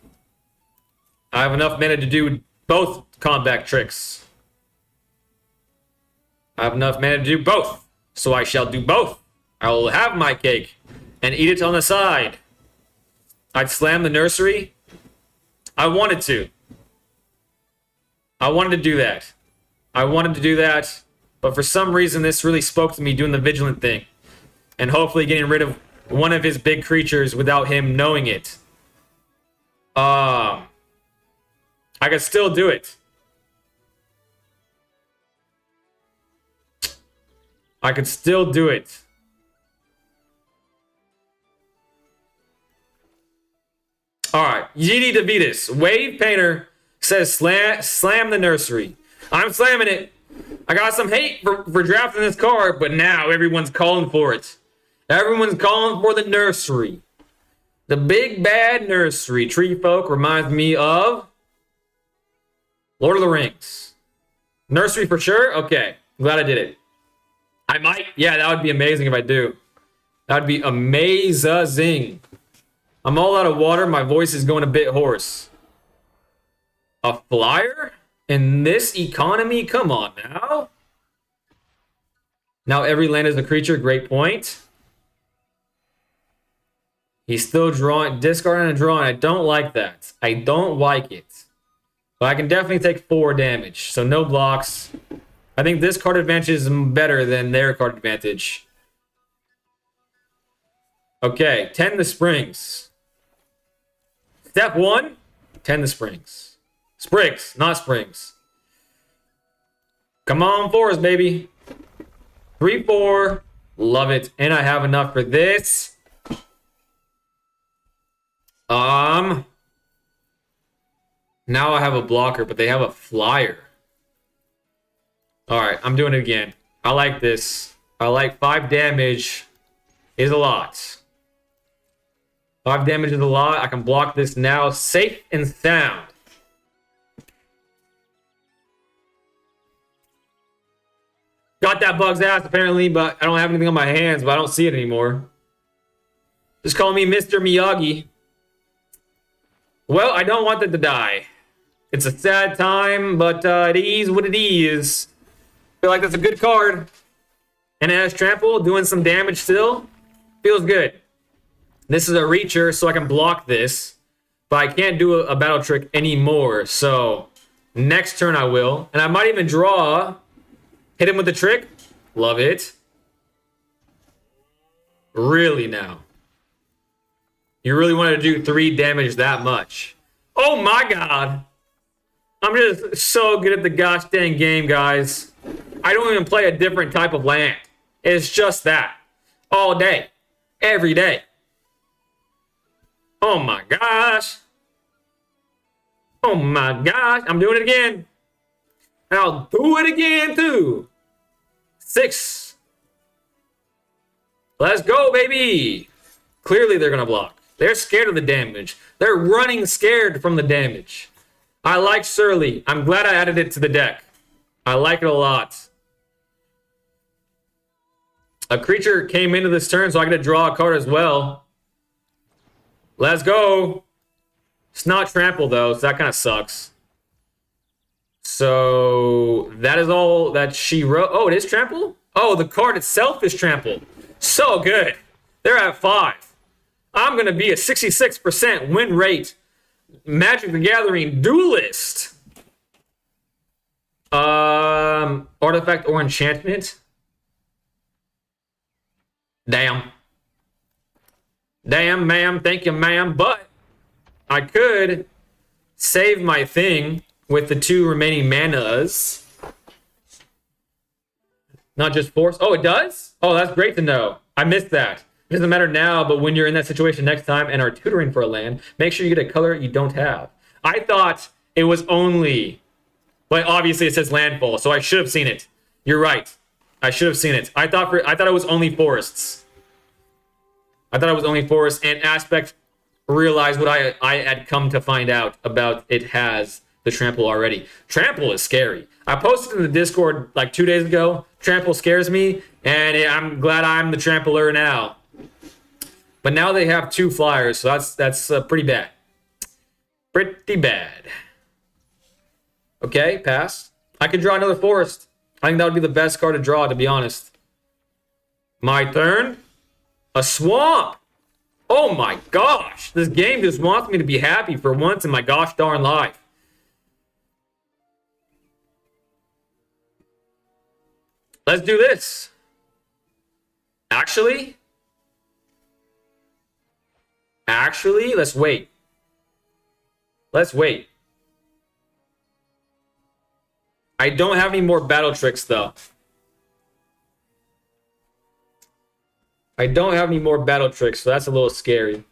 I have enough mana to do both combat tricks. I have enough mana to do both. So I shall do both. I will have my cake and eat it on the side. I'd slam the nursery. I wanted to. I wanted to do that. But for some reason, this really spoke to me doing the vigilant thing. And hopefully getting rid of one of his big creatures without him knowing it. I could still do it. I could still do it. Alright, Yedi DeVitas. Wave Painter says slam the nursery. I'm slamming it. I got some hate for drafting this card, but now everyone's calling for it. Everyone's calling for the nursery. The big bad nursery. Tree Folk reminds me of Lord of the Rings. Nursery for sure? Okay. Glad I did it. I might. Yeah, that would be amazing if I do. That would be amazing. I'm all out of water. My voice is going a bit hoarse. A flyer? In this economy? Come on now. Now every land is a creature. Great point. He's still drawing. Discarding and drawing. I don't like that. I don't like it. But I can definitely take 4 damage. So no blocks. I think this card advantage is better than their card advantage. Okay. 10 the Springs. Step 1. 10 the Springs. Sprigs, not Springs. Come on, Forest, baby. 3-4. Love it. And I have enough for this. Now I have a blocker, but they have a flyer. Alright, I'm doing it again. I like this. I like 5 damage is a lot. 5 damage is a lot. I can block this now. Safe and sound. Got that bug's ass, apparently, but I don't have anything on my hands, but I don't see it anymore. Just call me Mr. Miyagi. Well, I don't want it to die. It's a sad time, but it is what it is. Feel like that's a good card. And it has trample, doing some damage still. Feels good. This is a reacher, so I can block this. But I can't do a battle trick anymore, so next turn I will. And I might even draw... Hit him with the trick. Love it. Really now. You really wanted to do 3 damage that much. Oh my god. I'm just so good at the gosh dang game, guys. I don't even play a different type of land. It's just that. All day. Every day. Oh my gosh. Oh my gosh. I'm doing it again. And I'll do it again too. 6. Let's go, baby. Clearly they're going to block. They're scared of the damage. They're running scared from the damage. I like Surly. I'm glad I added it to the deck. I like it a lot. A creature came into this turn, so I get to draw a card as well. Let's go. It's not trample, though, so that kind of sucks. So that is all that she wrote. Oh, it is trample? Oh, the card itself is trample. So good. They're at 5. I'm going to be a 66% win rate Magic the Gathering duelist. Artifact or enchantment. Damn. Damn, ma'am. Thank you, ma'am. But I could save my thing with the 2 remaining manas. Not just force. Oh, it does? Oh, that's great to know. I missed that. It doesn't matter now, but when you're in that situation next time and are tutoring for a land, make sure you get a color you don't have. I thought it was only, but obviously it says landfall, so I should have seen it. You're right. I should have seen it. I thought it was only forests. I thought it was only forests, and Aspect realized what I had come to find out about it has the trample already. Trample is scary. I posted in the Discord like 2 days ago. Trample scares me, and I'm glad I'm the trampler now. But now they have 2 flyers, so that's pretty bad. Pretty bad. Okay, pass. I could draw another forest. I think that would be the best card to draw, to be honest. My turn. A swamp. Oh my gosh. This game just wants me to be happy for once in my gosh darn life. Let's do this. Actually, let's wait. Let's wait. I don't have any more battle tricks, though. I don't have any more battle tricks, so that's a little scary.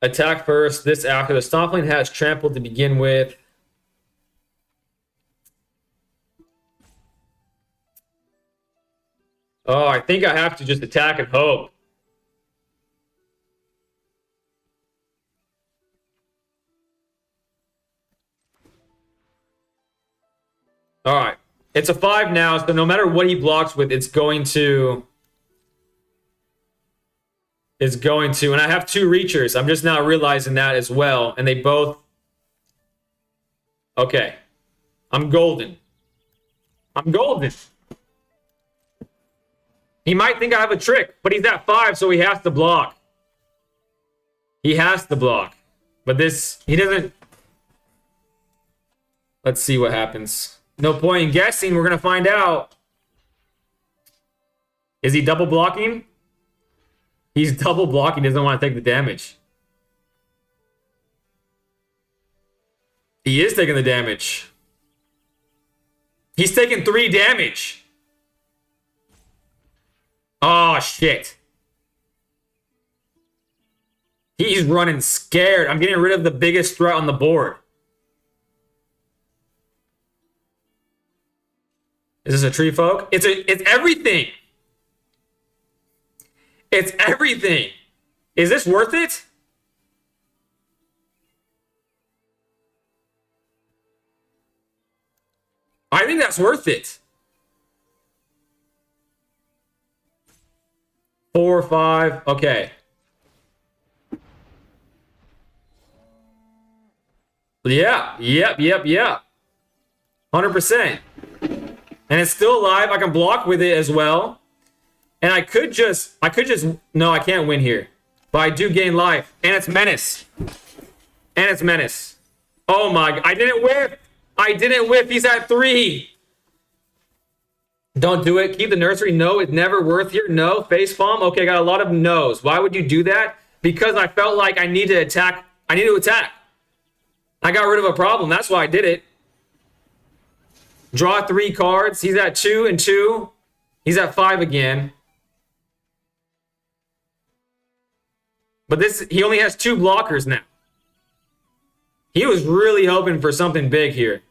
Attack first, this after. The Stompling has trampled to begin with. Oh, I think I have to just attack and hope. All right. It's a 5 now, so no matter what he blocks with, it's going to, and I have 2 reachers. I'm just now realizing that as well, and they both, okay. I'm golden. I'm golden. He might think I have a trick, but he's at 5, so he has to block. He has to block. But this, he doesn't. Let's see what happens. No point in guessing. We're going to find out. Is he double blocking? He's double blocking. Doesn't want to take the damage. He is taking the damage. He's taking 3 damage. Oh, shit. He's running scared. I'm getting rid of the biggest threat on the board. Is this a tree folk? It's everything. It's everything. Is this worth it? I think that's worth it. 4, 5. Okay. Yeah. Yep. 100%. And it's still alive. I can block with it as well. And I could just, no, I can't win here. But I do gain life. And it's menace. Oh my, I didn't whiff. He's at 3. Don't do it. Keep the nursery. No, it's never worth here. No. Face palm. Okay, got a lot of no's. Why would you do that? Because I felt like I need to attack. I got rid of a problem. That's why I did it. Draw 3 cards. He's at 2 and 2. He's at 5 again. But he only has 2 blockers now. He was really hoping for something big here.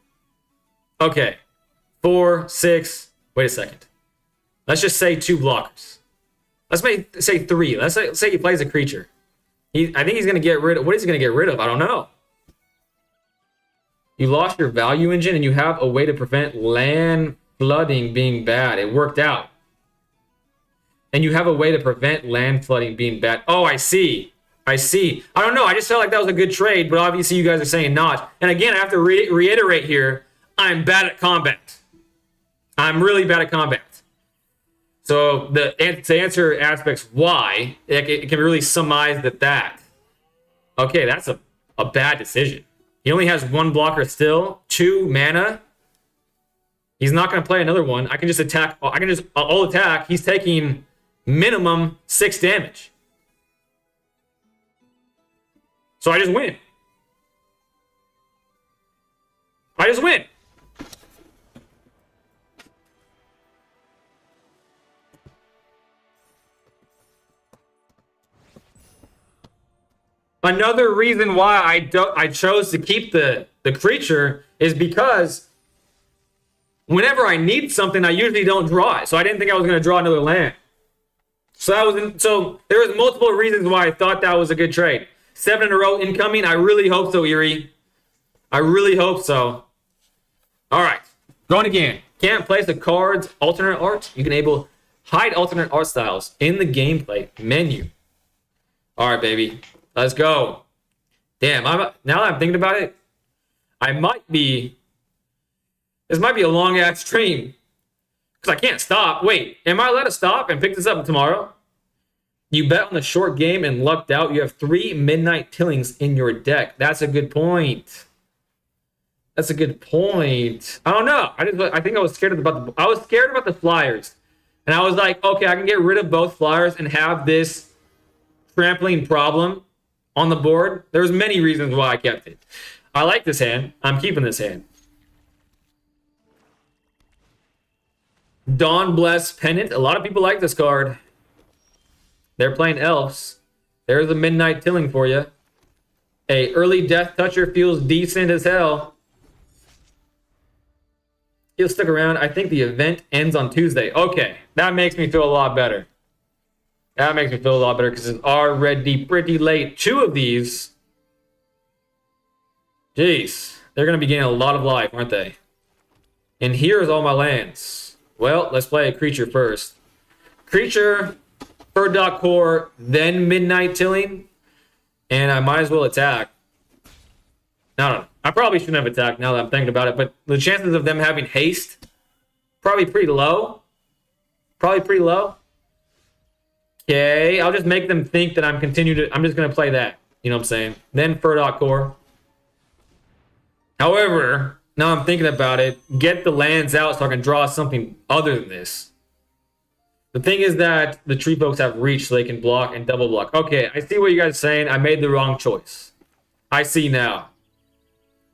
Okay. 4, 6. Wait a second. Let's just say 2 blockers. Let's say 3. Let's say he plays a creature. I think he's going to get rid of... What is he going to get rid of? I don't know. You lost your value engine and you have a way to prevent land flooding being bad. It worked out. And you have a way to prevent land flooding being bad. Oh, I see. I don't know. I just felt like that was a good trade, but obviously you guys are saying not. And again, I have to reiterate here, I'm bad at combat. I'm really bad at combat. So to answer Aspect's why, it can really surmise that. Okay, that's a bad decision. He only has 1 blocker still, 2 mana. He's not going to play another one. I can just attack. I'll attack. He's taking minimum 6 damage. So I just win. Another reason why I chose to keep the creature is because whenever I need something, I usually don't draw it. So I didn't think I was going to draw another land. So there was multiple reasons why I thought that was a good trade. 7 in a row incoming. I really hope so, Erie. I really hope so. All right, going again. Can't place a card's alternate art. You can enable hide alternate art styles in the gameplay menu. All right, baby. Let's go. Damn, now that I'm thinking about it, this might be a long ass stream. Because I can't stop. Wait, am I allowed to stop and pick this up tomorrow? You bet on the short game and lucked out. You have 3 Midnight Tillings in your deck. That's a good point. That's a good point. I don't know. I think I was scared about the flyers. And I was like, okay, I can get rid of both flyers and have this trampling problem on the board. There's many reasons why I kept it. I like this hand. I'm keeping this hand. Dawn Bless Pennant. A lot of people like this card. They're playing elves. There's a Midnight Tilling for you. A early Death Toucher feels decent as hell. He'll stick around. I think the event ends on Tuesday. Okay, that makes me feel a lot better. That makes me feel a lot better because it's already pretty late. 2 of these. Jeez, they're going to be getting a lot of life, aren't they? And here's all my lands. Well, let's play a creature first. Creature, Fur Core, then Midnight Tilling. And I might as well attack. I don't know. I probably shouldn't have attacked now that I'm thinking about it, but the chances of them having haste, probably pretty low. Probably pretty low. Okay, I'll just make them think that I'm just going to play that. You know what I'm saying? Then Fur Core. However, now I'm thinking about it, get the lands out so I can draw something other than this. The thing is that the tree folks have reach so they can block and double block. Okay, I see what you guys are saying. I made the wrong choice. I see now.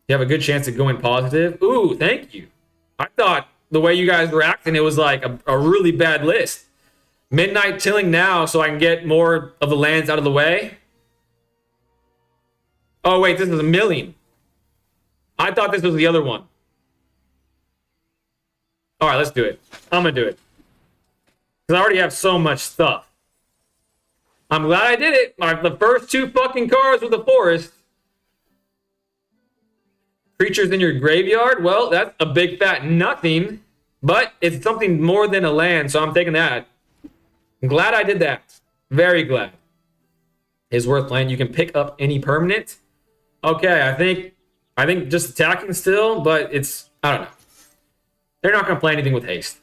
You have a good chance of going positive. Ooh, thank you. I thought the way you guys were acting, it was like a really bad list. Midnight Tilling now so I can get more of the lands out of the way. Oh, wait, this is a milling. I thought this was the other one. All right, let's do it. I'm going to do it. Because I already have so much stuff. I'm glad I did it. The first 2 fucking cards with the forest. Creatures in your graveyard? Well, that's a big fat nothing. But it's something more than a land, so I'm taking that. I'm glad I did that. Very glad. Is worth playing. You can pick up any permanent. Okay, I think just attacking still, but I don't know. They're not going to play anything with haste.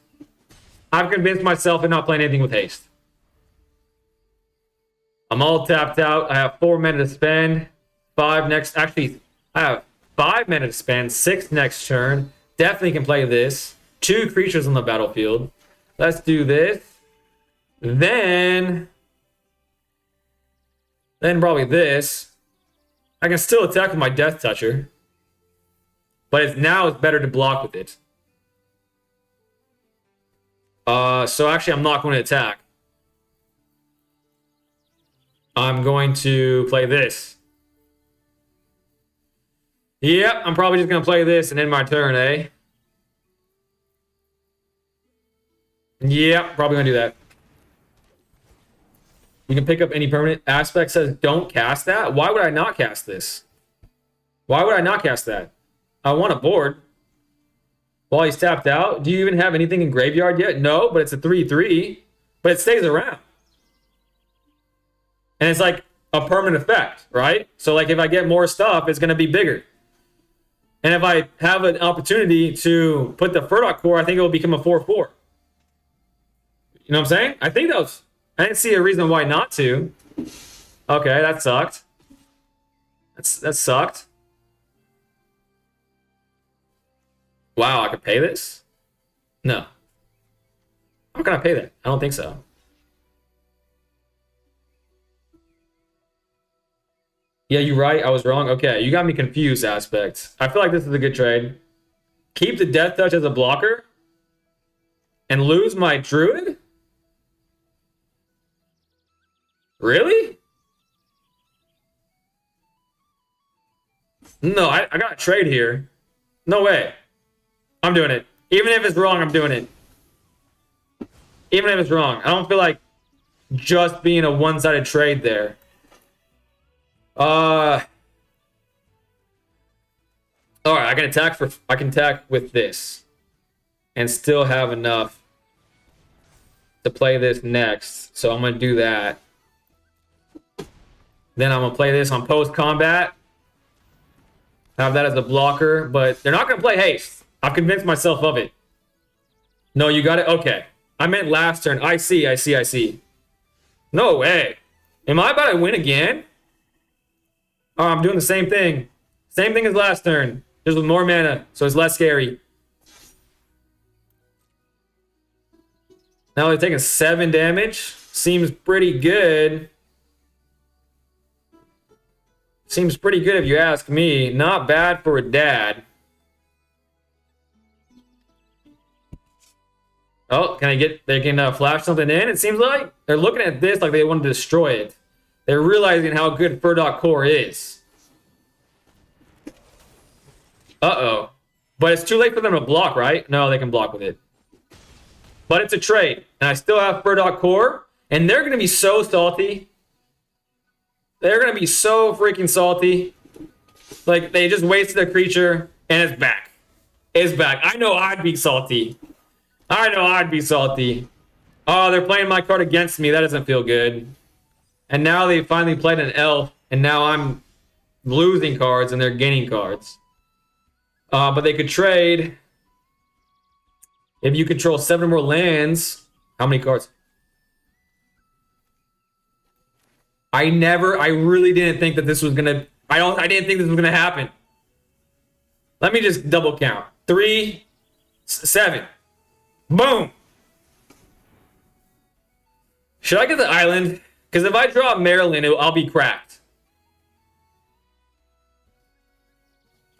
I've convinced myself they're not playing anything with haste. I'm all tapped out. I have 4 mana to spend. 5 next. Actually, I have 5 mana to spend. 6 next turn. Definitely can play this. 2 creatures on the battlefield. Let's do this. Then probably this. I can still attack with my Death Toucher. But now it's better to block with it. So actually I'm not going to attack. I'm going to play this. Yep, I'm probably just going to play this and end my turn, eh? Yep, probably going to do that. You can pick up any permanent. Aspect says don't cast that. Why would I not cast this? Why would I not cast that? I want a board. While he's tapped out. Do you even have anything in graveyard yet? No, but it's a 3/3. But it stays around. And it's like a permanent effect, right? So like if I get more stuff, it's going to be bigger. And if I have an opportunity to put the Fur Core, I think it will become a 4/4. You know what I'm saying? I didn't see a reason why not to. Okay, that sucked. That sucked. Wow, I could pay this? No. How can I pay that? I don't think so. Yeah, you're right. I was wrong. Okay, you got me confused, Aspect. I feel like this is a good trade. Keep the Death Touch as a blocker and lose my Druid? Really? No, I got a trade here. No way. I'm doing it. Even if it's wrong, I'm doing it. Even if it's wrong. I don't feel like just being a one-sided trade there. Alright, I can attack with this. And still have enough to play this next. So I'm gonna do that. Then I'm gonna play this on post-combat. Have that as a blocker, but they're not gonna play haste. I've convinced myself of it. No, you got it? Okay. I meant last turn. I see. No way. Am I about to win again? Oh, I'm doing the same thing. Same thing as last turn. Just with more mana, so it's less scary. Now they're taking 7 damage. Seems pretty good. Seems pretty good if you ask me. Not bad for a dad. Oh, they can flash something in, it seems like? They're looking at this like they want to destroy it. They're realizing how good Furdock Core is. Uh-oh. But it's too late for them to block, right? No, they can block with it. But it's a trade. And I still have Furdock Core. And they're going to be so salty. They're going to be so freaking salty. Like, they just wasted a creature, and it's back. It's back. I know I'd be salty. Oh, they're playing my card against me. That doesn't feel good. And now they finally played an elf, and now I'm losing cards, and they're gaining cards. But they could trade. If you control 7 more lands, how many cards? I really didn't think that this was gonna. I didn't think this was gonna happen. Let me just double count. 3, 7. Boom. Should I get the island? Because if I draw Maryland, I'll be cracked.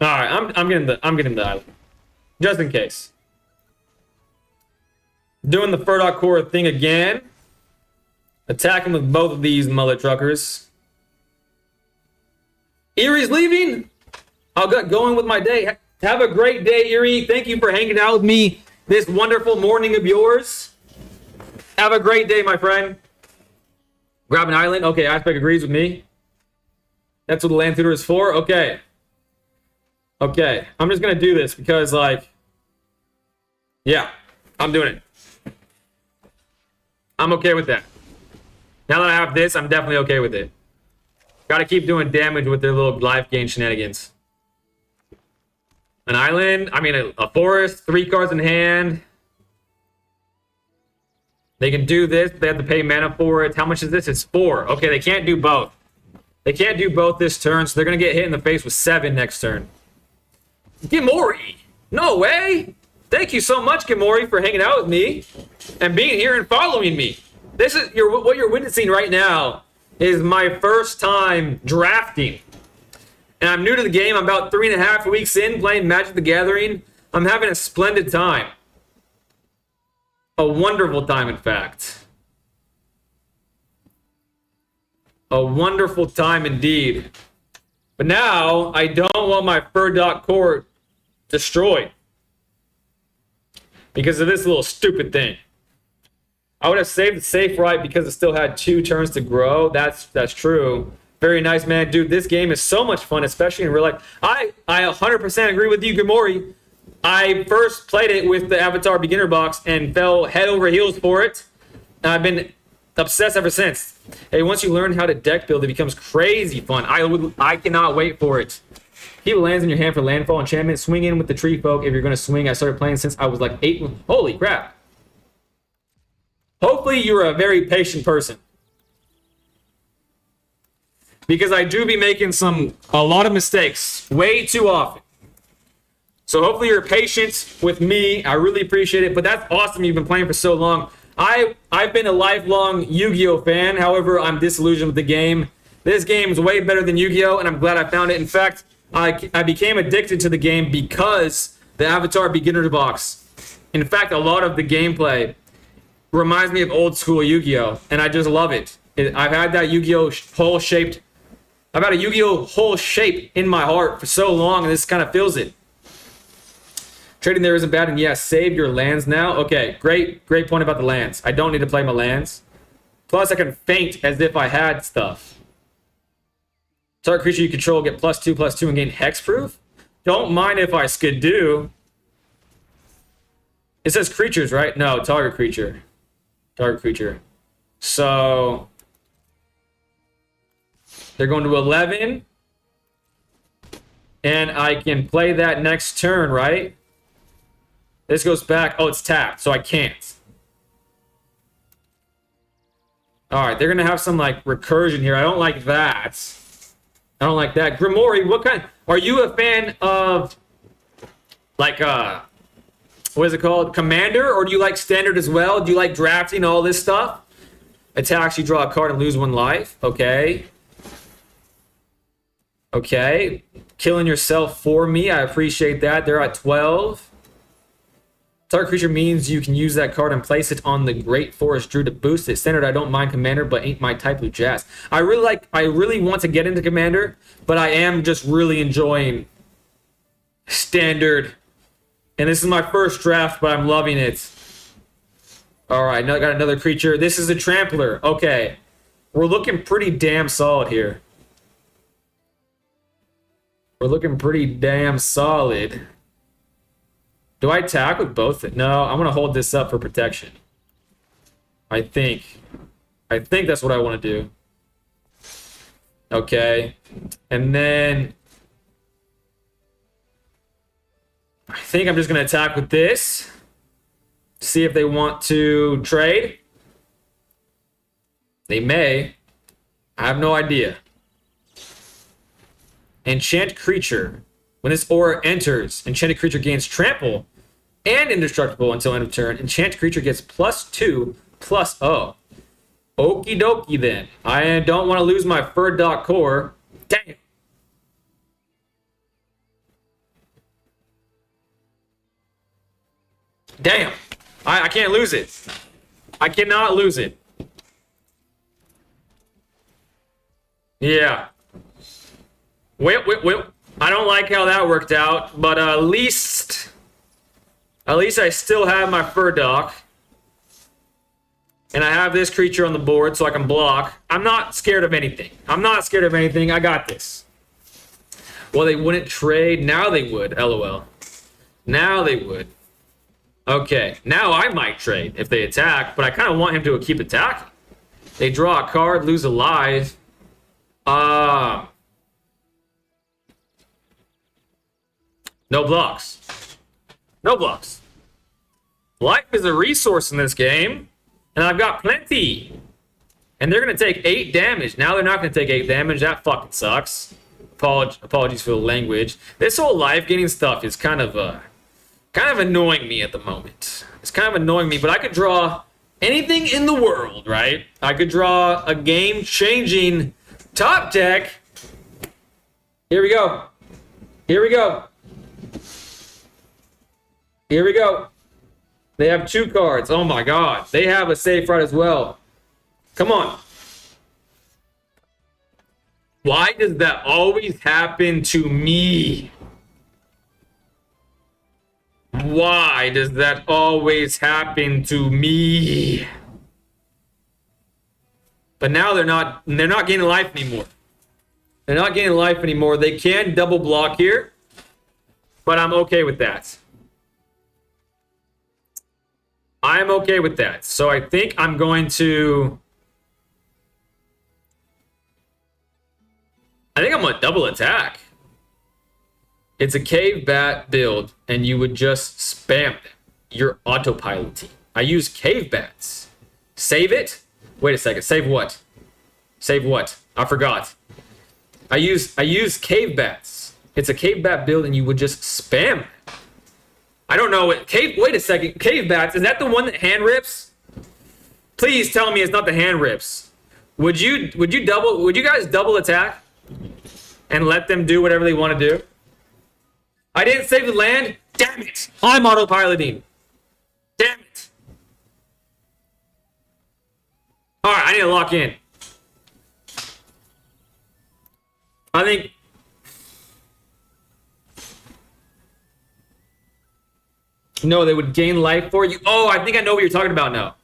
All right, I'm getting the island, just in case. Doing the Furdock Core thing again. Attacking with both of these mother truckers. Erie's leaving. I'll get going with my day. Have a great day, Erie. Thank you for hanging out with me this wonderful morning of yours. Have a great day, my friend. Grab an island. Okay, Aspect agrees with me. That's what the land tutor is for. Okay. Okay, I'm just gonna do this because, like, yeah, I'm doing it. I'm okay with that. Now that I have this, I'm definitely okay with it. Gotta keep doing damage with their little life gain shenanigans. An island, a forest, 3 cards in hand. They can do this, they have to pay mana for it. How much is this? It's 4. Okay, they can't do both. They can't do both this turn, so they're gonna get hit in the face with 7 next turn. Gimori! No way! Thank you so much, Gimori, for hanging out with me and being here and following me. This is what you're witnessing right now is my first time drafting. And I'm new to the game. I'm about 3.5 weeks in playing Magic the Gathering. I'm having a splendid time. A wonderful time, in fact. A wonderful time indeed. But now, I don't want my Furdock Core destroyed. Because of this little stupid thing. I would have saved the safe right because it still had 2 turns to grow. That's true. Very nice, man. Dude, this game is so much fun, especially in real life. I 100% agree with you, Gimori. I first played it with the Avatar Beginner Box and fell head over heels for it. I've been obsessed ever since. Hey, once you learn how to deck build, it becomes crazy fun. I cannot wait for it. Keep lands in your hand for landfall enchantment. Swing in with the tree folk if you're going to swing. I started playing since I was like 8. Holy crap. Hopefully you're a very patient person. Because I do be making a lot of mistakes way too often. So hopefully you're patient with me. I really appreciate it. But that's awesome you've been playing for so long. I've been a lifelong Yu-Gi-Oh fan. However, I'm disillusioned with the game. This game is way better than Yu-Gi-Oh, and I'm glad I found it. In fact, I became addicted to the game because the Avatar Beginner Box. In fact, a lot of the gameplay reminds me of old school Yu-Gi-Oh, and I just love it. I've had that Yu-Gi-Oh pole-shaped I've had a Yu-Gi-Oh whole shape in my heart for so long, and this kind of feels it. Trading there isn't bad, and yeah, save your lands now. Okay, great point about the lands. I don't need to play my lands. Plus, I can feint as if I had stuff. Target creature you control get +2/+2 and gain hexproof. Don't mind if I skidoo. It says creatures, right? No, target creature. Target creature. So they're going to 11. And I can play that next turn, right? This goes back. Oh, it's tapped, so I can't. Alright, they're going to have some, like, recursion here. I don't like that. I don't like that. Grimoire, what kind... Are you a fan of, like, what is it called? Commander? Or do you like Standard as well? Do you like drafting all this stuff? Attacks, you draw a card and lose 1 life. Okay. Okay. Killing yourself for me. I appreciate that. They're at 12. Target creature means you can use that card and place it on the Great Forest Druid to boost it. Standard, I don't mind Commander, but ain't my type of jazz. I really want to get into Commander, but I am just really enjoying Standard. And this is my first draft, but I'm loving it. Alright, now I got another creature. This is a Trampler. Okay. We're looking pretty damn solid here. We're looking pretty damn solid. Do I attack with both? No, I'm going to hold this up for protection. I think that's what I want to do. Okay. And then I think I'm just going to attack with this. See if they want to trade. They may. I have no idea. Enchant creature. When this aura enters, enchanted creature gains trample and indestructible until end of turn. Enchanted creature gets +2/+0. Okie dokie then. I don't want to lose my Fur Core. Damn. Damn. I can't lose it. I cannot lose it. Yeah. Wait. I don't like how that worked out, but at least I still have my Furdock. And I have this creature on the board so I can block. I'm not scared of anything. I got this. Well, they wouldn't trade. Now they would. LOL. Now they would. Okay. Now I might trade if they attack, but I kind of want him to keep attacking. They draw a card, lose a life. No blocks. No blocks. Life is a resource in this game, and I've got plenty. And they're going to take 8 damage. Now they're not going to take 8 damage. That fucking sucks. Apologies for the language. This whole life gaining stuff is kind of annoying me at the moment. It's kind of annoying me, but I could draw anything in the world, right? I could draw a game-changing top deck. Here we go. Here we go. Here we go. They have 2 cards. Oh my god. They have a safe right as well. Come on. Why does that always happen to me? Why does that always happen to me? But now they're not gaining life anymore. They're not gaining life anymore. They can double block here, but I'm okay with that. I'm okay with that. So I think I'm going to double attack. It's a cave bat build, and you would just spam them. You're autopiloting. I use cave bats. Save it? Wait a second. Save what? Save what? I forgot. I use cave bats. It's a cave bat build, and you would just spam them. I don't know. Wait a second. Cave bats, is that the one that hand rips? Please tell me it's not the hand rips. Would you guys double attack and let them do whatever they want to do? I didn't save the land. Damn it. I'm autopiloting. Damn it. All right, I need to lock in. I think... No, they would gain life for you. Oh, I think I know what you're talking about now.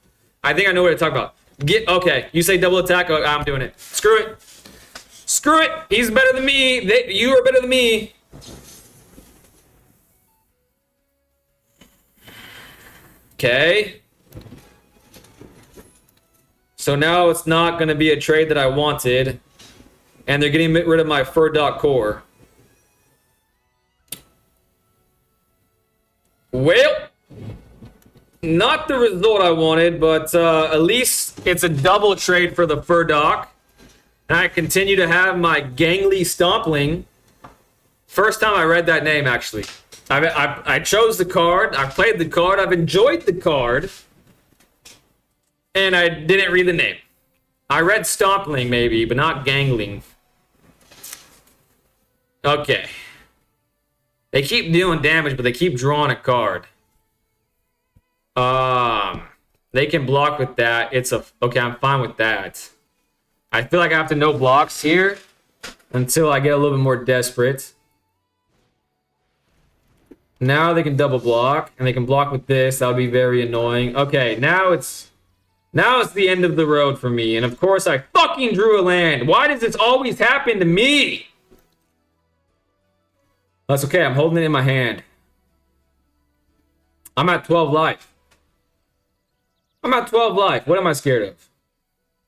I think I know what you're talking about. Okay, you say double attack. Oh, I'm doing it. Screw it. Screw it. He's better than me. You are better than me. Okay. So now it's not going to be a trade that I wanted. And they're getting rid of my Fur core. Well, not the result I wanted, but at least it's a double trade for the Fur. And I continue to have my gangly Stompling. First time I read that name, actually. I chose the card. I played the card. I've enjoyed the card. And I didn't read the name. I read Stompling, maybe, but not Gangling. Okay. They keep dealing damage, but they keep drawing a card. They can block with that. Okay, I'm fine with that. I feel like I have to no blocks here until I get a little bit more desperate. Now they can double block, and they can block with this. That would be very annoying. Okay, now it's the end of the road for me. And of course, I fucking drew a land. Why does this always happen to me? That's okay. I'm holding it in my hand. I'm at 12 life. I'm at 12 life. What am I scared of?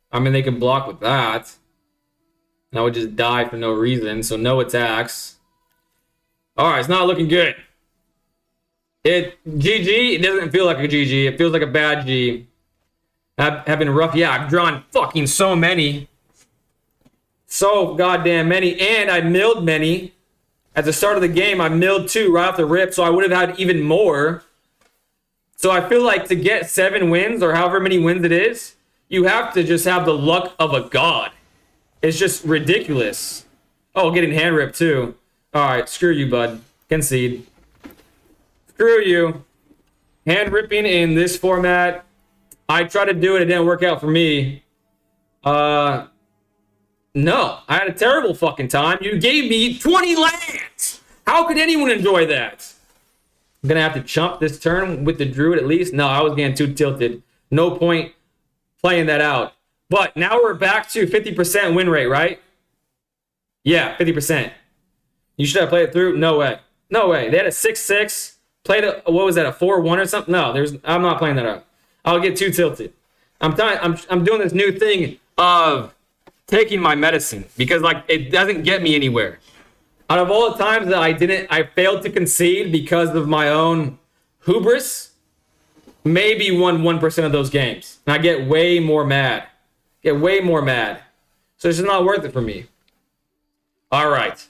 I mean, they can block with that. And I would just die for no reason. So no attacks. All right, it's not looking good. GG, it doesn't feel like a GG. It feels like a bad G. Have been rough. Yeah, I've drawn fucking so many. So goddamn many. And I milled many. At the start of the game, I milled 2 right off the rip. So I would have had even more. So I feel like to get 7 wins or however many wins it is, you have to just have the luck of a god. It's just ridiculous. Oh, getting hand ripped too. All right, screw you, bud. Concede. Screw you. Hand ripping in this format. I tried to do it. It didn't work out for me. No. I had a terrible fucking time. You gave me 20 lands. How could anyone enjoy that? I'm going to have to chump this turn with the Druid at least. No, I was getting too tilted. No point playing that out. But now we're back to 50% win rate, right? Yeah, 50%. You should have played it through? No way. No way. They had a 6-6. Played a, what was that, a 4-1 or something? No, I'm not playing that out. I'll get too tilted. I'm doing this new thing of taking my medicine because like it doesn't get me anywhere. Out of all the times that I failed to concede because of my own hubris, maybe won 1% of those games. And I get way more mad. Get way more mad. So it's just not worth it for me. All right.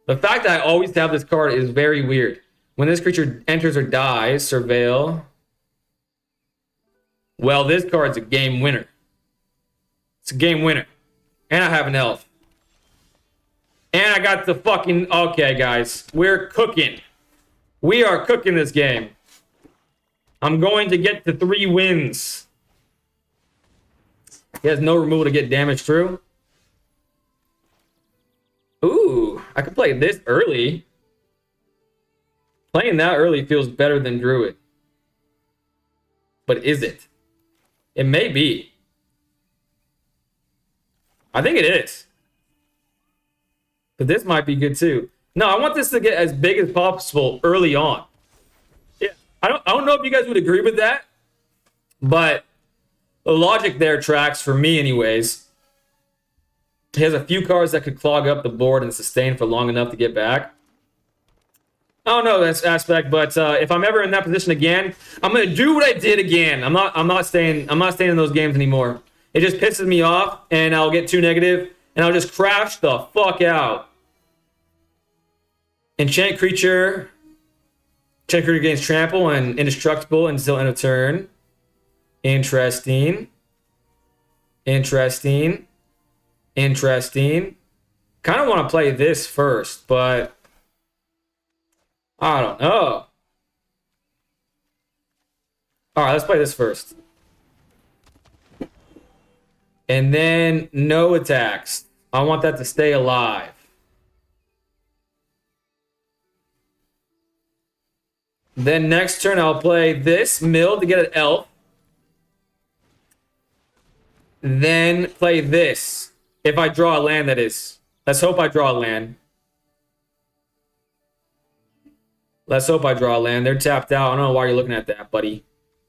The fact that I always have this card is very weird. When this creature enters or dies, surveil. Well, this card's a game winner. It's a game winner. And I have an elf. And I got the fucking... Okay, guys. We're cooking. We are cooking this game. I'm going to get to 3 wins. He has no removal to get damage through. Ooh, I could play this early. Playing that early feels better than Druid. But is it? It may be. I think it is. But this might be good too. No, I want this to get as big as possible early on. Yeah, I don't know if you guys would agree with that, but the logic there tracks for me anyways. He has a few cards that could clog up the board and sustain for long enough to get back. I don't know this aspect, but if I'm ever in that position again, I'm gonna do what I did again. I'm not staying in those games anymore. It just pisses me off, and I'll get too negative, and I'll just crash the fuck out. Enchant creature. Enchant creature gains trample and indestructible until end of turn. Interesting. Interesting. Interesting. Kind of want to play this first, but I don't know. All right, let's play this first. And then no attacks. I want that to stay alive. Then next turn, I'll play this mill to get an elf. Then play this. If I draw a land, that is. Let's hope I draw a land. Let's hope I draw a land. They're tapped out. I don't know why you're looking at that, buddy.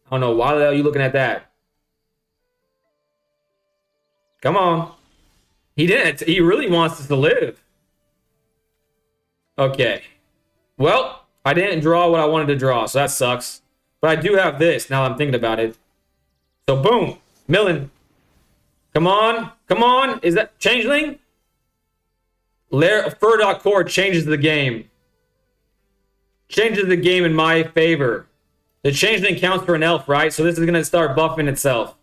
I don't know why the hell you looking at that. Come on. He didn't. He really wants us to live. Okay. Well, I didn't draw what I wanted to draw, so that sucks. But I do have this now that I'm thinking about it. So boom. Millen. Come on. Come on. Is that Changeling? Fur Core changes the game. Changes the game in my favor. The Changeling counts for an elf, right? So this is going to start buffing itself.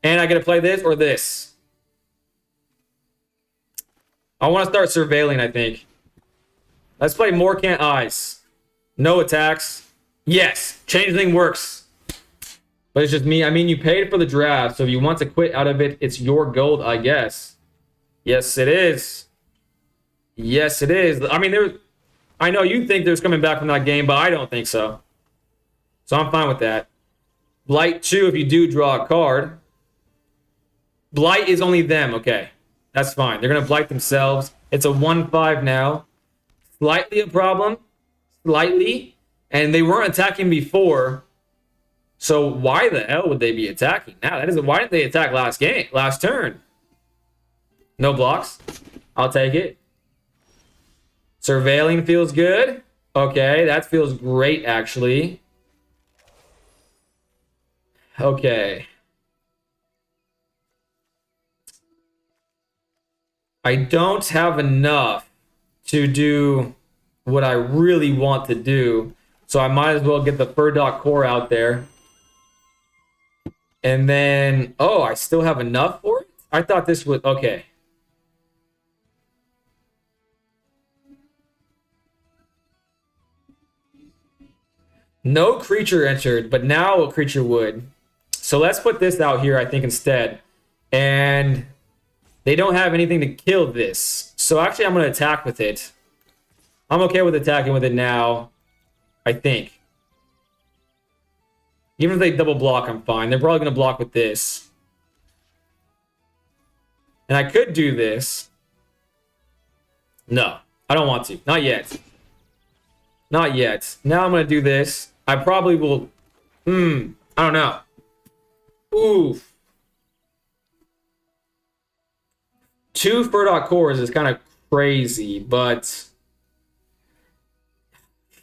And I get to play this or this. I want to start surveilling, I think. Let's play Morcant Eyes. No attacks. Yes, Changeling works. But it's just me. I mean, you paid for the draft, so if you want to quit out of it, it's your gold, I guess. Yes, it is. Yes, it is. I mean, I know you think there's coming back from that game, but I don't think so. So I'm fine with that. Blight 2 if you do draw a card. Blight is only them. Okay. That's fine. They're going to blight themselves. It's a 1-5 now. Slightly a problem. Slightly. And they weren't attacking before. So why the hell would they be attacking now? That isn't. Why didn't they attack last turn? No blocks. I'll take it. Surveilling feels good. Okay, that feels great, actually. Okay. I don't have enough to do what I really want to do, so I might as well get the Fur Core out there. And then, oh, I still have enough for it? I thought this was, okay. No creature entered, but now a creature would. So let's put this out here, I think, instead. And they don't have anything to kill this. So actually, I'm going to attack with it. I'm okay with attacking with it now, I think. Even if they double block, I'm fine. They're probably going to block with this. And I could do this. No, I don't want to. Not yet. Not yet. Now I'm going to do this. I probably will... I don't know. Oof. 2 Fur Cores is kind of crazy, but...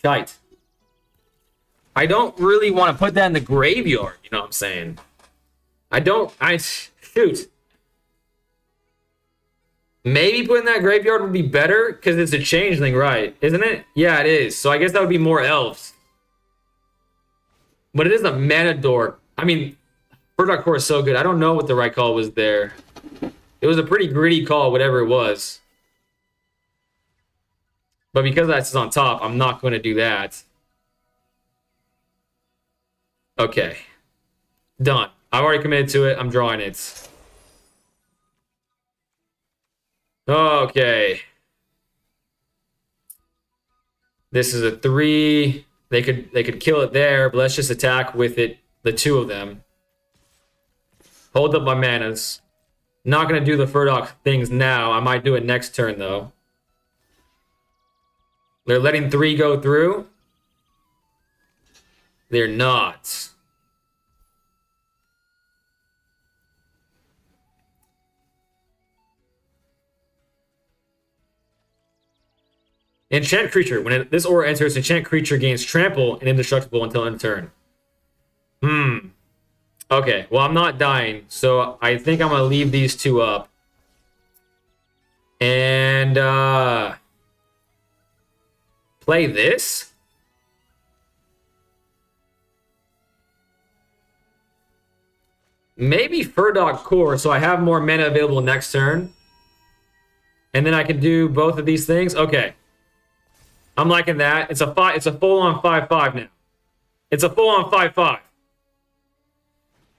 Shite. I don't really want to put that in the graveyard, you know what I'm saying? Shoot. Maybe putting that graveyard would be better, because it's a changeling, right? Isn't it? Yeah, it is. So I guess that would be more elves. But it is a mana dork. I mean, Fur Core is so good. I don't know what the right call was there. It was a pretty gritty call, whatever it was. But because that's on top, I'm not going to do that. Okay. Done. I've already committed to it. I'm drawing it. Okay. This is a 3. They could kill it there, but let's just attack with it, the 2 of them. Hold up my manas. Not going to do the Furdock things now. I might do it next turn, though. They're letting 3 go through. They're not. Enchant creature. When this aura enters, enchant creature gains trample and indestructible until end of turn. Okay, well, I'm not dying, so I think I'm going to leave these 2 up. And, play this? Maybe Fur Core, so I have more mana available next turn. And then I can do both of these things? Okay. I'm liking that. It's a full-on 5-5 now. It's a full-on 5-5.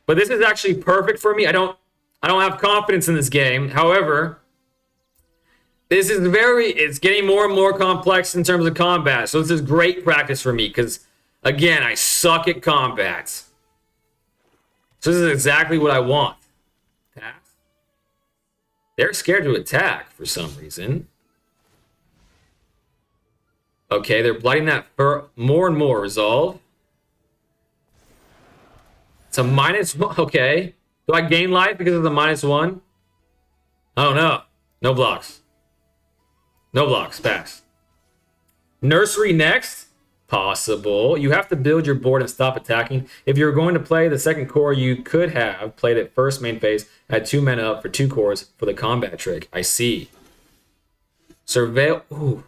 But this is actually perfect for me. I don't have confidence in this game. However, This is it's getting more and more complex in terms of combat. So this is great practice for me because, again, I suck at combat. So this is exactly what I want. Pass. They're scared to attack for some reason. Okay, they're blighting that for more and more. Resolve. It's a -1. Okay. Do I gain life because of the -1? Oh, no. No blocks. No blocks. Pass. Nursery next? Possible. You have to build your board and stop attacking. If you're going to play the second core, you could have played it first main phase, had 2 mana up for 2 cores for the combat trick. I see. Surveil. Ooh.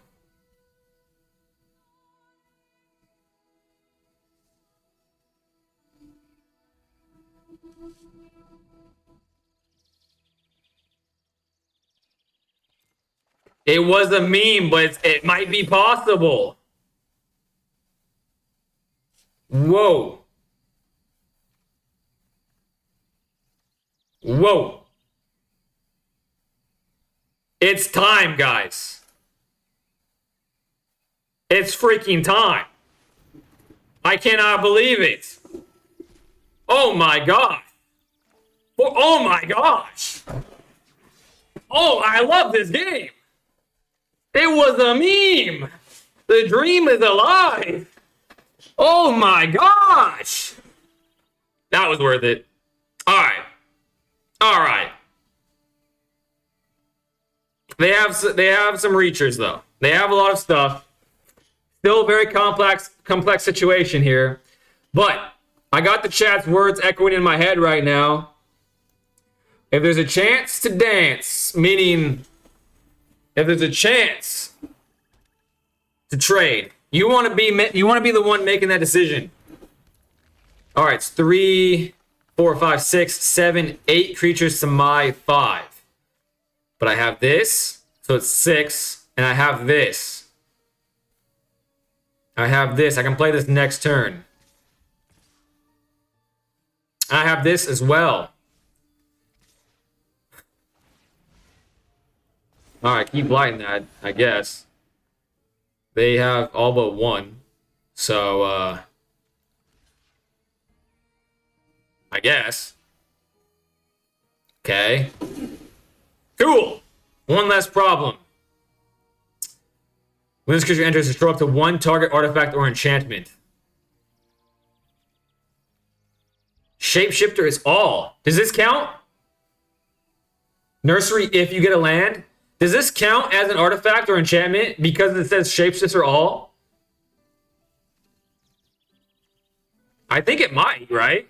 It was a meme, but it might be possible. Whoa. Whoa. It's time, guys. It's freaking time. I cannot believe it. Oh my gosh. Oh my gosh. Oh, I love this game. It was a meme. The dream is alive. Oh my gosh. That was worth it. All right. All right. They have some reachers though. They have a lot of stuff. Still a very complex situation here. But I got the chat's words echoing in my head right now. If there's a chance to dance, meaning if there's a chance to trade, you want to be the one making that decision. All right, it's 3, 4, 5, 6, 7, 8 creatures to my 5. But I have this, so it's 6, and I have this. I have this. I can play this next turn. I have this as well. All right, keep blighting that, I guess. They have all but 1. So, I guess. Okay. Cool. One less problem. When this creature enters, destroy up to 1 target artifact or enchantment. Shapeshifter is all. Does this count? Nursery, if you get a land. Does this count as an artifact or enchantment because it says Shapeshifter all? I think it might, right?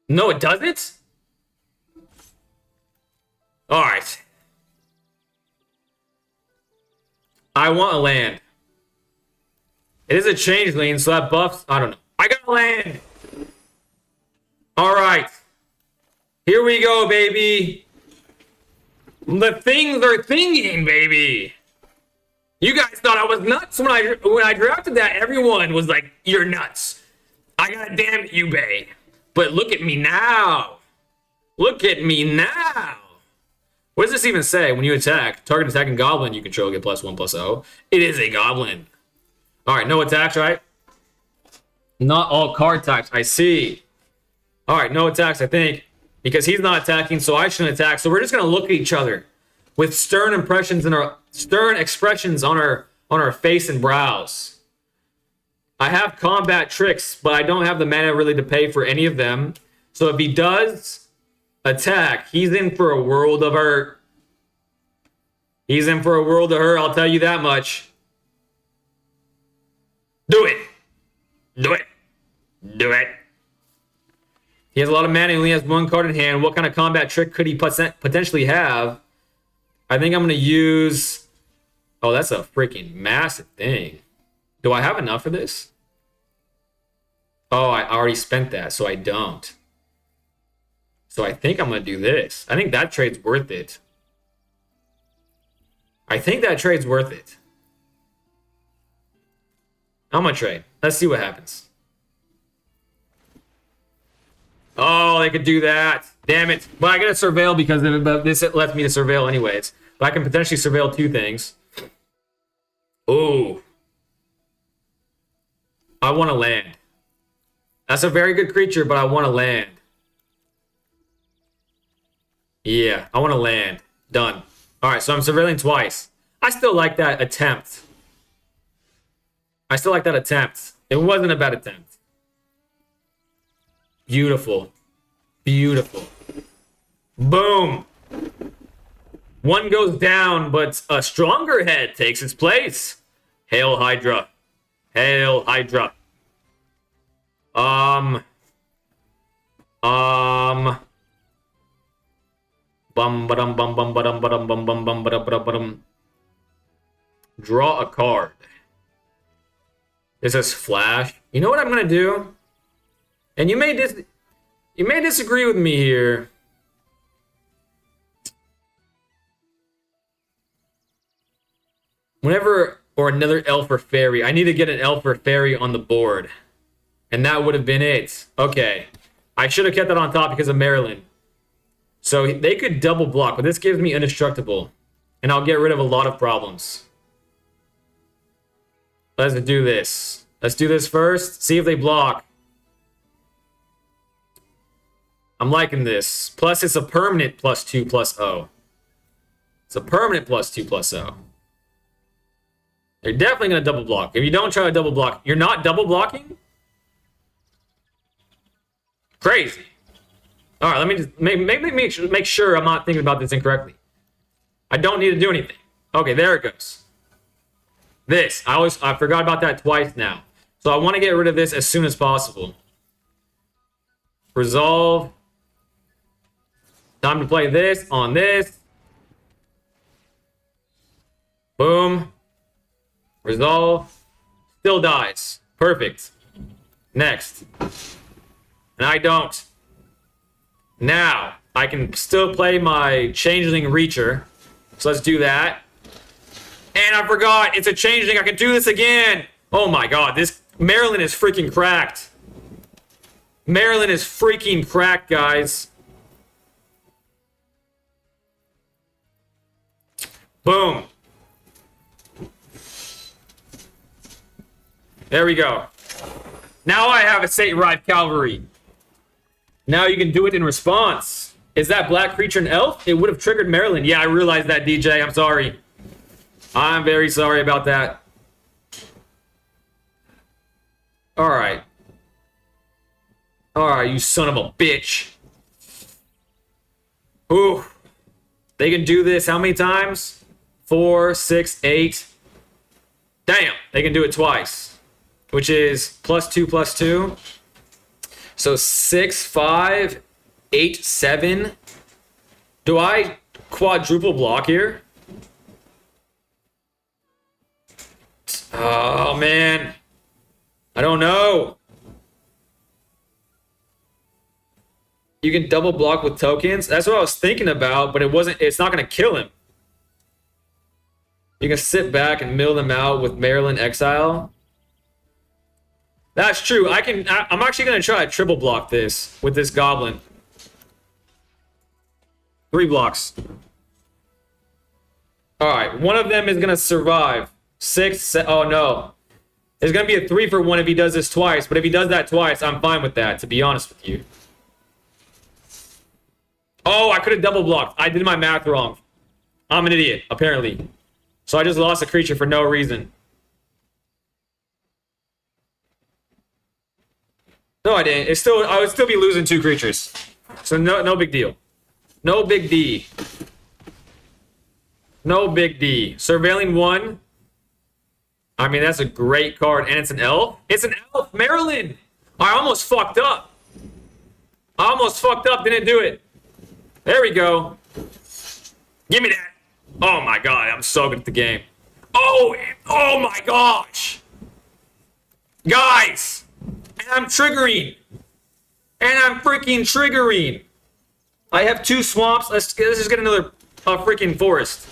No, it doesn't? All right. I want a land. It is a changeling, so that buffs. I don't know. I got a land. All right. Here we go, baby. The things are thinking, baby. You guys thought I was nuts when I drafted that. Everyone was like, "You're nuts." I got damn it, you bay. But look at me now. Look at me now. What does this even say? When you attack, target attacking goblin you control get +1/+0. It is a goblin. All right, no attacks, right? Not all card types. I see. All right, no attacks, I think. Because he's not attacking, so I shouldn't attack. So we're just gonna look at each other with stern expressions on our face and brows. I have combat tricks, but I don't have the mana really to pay for any of them. So if he does attack, he's in for a world of hurt. He's in for a world of hurt, I'll tell you that much. Do it. Do it. Do it. He has a lot of mana. He only has 1 card in hand. What kind of combat trick could he potentially have? I think I'm going to use... Oh, that's a freaking massive thing. Do I have enough for this? Oh, I already spent that, so I don't. So I think I'm going to do this. I think that trade's worth it. I think that trade's worth it. I'm going to trade. Let's see what happens. Oh, they could do that. Damn it. But I gotta surveil because this lets me to surveil anyways. But I can potentially surveil two things. Ooh. I want to land. That's a very good creature, but I want to land. Yeah, I want to land. Done. All right, so I'm surveilling twice. I still like that attempt. It wasn't a bad attempt. Beautiful. Beautiful. Boom. One goes down, but a stronger head takes its place. Hail Hydra. Hail Hydra. Bum ba-dum bum bum ba-dum ba-dum bum bum bum ba-dum ba-dum. Draw a card. It says flash. You know what I'm gonna do? And you may disagree with me here. Whenever or another elf or fairy, I need to get an elf or fairy on the board. And that would have been it. Okay. I should have kept that on top because of Maryland. So they could double block, but this gives me indestructible. And I'll get rid of a lot of problems. Let's do this. Let's do this first. See if they block. I'm liking this. Plus, it's a permanent +2/+0. It's a permanent +2/+0. They're definitely going to double block. If you don't try to double block, you're not double blocking? Crazy. All right, let me just make sure I'm not thinking about this incorrectly. I don't need to do anything. Okay, there it goes. This. I forgot about that twice now. So I want to get rid of this as soon as possible. Resolve. Time to play this on this. Boom. Resolve. Still dies. Perfect. Next. And I don't. Now, I can still play my Changeling Reacher. So let's do that. And I forgot, it's a Changeling. I can do this again. Oh my god, this Maryland is freaking cracked. Maryland is freaking cracked, guys. Boom. There we go. Now I have a Sate-Ride Cavalry. Now you can do it in response. Is that black creature an elf? It would have triggered Maryland. Yeah, I realized that, DJ. I'm sorry. I'm very sorry about that. Alright. Alright, you son of a bitch. Ooh. They can do this how many times? 4, 6, 8. Damn, they can do it twice. Which is +2/+2. So 6, 5, 8, 7. Do I quadruple block here? Oh, man. I don't know. You can double block with tokens. That's what I was thinking about, but it's not going to kill him. You can sit back and mill them out with Maryland Exile. That's true. I'm actually going to try to triple block this with this goblin. 3 blocks. Alright, one of them is going to survive. 6, oh no. There's going to be a 3-for-1 if he does this twice, but if he does that twice, I'm fine with that, to be honest with you. Oh, I could have double blocked. I did my math wrong. I'm an idiot, apparently. So I just lost a creature for no reason. No, I didn't. I would still be losing 2 creatures. So no big deal. No big D. No big D. Surveilling 1. I mean, that's a great card. And it's an elf. It's an elf. Maryland. I almost fucked up. Didn't do it. There we go. Give me that. Oh my god. I'm so good at the game. Oh my gosh. Guys. And I'm triggering. And I'm freaking triggering. I have 2 swamps. Let's just get another freaking forest.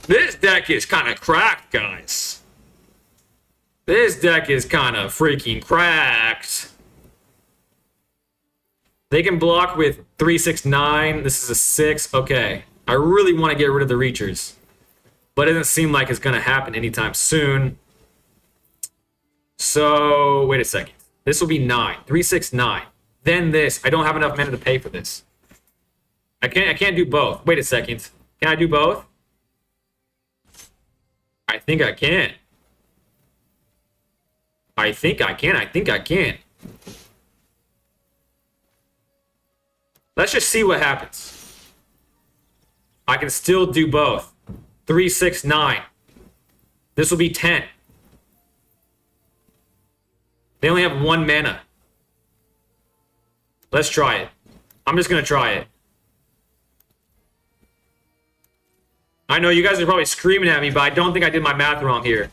This deck is kind of cracked, guys. This deck is kind of freaking cracked. They can block with 3/6/9. This is a 6. Okay. I really want to get rid of the Reachers. But it doesn't seem like it's going to happen anytime soon. So, wait a second. This will be 9. 3/6/9. Then this. I don't have enough mana to pay for this. I can't do both. Wait a second. Can I do both? I think I can. I think I can. Let's just see what happens. I can still do both. 3/6/9. This will be 10. They only have 1 mana. Let's try it. I'm just going to try it. I know you guys are probably screaming at me, but I don't think I did my math wrong here.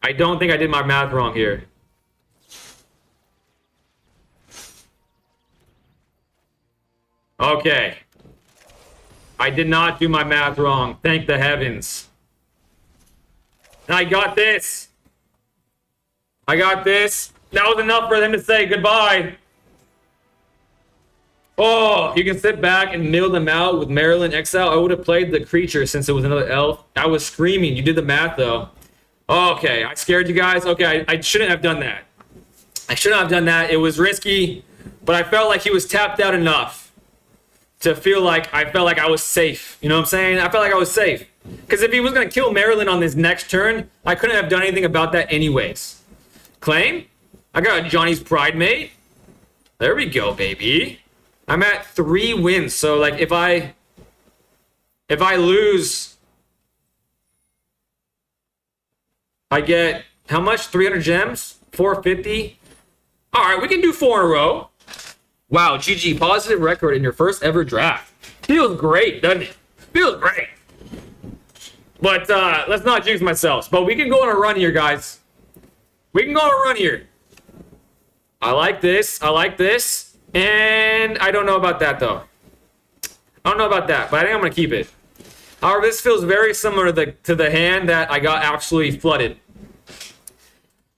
I don't think I did my math wrong here. Okay. I did not do my math wrong. Thank the heavens. And I got this. I got this. That was enough for them to say goodbye. Oh, you can sit back and mill them out with Maryland Exile. I would have played the creature since it was another elf. I was screaming. You did the math, though. Okay, I scared you guys. Okay, I shouldn't have done that. I shouldn't have done that. It was risky, but I felt like he was tapped out enough to feel like I felt like I was safe. You know what I'm saying? I felt like I was safe. Because if he was going to kill Maryland on this next turn, I couldn't have done anything about that anyways. Claim? I got a Johnny's Pride mate. There we go, baby. I'm at 3 wins, so like if I lose, I get how much? 300 gems? 450? All right, we can do 4 in a row. Wow, GG, positive record in your first ever draft. Feels great, doesn't it? Feels great. But let's not jinx myself. But we can go on a run here, guys. We can go on a run here. I like this. I like this. And I don't know about that, though. I don't know about that, but I think I'm going to keep it. However, this feels very similar to the hand that I got absolutely flooded.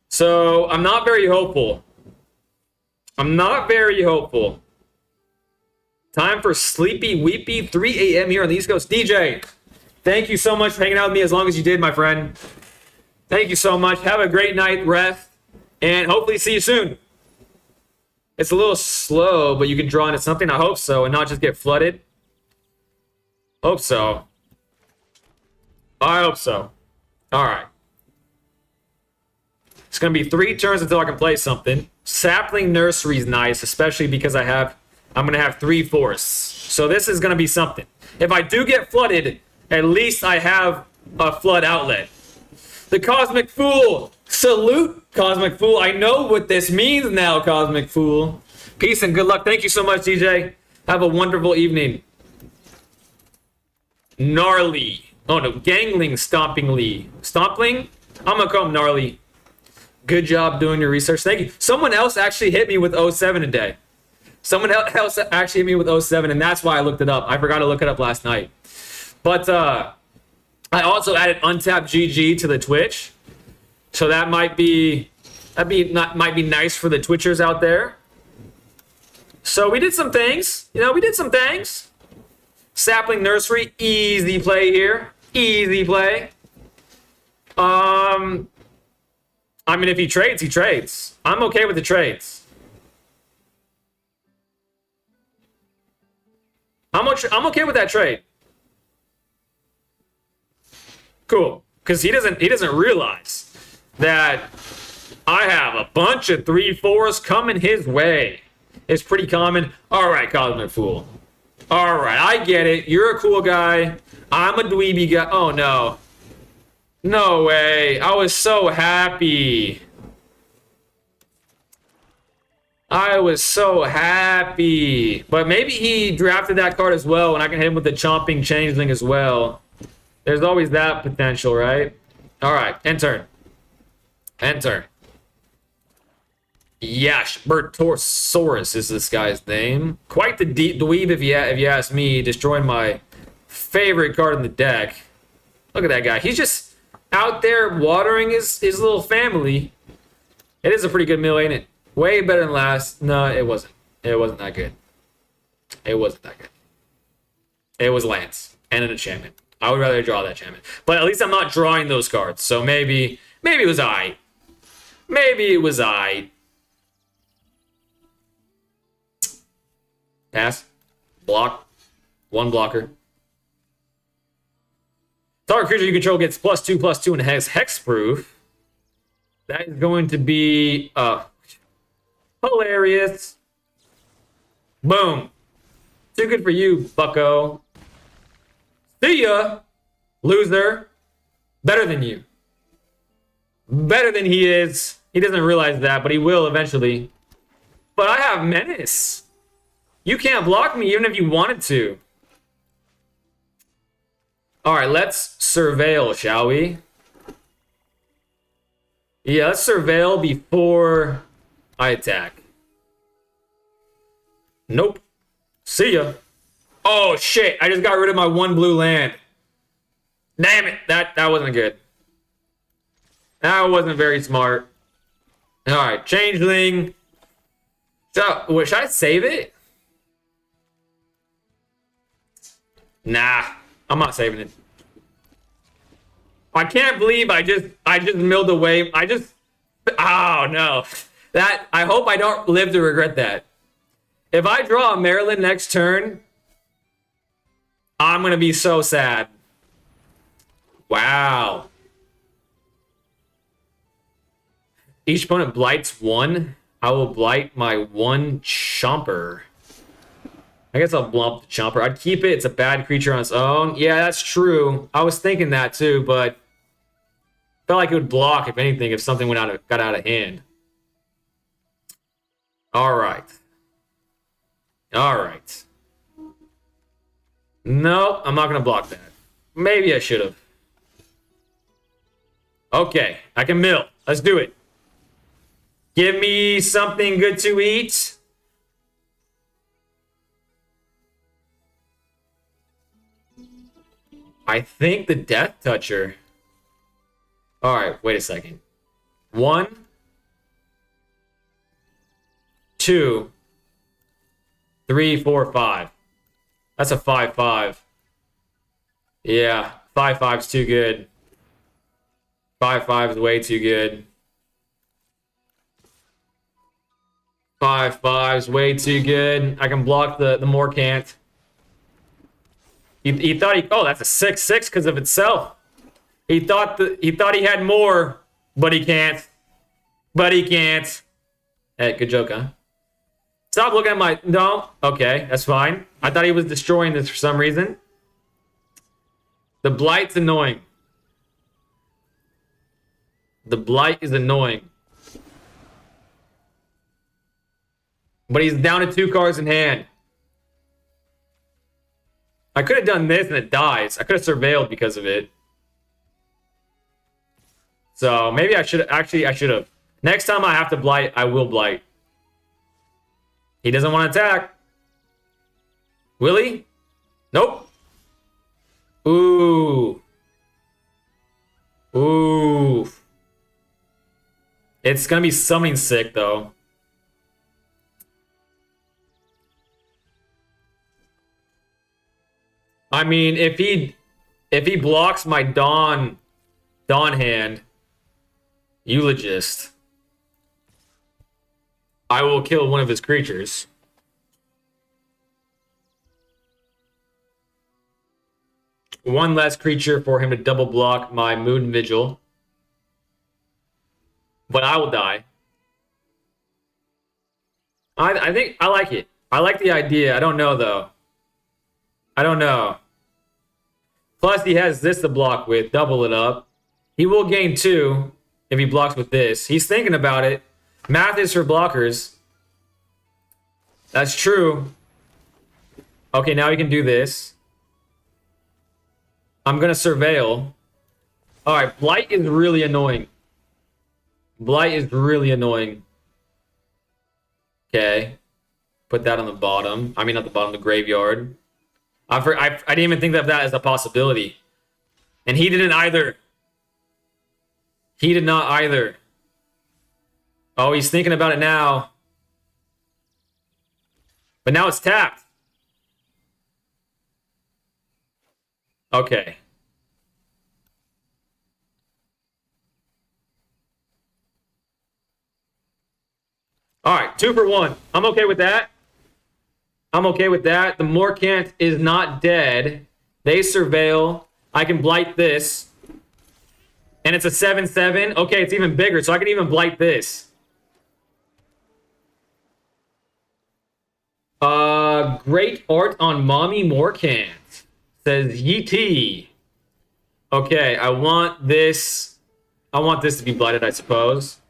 So, I'm not very hopeful. I'm not very hopeful. Time for Sleepy Weepy, 3 a.m. here on the East Coast. DJ, thank you so much for hanging out with me as long as you did, my friend. Thank you so much. Have a great night, rest, and hopefully see you soon. It's a little slow, but you can draw into something. I hope so, and not just get flooded. Hope so. I hope so. All right. It's going to be 3 turns until I can play something. Sapling Nursery is nice, especially because I'm going to have 3 forests. So this is going to be something. If I do get flooded, at least I have a flood outlet. The Cosmic Fool. Salute, Cosmic Fool. I know what this means now, Cosmic Fool. Peace and good luck. Thank you so much, DJ. Have a wonderful evening. Gnarly. Oh, no. Gangling, Stompingly. Stompling? I'm going to call him Gnarly. Good job doing your research. Thank you. Someone else actually hit me with 07 today. Someone else actually hit me with 07, and that's why I looked it up. I forgot to look it up last night. But I also added Untapped GG to the Twitch. So that might be nice for the Twitchers out there. So we did some things. We did some things. Sapling Nursery, easy play here. Easy play. I mean, if he trades, he trades. I'm okay with the trades. I'm okay with that trade. Cool, because he doesn't realize that I have a bunch of 3/4s coming his way. It's pretty common. All right, Cosmic Fool. All right, I get it. You're a cool guy. I'm a dweeby guy. Oh, no. No way. I was so happy. I was so happy. But maybe he drafted that card as well, and I can hit him with the Chomping Changeling as well. There's always that potential, right? All right, end turn. End turn. Yash Bertosaurus is this guy's name. Quite the dweeb if you ask me, destroying my favorite card in the deck. Look at that guy. He's just out there watering his little family. It is a pretty good mill, ain't it? Way better than last. No, it wasn't. It wasn't that good. It wasn't that good. It was Lance and an enchantment. I would rather draw that enchantment. But at least I'm not drawing those cards. So maybe it was I. Maybe it was I. Pass. Block. One blocker. Target creature you control gets +2/+2 and has hexproof. That is going to be hilarious. Boom. Too good for you, bucko. See ya, loser. Better than you. Better than he is. He doesn't realize that, but he will eventually. But I have Menace. You can't block me even if you wanted to. All right, let's surveil, shall we? Yeah, let's surveil before I attack. Nope. See ya. Oh, shit. I just got rid of my one blue land. Damn it. That wasn't good. That wasn't very smart. All right, changeling. So, should I save it? Nah, I'm not saving it. I can't believe I just milled away. Oh no. I hope I don't live to regret that. If I draw a Maryland next turn, I'm gonna be so sad. Wow. Each opponent blights one. I will blight my one Chomper. I guess I'll blump the Chomper. I'd keep it. It's a bad creature on its own. Yeah, that's true. I was thinking that too, but felt like it would block, if anything, if something got out of hand. All right. All right. No, I'm not going to block that. Maybe I should have. Okay, I can mill. Let's do it. Give me something good to eat. I think the Death Toucher. All right, wait a second. 1, 2, 3, 4, 5. That's a 5/5. Yeah, 5/5's too good. 5/5 is way too good. 5/5's way too good. I can block the Morcant. He thought oh, that's a 6/6 because of itself. He thought he had more, but he can't. But he can't. Hey, good joke, huh? Stop looking at my... No. Okay, that's fine. I thought he was destroying this for some reason. The Blight's annoying. The Blight is annoying. But he's down to 2 cards in hand. I could have done this and it dies. I could have surveilled because of it. So maybe I should have. Next time I have to blight, I will blight. He doesn't want to attack. Will he? Nope. Ooh. Ooh. It's gonna be summoning sick though. I mean, if he blocks my Dawn hand, Eulogist, I will kill one of his creatures. One less creature for him to double block my Moon Vigil. But I will die. I think I like it. I like the idea. I don't know though. I don't know. Plus he has this to block with. Double it up. He will gain 2 if he blocks with this. He's thinking about it. Math is for blockers. That's true. Okay, now he can do this. I'm going to surveil. Alright, Blight is really annoying. Blight is really annoying. Okay. Put that on the bottom. I mean, not the bottom, the graveyard. I didn't even think of that as a possibility. And he didn't either. He did not either. Oh, he's thinking about it now. But now it's tapped. Okay. All right, 2 for 1. I'm okay with that. I'm okay with that. The Morcant is not dead. They surveil. I can blight this. And it's a 7/7. Okay, it's even bigger, so I can even blight this. Great art on Mommy Morcant, says Yeet. Okay, I want this. I want this to be blighted, I suppose.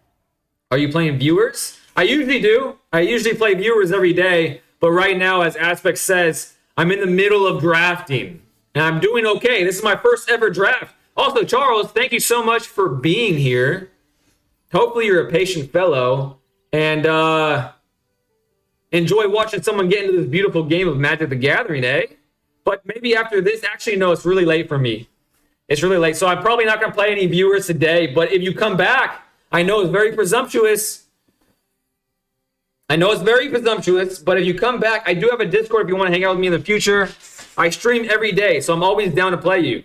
Are you playing viewers? I usually do. I usually play viewers every day. But right now, as Aspect says, I'm in the middle of drafting. And I'm doing okay. This is my first ever draft. Also, Charles, thank you so much for being here. Hopefully you're a patient fellow. And enjoy watching someone get into this beautiful game of Magic the Gathering, eh? But maybe after this, actually, no, it's really late for me. It's really late. So I'm probably not going to play any viewers today. But if you come back, I know it's very presumptuous. I know it's very presumptuous, but if you come back, I do have a Discord if you want to hang out with me in the future. I stream every day, so I'm always down to play you.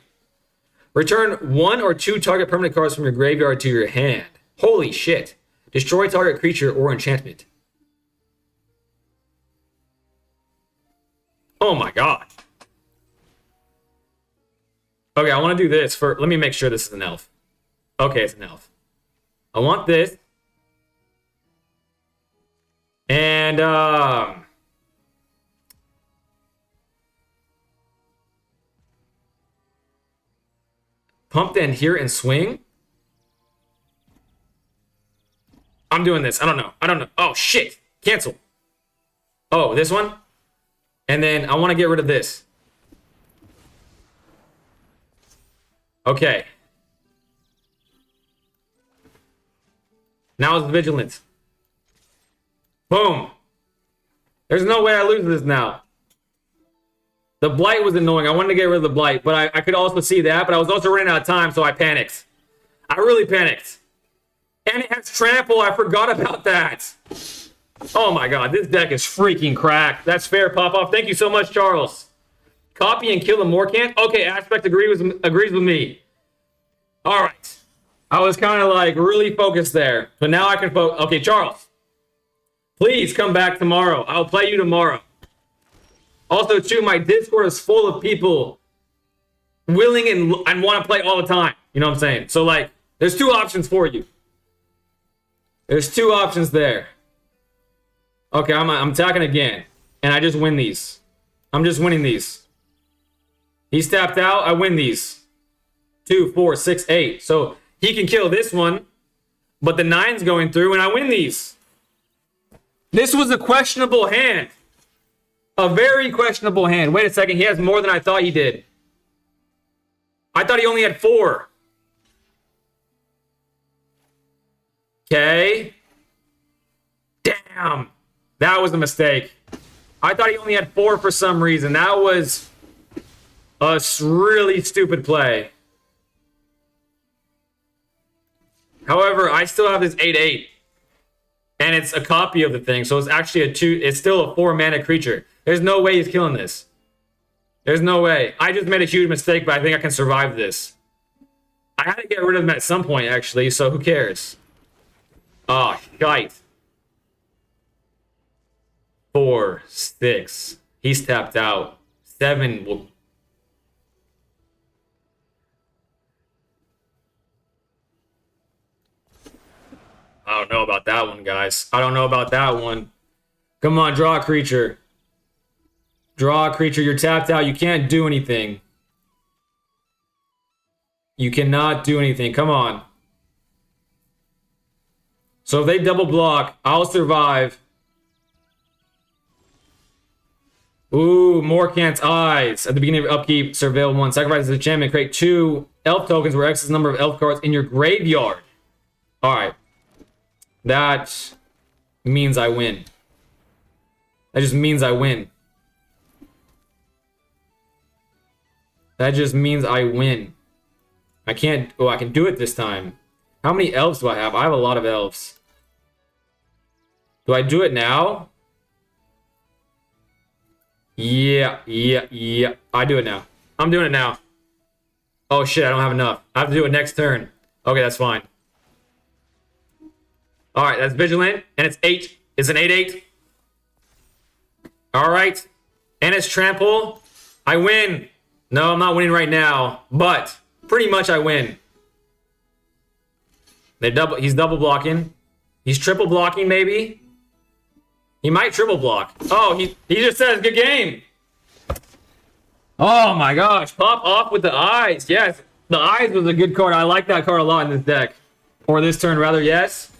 Return 1 or 2 target permanent cards from your graveyard to your hand. Holy shit. Destroy target creature or enchantment. Oh my god. Okay, I want to do this. Let me make sure this is an elf. Okay, it's an elf. I want this. And, pump in here and swing. I'm doing this. I don't know. Oh, shit. Cancel. Oh, this one? And then I want to get rid of this. Okay. Now it's Vigilance. Boom. There's no way I lose this now. The blight was annoying. I wanted to get rid of the blight, but I could also see that, but I was also running out of time, so I panicked. I really panicked. And it has trample. I forgot about that. Oh my god, this deck is freaking cracked. That's fair, Pop-Off. Thank you so much, Charles. Copy and kill a Morcant? Okay, Aspect agrees with me. All right. I was kind of like really focused there, but now I can focus. Okay, Charles. Please come back tomorrow. I'll play you tomorrow. Also, too, my Discord is full of people willing and want to play all the time. You know what I'm saying? So, like, there's 2 options for you. There's 2 options there. Okay, I'm attacking again. And I just win these. I'm just winning these. He's tapped out. I win these. 2, 4, 6, 8. So, he can kill this one. But the 9's going through, and I win these. This was a questionable hand. A very questionable hand. Wait a second. He has more than I thought he did. I thought he only had 4. Okay. Damn. That was a mistake. I thought he only had 4 for some reason. That was a really stupid play. However, I still have this 8/8. And it's a copy of the thing. So it's actually it's still a 4 mana creature. There's no way he's killing this. There's no way. I just made a huge mistake, but I think I can survive this. I had to get rid of him at some point, actually, so who cares? Oh, shite. 4, 6. He's tapped out. 7 will... I don't know about that one, guys. I don't know about that one. Come on, draw a creature. Draw a creature. You're tapped out. You can't do anything. You cannot do anything. Come on. So if they double block, I'll survive. Ooh, Morcant's Eyes. At the beginning of upkeep, surveil 1. Sacrifice the enchantment. Create 2 elf tokens where X is the number of elf cards in your graveyard. Alright. That means I win. That just means I win. That just means I win. I can't... Oh, I can do it this time. How many elves do I have? I have a lot of elves. Do I do it now? Yeah. I do it now. I'm doing it now. Oh shit, I don't have enough. I have to do it next turn. Okay, that's fine. All right, that's Vigilant, and it's 8. It's an 8/8. All right, and it's Trample. I win. No, I'm not winning right now, but pretty much I win. He's double blocking. He's triple blocking, maybe. He might triple block. Oh, he just says good game. Oh my gosh, pop off with the eyes. Yes, the eyes was a good card. I like that card a lot in this deck. Or this turn, rather, yes.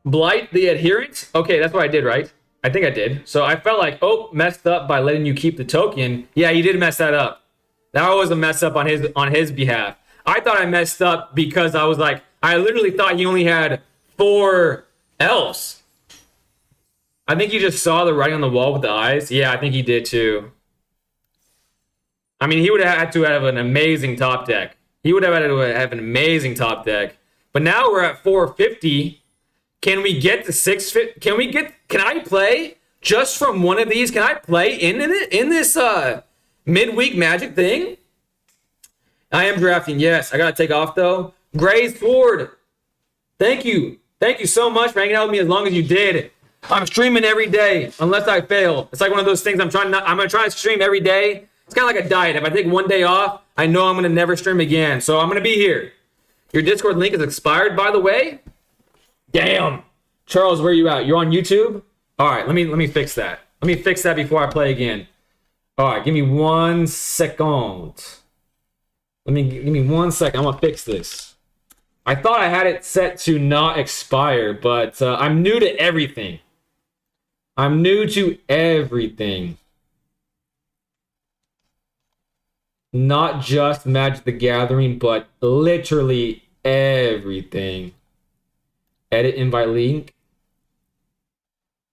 Blight the Adherent. Okay, that's what I did, right? I think I did. So I felt like, oh, messed up by letting you keep the token. Yeah, you did mess that up. That was a mess up on his behalf. I thought I messed up because I was like, I literally thought he only had 4 elves. I think you just saw the writing on the wall with the eyes. Yeah, I think he did too. I mean, he would have had to have an amazing top deck. He would have had to have an amazing top deck. But now we're at 450. Can we get to 650? Can I play just from one of these? Can I play in this midweek Magic thing? I am drafting. Yes, I gotta take off though. Gray's Sword. Thank you. Thank you so much for hanging out with me as long as you did. I'm streaming every day unless I fail. It's like one of those things I'm gonna try to stream every day. It's kind of like a diet. If I take one day off, I know I'm gonna never stream again. So I'm gonna be here. Your Discord link is expired, by the way. Damn. Charles, where are you at? You're on YouTube? All right, let me fix that. Let me fix that before I play again. All right, give me 1 second. Give me 1 second. I'm gonna fix this. I thought I had it set to not expire, but I'm new to everything. I'm new to everything. Not just Magic the Gathering, but literally everything. Edit invite link.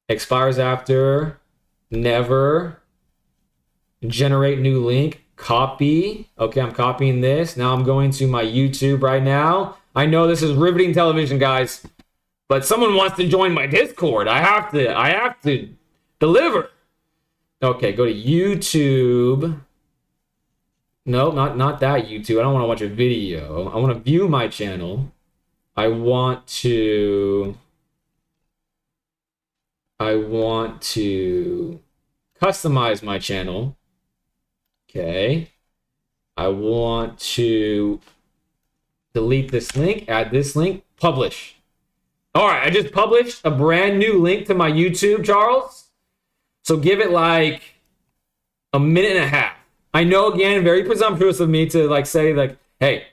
Expires after. Never. Generate new link. Copy. Okay, I'm copying this. Now I'm going to my YouTube right now. I know this is riveting television, guys, but someone wants to join my Discord. I have to deliver. Okay, go to YouTube. No, not that YouTube. I don't want to watch a video. I want to view my channel. I want to customize my channel. Okay. I want to delete this link, add this link, publish. All right, I just published a brand new link to my YouTube, Charles. So give it like a minute and a half. I know, again, very presumptuous of me to like say like, hey,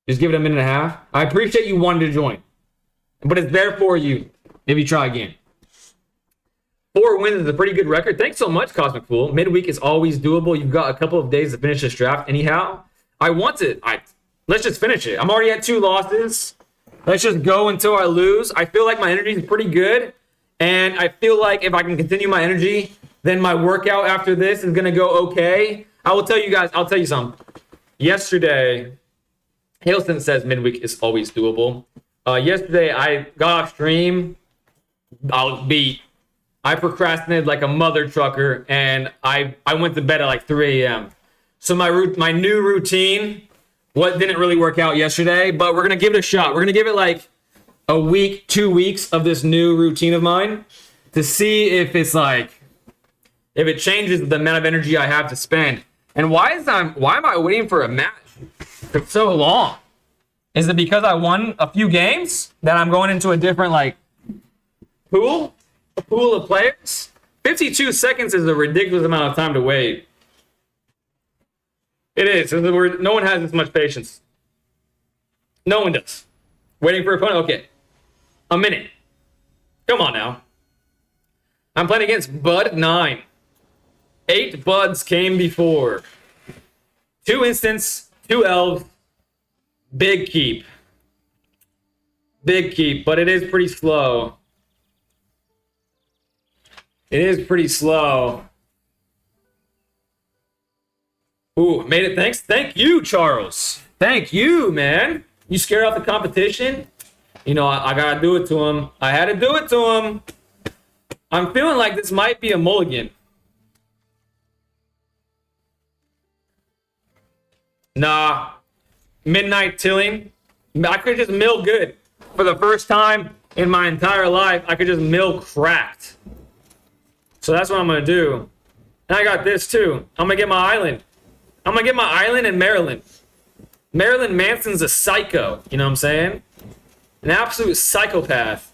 just give it a minute and a half. I appreciate you wanting to join, but it's there for you if you try again. 4 wins is a pretty good record. Thanks so much, Cosmic Fool. Midweek is always doable. You've got a couple of days to finish this draft anyhow. Let's just finish it. I'm already at 2 losses. Let's just go until I lose. I feel like my energy is pretty good. And I feel like if I can continue my energy, then my workout after this is going to go okay. I will tell you guys, I'll tell you something. Yesterday, Hailston says midweek is always doable. Yesterday, I got off stream. I was beat. I procrastinated like a mother trucker, and I went to bed at like 3 a.m. So my new routine, what didn't really work out yesterday, but we're going to give it a shot. We're going to give it like a week, 2 weeks of this new routine of mine to see if it's like, if it changes the amount of energy I have to spend. And why am I waiting for a match for so long? Is it because I won a few games that I'm going into a different like pool? A pool of players? 52 seconds is a ridiculous amount of time to wait. It is. No one has this much patience. No one does. Waiting for a opponent? Okay. A minute. Come on now. I'm playing against Bud 9. 8 Buds came before. 2 instants, 2 elves. Big keep. Big keep, but it is pretty slow. It is pretty slow. Ooh, made it. Thanks. Thank you, Charles. Thank you, man. You scared off the competition? You know, I gotta do it to him. I had to do it to him. I'm feeling like this might be a mulligan. Nah. Midnight tilling. I could just mill good. For the first time in my entire life, I could just mill cracked. So that's what I'm going to do. And I got this too. I'm going to get my island. I'm going to get my island in Maryland. Marilyn Manson's a psycho. You know what I'm saying? An absolute psychopath.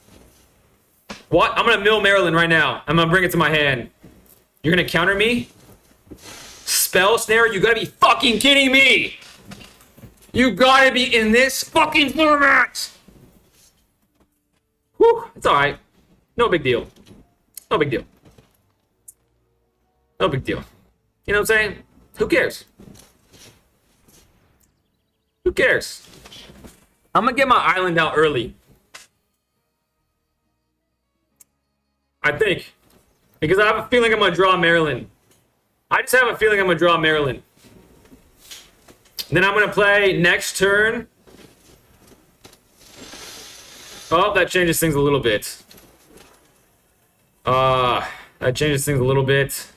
What? I'm going to mill Maryland right now. I'm going to bring it to my hand. You're going to counter me? Spell snare? You got to be fucking kidding me. You got to be in this fucking format. Whew. It's all right. No big deal. No big deal. No big deal. You know what I'm saying? Who cares? Who cares? I'm going to get my island out early. I think. Because I have a feeling I'm going to draw Maryland. I just have a feeling I'm going to draw Maryland. Then I'm going to play next turn. Oh, that changes things a little bit. That changes things a little bit.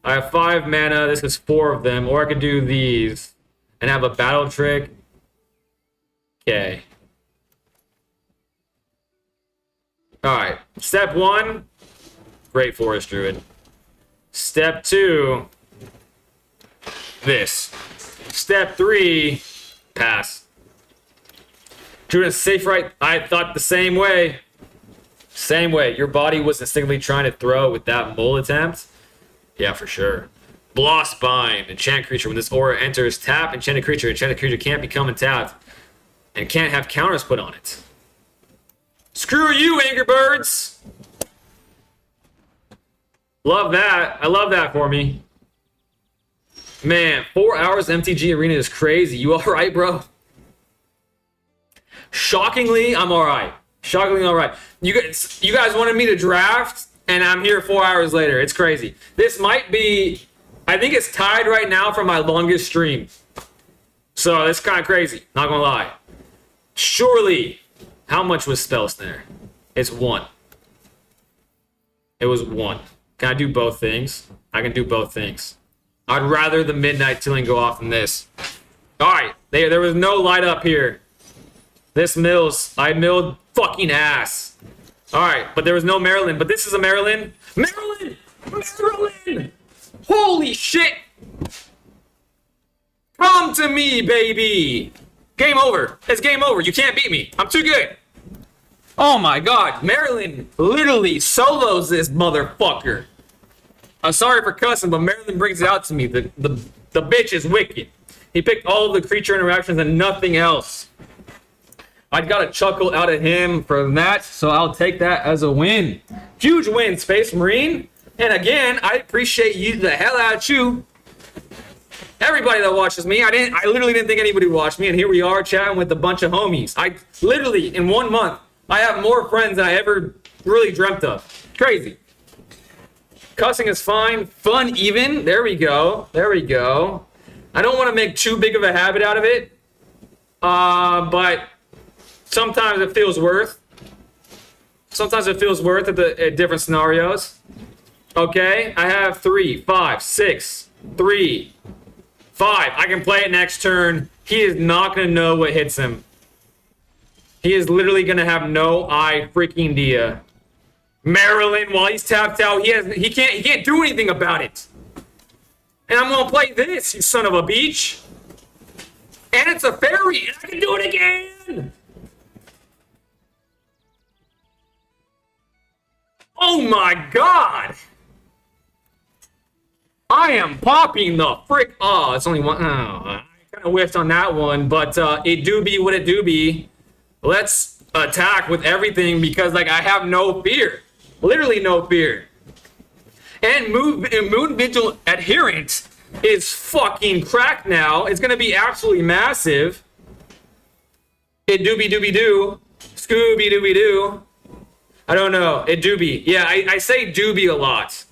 I have 5 mana. This is 4 of them. Or I could do these and have a battle trick. Okay. Alright. Step 1. Great Forest Druid. Step 2. This. Step 3. Pass. Druid is safe, right? I thought the same way. Same way. Your body was instinctively trying to throw with that mole attempt. Yeah, for sure. Bloss Bind. Enchant creature. When this aura enters, tap enchanted creature. Enchanted creature can't become untapped and can't have counters put on it. Screw you, Angry Birds. Love that. I love that for me. Man, 4 hours MTG Arena is crazy. You alright, bro? Shockingly, I'm alright. Shockingly alright. You guys wanted me to draft, and I'm here 4 hours later. It's crazy. This might be... I think it's tied right now for my longest stream. So, it's kind of crazy. Not gonna lie. Surely, how much was Spell Snare? It's 1. It was 1. Can I do both things? I can do both things. I'd rather the Midnight Tilling go off than this. Alright, there was no light up here. This mills. I milled fucking ass. Alright, but there was no Maryland. But this is a Maryland. Maryland! Maryland! Holy shit! Come to me, baby! Game over. It's game over. You can't beat me. I'm too good. Oh my god. Maryland literally solos this motherfucker. I'm sorry for cussing, but Maryland brings it out to me. The bitch is wicked. He picked all of the creature interactions and nothing else. I got a chuckle out of him for that, so I'll take that as a win. Huge win, Space Marine. And again, I appreciate you the hell out of you. Everybody that watches me, I literally didn't think anybody would watch me, and here we are chatting with a bunch of homies. I literally, in 1 month, I have more friends than I ever really dreamt of. Crazy. Cussing is fine. Fun even. There we go. There we go. I don't want to make too big of a habit out of it. But sometimes it feels worth. Sometimes it feels worth at different scenarios. Okay. I have 3, 5, 6, 3, 5. I can play it next turn. He is not going to know what hits him. He is literally going to have no freaking idea. Maryland, while he's tapped out, he can't do anything about it. And I'm gonna play this, you son of a beach. And it's a fairy, and I can do it again. Oh my god. I am popping the frick. Oh, it's only one. Oh, I kind of whiffed on that one, but it do be what it do be. Let's attack with everything because like I have no fear. Literally no fear. And Moon Vigil Adherent is fucking cracked now. It's gonna be absolutely massive. It doobie doobie doo. Scooby dooby doo. I don't know. It doobie. Yeah, I say doobie a lot.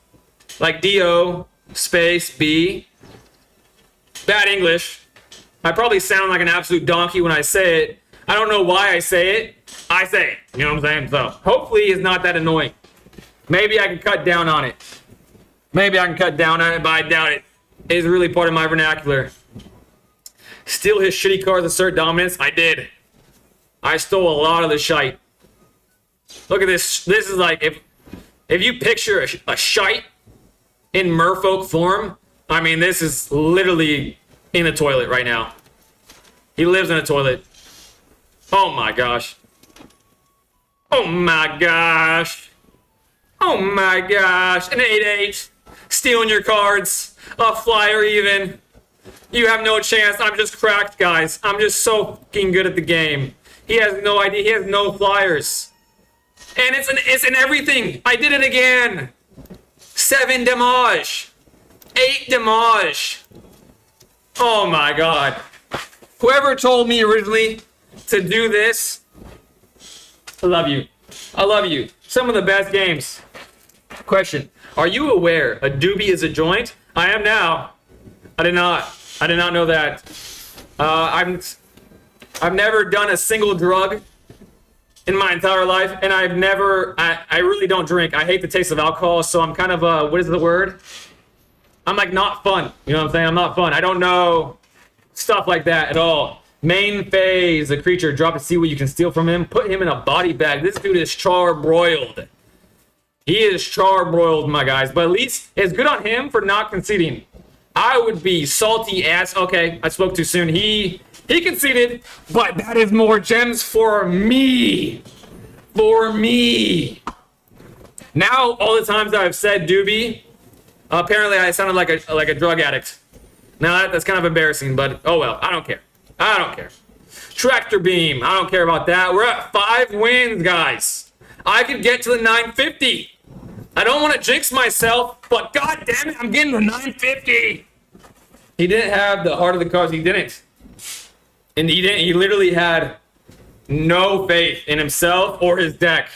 Like D-O space B. Bad English. I probably sound like an absolute donkey when I say it. I don't know why I say it. I say it. You know what I'm saying? So hopefully it's not that annoying. Maybe I can cut down on it. Maybe I can cut down on it, but I doubt it. It is really part of my vernacular. Steal his shitty cards, assert dominance. I did. I stole a lot of the shite. Look at this. This is like if you picture a shite in merfolk form, I mean, this is literally in a toilet right now. He lives in a toilet. Oh my gosh. Oh my gosh. Oh my gosh. An 8-8. Stealing your cards. A flyer even. You have no chance. I'm just cracked, guys. I'm just so fucking good at the game. He has no idea. He has no flyers. And it's in everything. I did it again. 7 damage. 8 damage. Oh my god. Whoever told me originally to do this, I love you. I love you. Some of the best games. Question. Are you aware a doobie is a joint? I am now. I did not know that. I've never done a single drug in my entire life, and I really don't drink. I hate the taste of alcohol, so I'm kind of, what is the word? I'm like not fun. You know what I'm saying? I'm not fun. I don't know stuff like that at all. Main phase, a creature, drop to see what you can steal from him. Put him in a body bag. This dude is charbroiled. He is charbroiled, my guys. But at least it's good on him for not conceding. I would be salty ass. Okay, I spoke too soon. He conceded, but that is more gems for me. For me. Now, all the times I've said doobie, apparently I sounded like a drug addict. Now that's kind of embarrassing, but oh well. I don't care. I don't care. Tractor beam. I don't care about that. We're at 5 wins, guys. I could get to the 950. I don't want to jinx myself, but god damn it, I'm getting the 950. He didn't have the heart of the cards. He didn't. And he didn't. He literally had no faith in himself or his deck.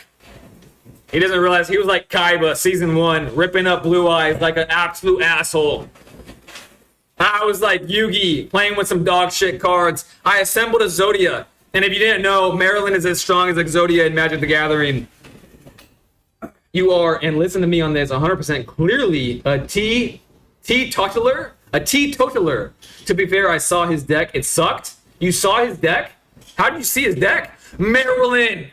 He doesn't realize he was like Kaiba, season 1, ripping up blue eyes like an absolute asshole. I was like Yugi, playing with some dog shit cards. I assembled a Zodia. And if you didn't know, Maryland is as strong as Exodia in Magic the Gathering. You are, and listen to me on this, 100% clearly a teetotaler? A teetotaler. To be fair, I saw his deck. It sucked. You saw his deck? How did you see his deck? Maryland!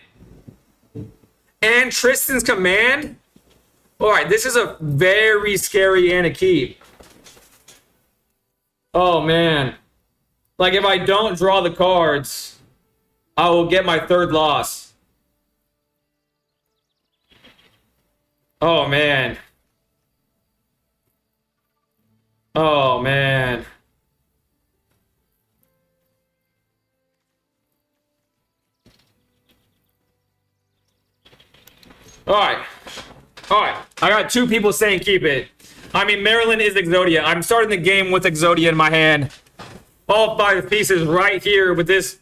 And Tristan's command? Alright, this is a very scary hand to keep. Oh, man. Like, if I don't draw the cards, I will get my 3rd loss. Oh, man. Oh, man. Alright. Alright. I got 2 people saying keep it. I mean, Maryland is Exodia. I'm starting the game with Exodia in my hand. All 5 pieces right here with this.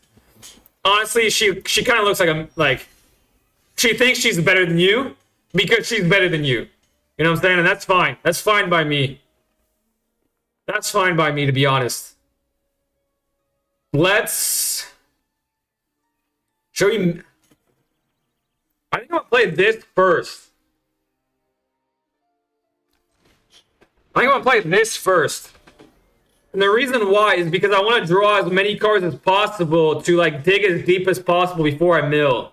Honestly, she kind of looks like she thinks she's better than you because she's better than you. You know what I'm saying? And that's fine. That's fine by me. That's fine by me, to be honest. Let's show you. I think I'm gonna play this first. I think I'm going to play this first. And the reason why is because I want to draw as many cards as possible to, like, dig as deep as possible before I mill.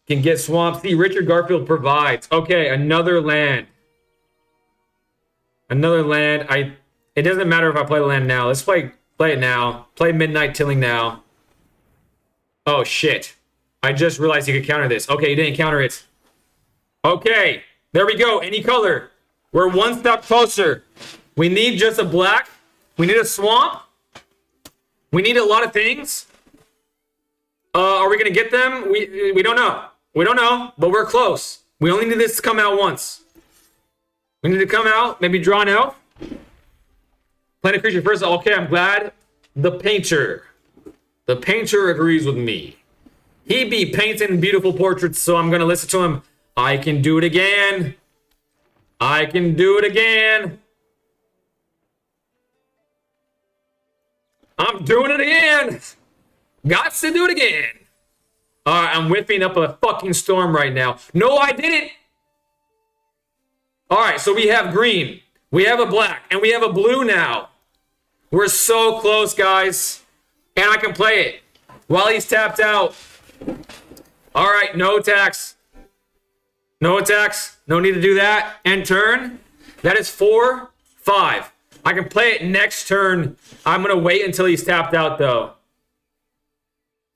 Can get Swamp. See, Richard Garfield provides. Okay, another land. Another land. It doesn't matter if I play the land now. Let's play it now. Play Midnight Tilling now. Oh, shit. I just realized you could counter this. Okay, you didn't counter it. Okay, there we go. Any color. We're 1 step closer. We need just a black. We need a swamp. We need a lot of things. Are we going to get them? We don't know. We don't know, but we're close. We only need this to come out once. We need to come out, maybe draw an elf. Planet creature first. Okay, I'm glad. The painter agrees with me. He be painting beautiful portraits, so I'm going to listen to him. I can do it again. I can do it again. I'm doing it again. Got to do it again. All right, I'm whipping up a fucking storm right now. No, I didn't. All right, so we have green. We have a black. And we have a blue now. We're so close, guys. And I can play it while he's tapped out. All right, no attacks. No attacks. No need to do that. End turn. That is 4, 5. I can play it next turn. I'm going to wait until he's tapped out, though.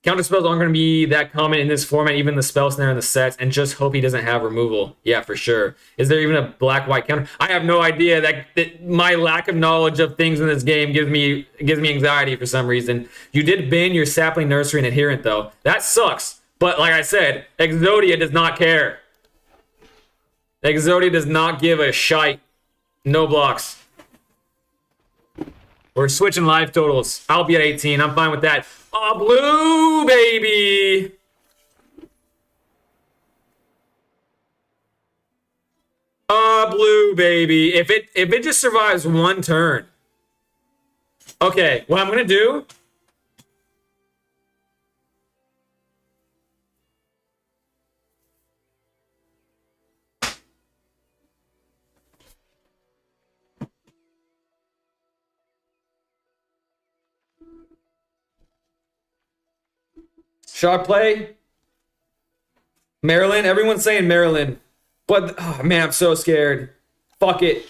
Counter spells aren't going to be that common in this format, even the spell snare and the sets, and just hope he doesn't have removal. Yeah, for sure. Is there even a black-white counter? I have no idea. That my lack of knowledge of things in this game gives me anxiety for some reason. You did bin your sapling nursery and adherent, though. That sucks. But like I said, Exodia does not care. Exodia does not give a shite. No blocks. We're switching life totals. I'll be at 18. I'm fine with that. Oh, blue, baby. Blue, baby. If it just survives one turn. Okay, what I'm going to do... Shot play. Maryland. Everyone's saying Maryland. But, oh, man, I'm so scared. Fuck it.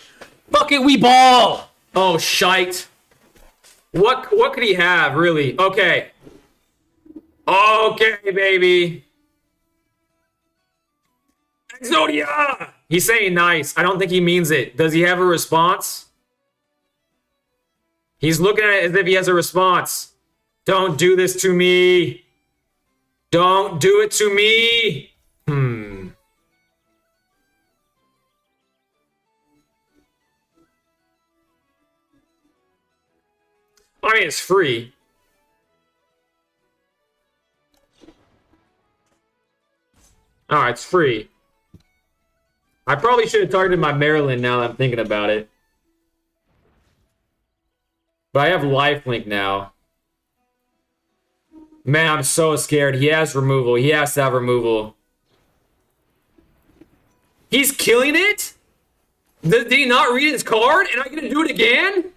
Fuck it, we ball. Oh, shite. What could he have, really? Okay. Okay, baby. Exodia. He's saying nice. I don't think he means it. Does he have a response? He's looking at it as if he has a response. Don't do this to me. Don't do it to me. I mean, it's free. All right, it's free. I probably should have targeted my Maryland now that I'm thinking about it. But I have lifelink now. Man, I'm so scared. He has removal. He has to have removal. He's killing it? Did he not read his card? And I'm gonna do it again?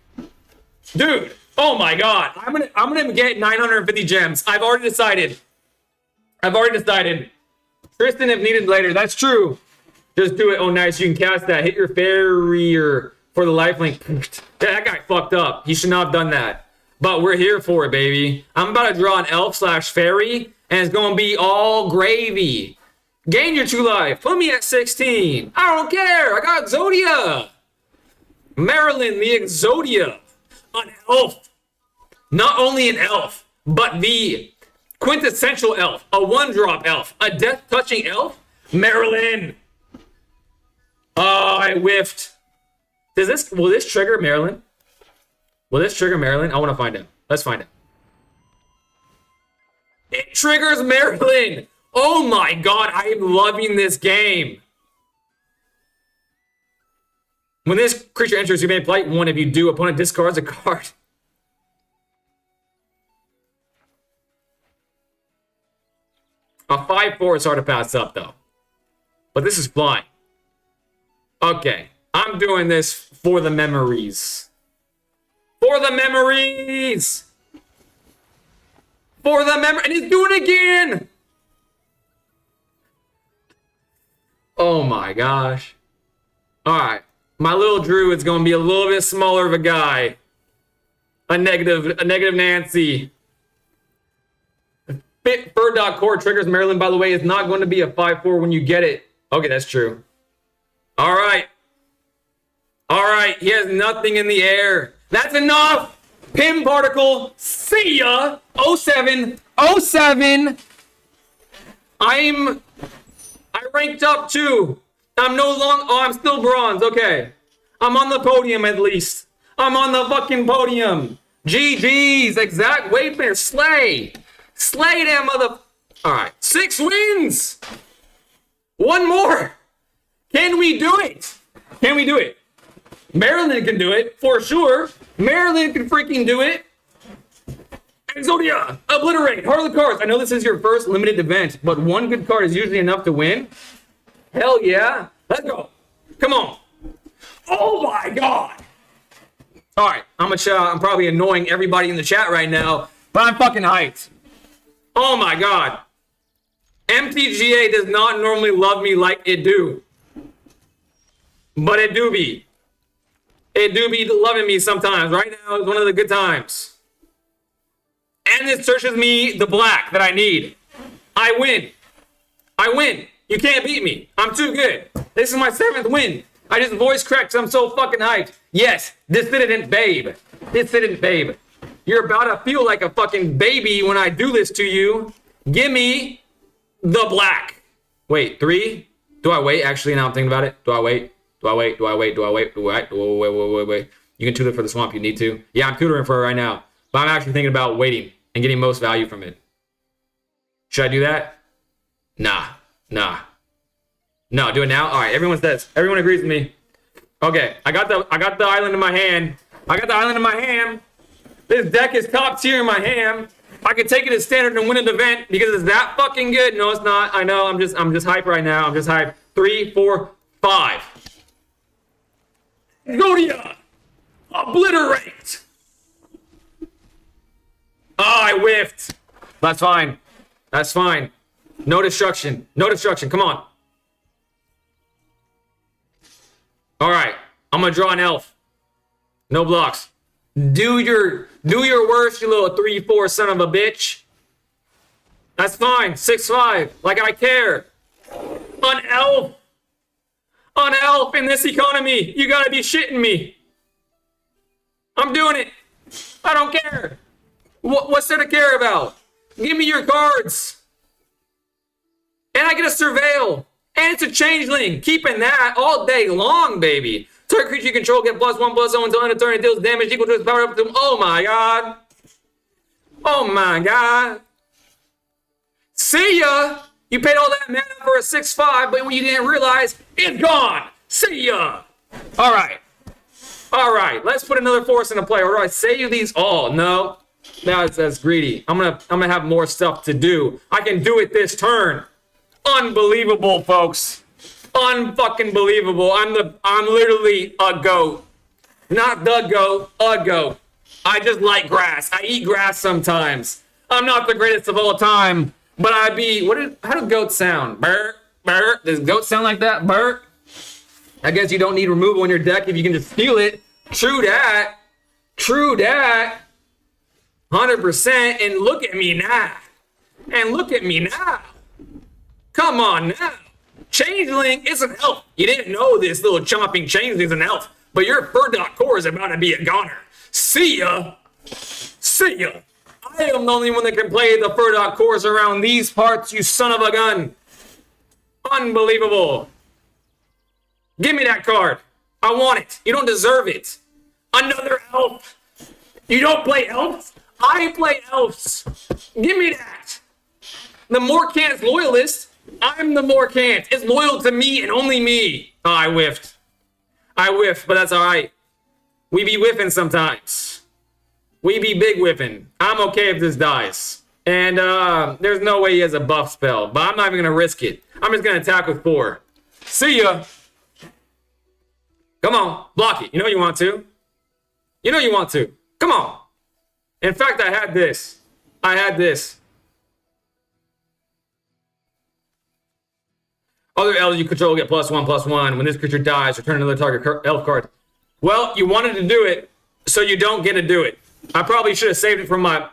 Dude, oh my god. I'm gonna get 950 gems. I've already decided. Tristan if needed later. That's true. Just do it. Oh, nice. You can cast that. Hit your farrier for the lifelink. That guy fucked up. He should not have done that. But we're here for it, baby. I'm about to draw an elf/fairy, and it's going to be all gravy. Gain your 2 life. Put me at 16. I don't care. I got Exodia. Maryland, the Exodia. An elf. Not only an elf, but the quintessential elf. A 1-drop elf. A death-touching elf. Maryland. Oh, I whiffed. Will this trigger Maryland? Will this trigger Maryland? I want to find out. Let's find out. It triggers Maryland. Oh my god, I am loving this game. When this creature enters, you may play 1. If you do, opponent discards a card. A 5/4 is hard to pass up, though. But this is flying. Okay. I'm doing this for the memories. For the memories! For the memory. And he's doing it again! Oh my gosh. Alright. My little druid's going to be a little bit smaller of a guy. A negative Nancy. Bird.core triggers Maryland, by the way, is not going to be a 5/4 when you get it. Okay, that's true. Alright. Alright, he has nothing in the air. That's enough! Pim particle, see ya! 07, 07! I ranked up too. I'm no longer, oh, I'm still bronze, okay. I'm on the podium at least. I'm on the fucking podium. GG's, exact Wayfair, slay. Slay that mother, alright. 6 wins! 1 more! Can we do it? Can we do it? Maryland can do it, for sure. Maryland can freaking do it. Exodia, obliterate, heart of the cards. I know this is your first limited event, but 1 good card is usually enough to win. Hell yeah. Let's go. Come on. Oh my god. All right, I'm probably annoying everybody in the chat right now, but I'm fucking hyped. Oh my god. MTGA does not normally love me like it do. But it do be. It do be loving me sometimes. Right now is one of the good times. And it searches me the black that I need. I win. I win. You can't beat me. I'm too good. This is my 7th win. I just voice cracked because I'm so fucking hyped. Yes, dissident babe. Dissident babe. You're about to feel like a fucking baby when I do this to you. Give me the black. Wait, 3? Do I wait? Actually, now I'm thinking about it. Do I wait? Do I wait? Do I wait? Do I wait? Do I wait? You can tutor for the swamp. You need to. Yeah, I'm tutoring for it right now. But I'm actually thinking about waiting and getting most value from it. Should I do that? Nah. No, do it now. All right, everyone says. Everyone agrees with me. Okay, I got the island in my hand. This deck is top tier in my hand. I could take it as standard and win an event because it's that fucking good. No, it's not. I know. I'm just hyped right now. I'm just hyped. 3, 4, 5. Godia! Obliterate! Oh, I whiffed. That's fine. No destruction. Come on. All right. I'm gonna draw an elf. No blocks. Do your worst, you little 3/4 son of a bitch. That's fine. 6/5. Like I care. An elf. An elf in this economy. You gotta be shitting me. I'm doing it. I don't care. What's there to care about? Give me your cards. And I get a surveil. And it's a changeling. Keeping that all day long, baby. Target creature you control get +1/+0 until end of turn. It deals damage equal to its power up to. Oh my god. Oh my god. See ya. You paid all that mana for a 6/5, but when you didn't realize, it's gone. See ya. All right. Let's put another force into play. Or do I save these all? No. That's greedy. I'm gonna have more stuff to do. I can do it this turn. Unbelievable, folks. Unfucking believable. I'm literally a goat. Not the goat, a goat. I just like grass. I eat grass sometimes. I'm not the greatest of all time, but how do goats sound? Burr, burr. Does goat sound like that? Burr. I guess you don't need removal in your deck if you can just steal it. True that. 100%. And look at me now. Come on now. Changeling is an elf. You didn't know this little chomping changeling is an elf, but your Fur.Core core is about to be a goner. See ya. I am the only one that can play the Fur.Core cores around these parts, you son of a gun. Unbelievable. Give me that card. I want it. You don't deserve it. Another elf. You don't play elves? I play elves. Give me that. The Morcant's loyalist. I'm the Morcant. It's loyal to me and only me. Oh, I whiffed, but that's all right. We be whiffing sometimes. We be big whiffing. I'm okay if this dies. And there's no way he has a buff spell, but I'm not even going to risk it. I'm just going to attack with 4. See ya. Come on, block it. You know you want to. Come on. In fact, I had this. Other elves you control get +1/+1. When this creature dies, return another target elf card. Well, you wanted to do it, so you don't get to do it. I probably should have saved it from my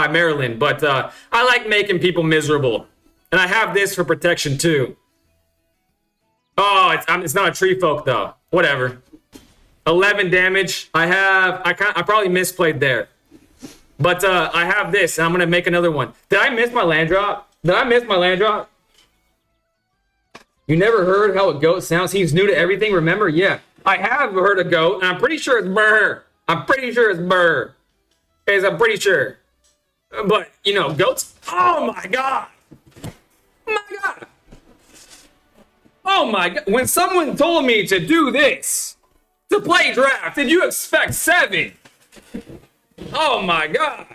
Maryland, but I like making people miserable. And I have this for protection too. Oh, it's not a tree folk though. Whatever. 11 damage. I probably misplayed there. But I have this, and I'm gonna make another one. Did I miss my land drop? You never heard how a goat sounds? He's new to everything, remember? Yeah. I have heard a goat, and I'm pretty sure it's burr. I'm pretty sure. But, goats. Oh, my God. Oh, my God. When someone told me to do this, to play draft, did you expect 7? Oh, my God.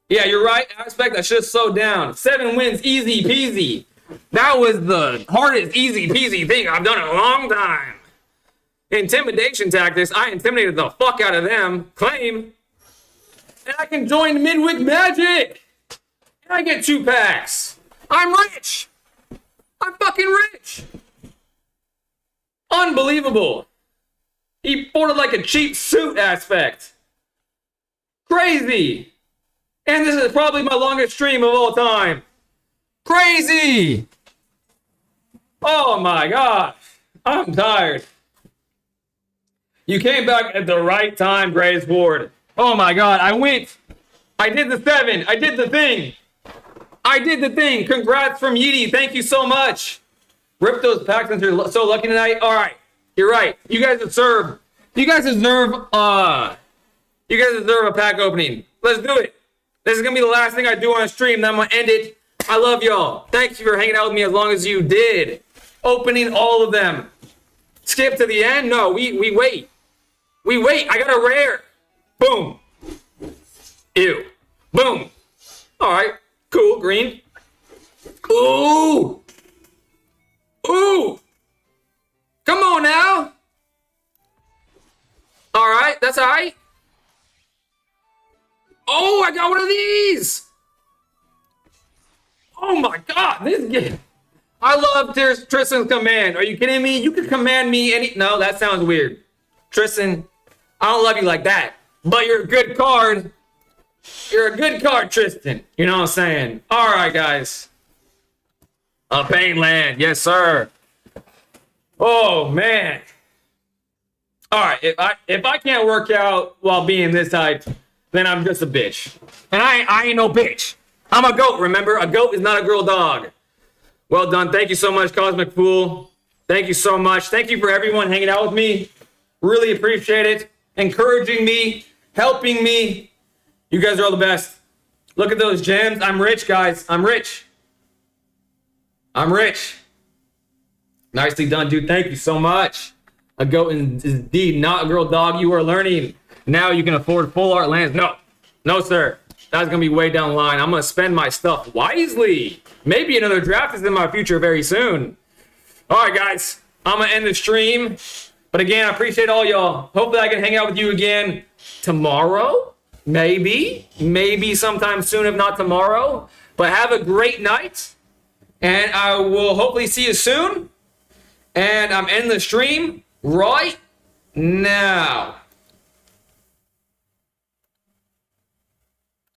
Yeah, you're right. I expect I should have slowed down. 7 wins, easy peasy. That was the hardest easy peasy thing I've done in a long time. Intimidation tactics. I intimidated the fuck out of them. Claim. And I can join Midweek Magic. And I get 2 packs. I'm rich. I'm fucking rich. Unbelievable. He bought it like a cheap suit aspect. Crazy. And this is probably my longest stream of all time. Crazy. Oh my gosh. I'm tired. You came back at the right time, Grace Ward. Oh my god, I went. I did the 7. I did the thing. I did the thing. Congrats from Yeety. Thank you so much. Rip those packs since you're so lucky tonight. All right. You're right. You guys deserve a pack opening. Let's do it. This is going to be the last thing I do on a stream. Then I'm going to end it. I love y'all. Thank you for hanging out with me as long as you did. Opening all of them. Skip to the end? No, we wait. We wait. I got a rare. Boom. Ew. Boom. All right. Cool. Green. Ooh. Ooh. Come on now. All right. That's all right. Oh, I got one of these. Oh my god. This game. I love Tristan's command. Are you kidding me? You can command me any... No, that sounds weird. Tristan, I don't love you like that. But you're a good card. You're a good card, Tristan. You know what I'm saying? All right, guys. A Pain Land. Yes, sir. Oh, man. All right. If I can't work out while being this hype, then I'm just a bitch. And I ain't no bitch. I'm a goat, remember? A goat is not a girl dog. Well done. Thank you so much, Cosmic Fool. Thank you so much. Thank you for everyone hanging out with me. Really appreciate it. Encouraging me. Helping me. You guys are all the best. Look at those gems. I'm rich, guys. I'm rich. I'm rich. Nicely done, dude. Thank you so much. A goat is indeed not a girl dog. You are learning. Now you can afford full art lands. No. No, sir. That's going to be way down the line. I'm going to spend my stuff wisely. Maybe another draft is in my future very soon. All right, guys. I'm going to end the stream. But again, I appreciate all y'all. Hopefully I can hang out with you again tomorrow. Maybe. Maybe sometime soon, if not tomorrow. But have a great night. And I will hopefully see you soon. And I'm ending the stream right now.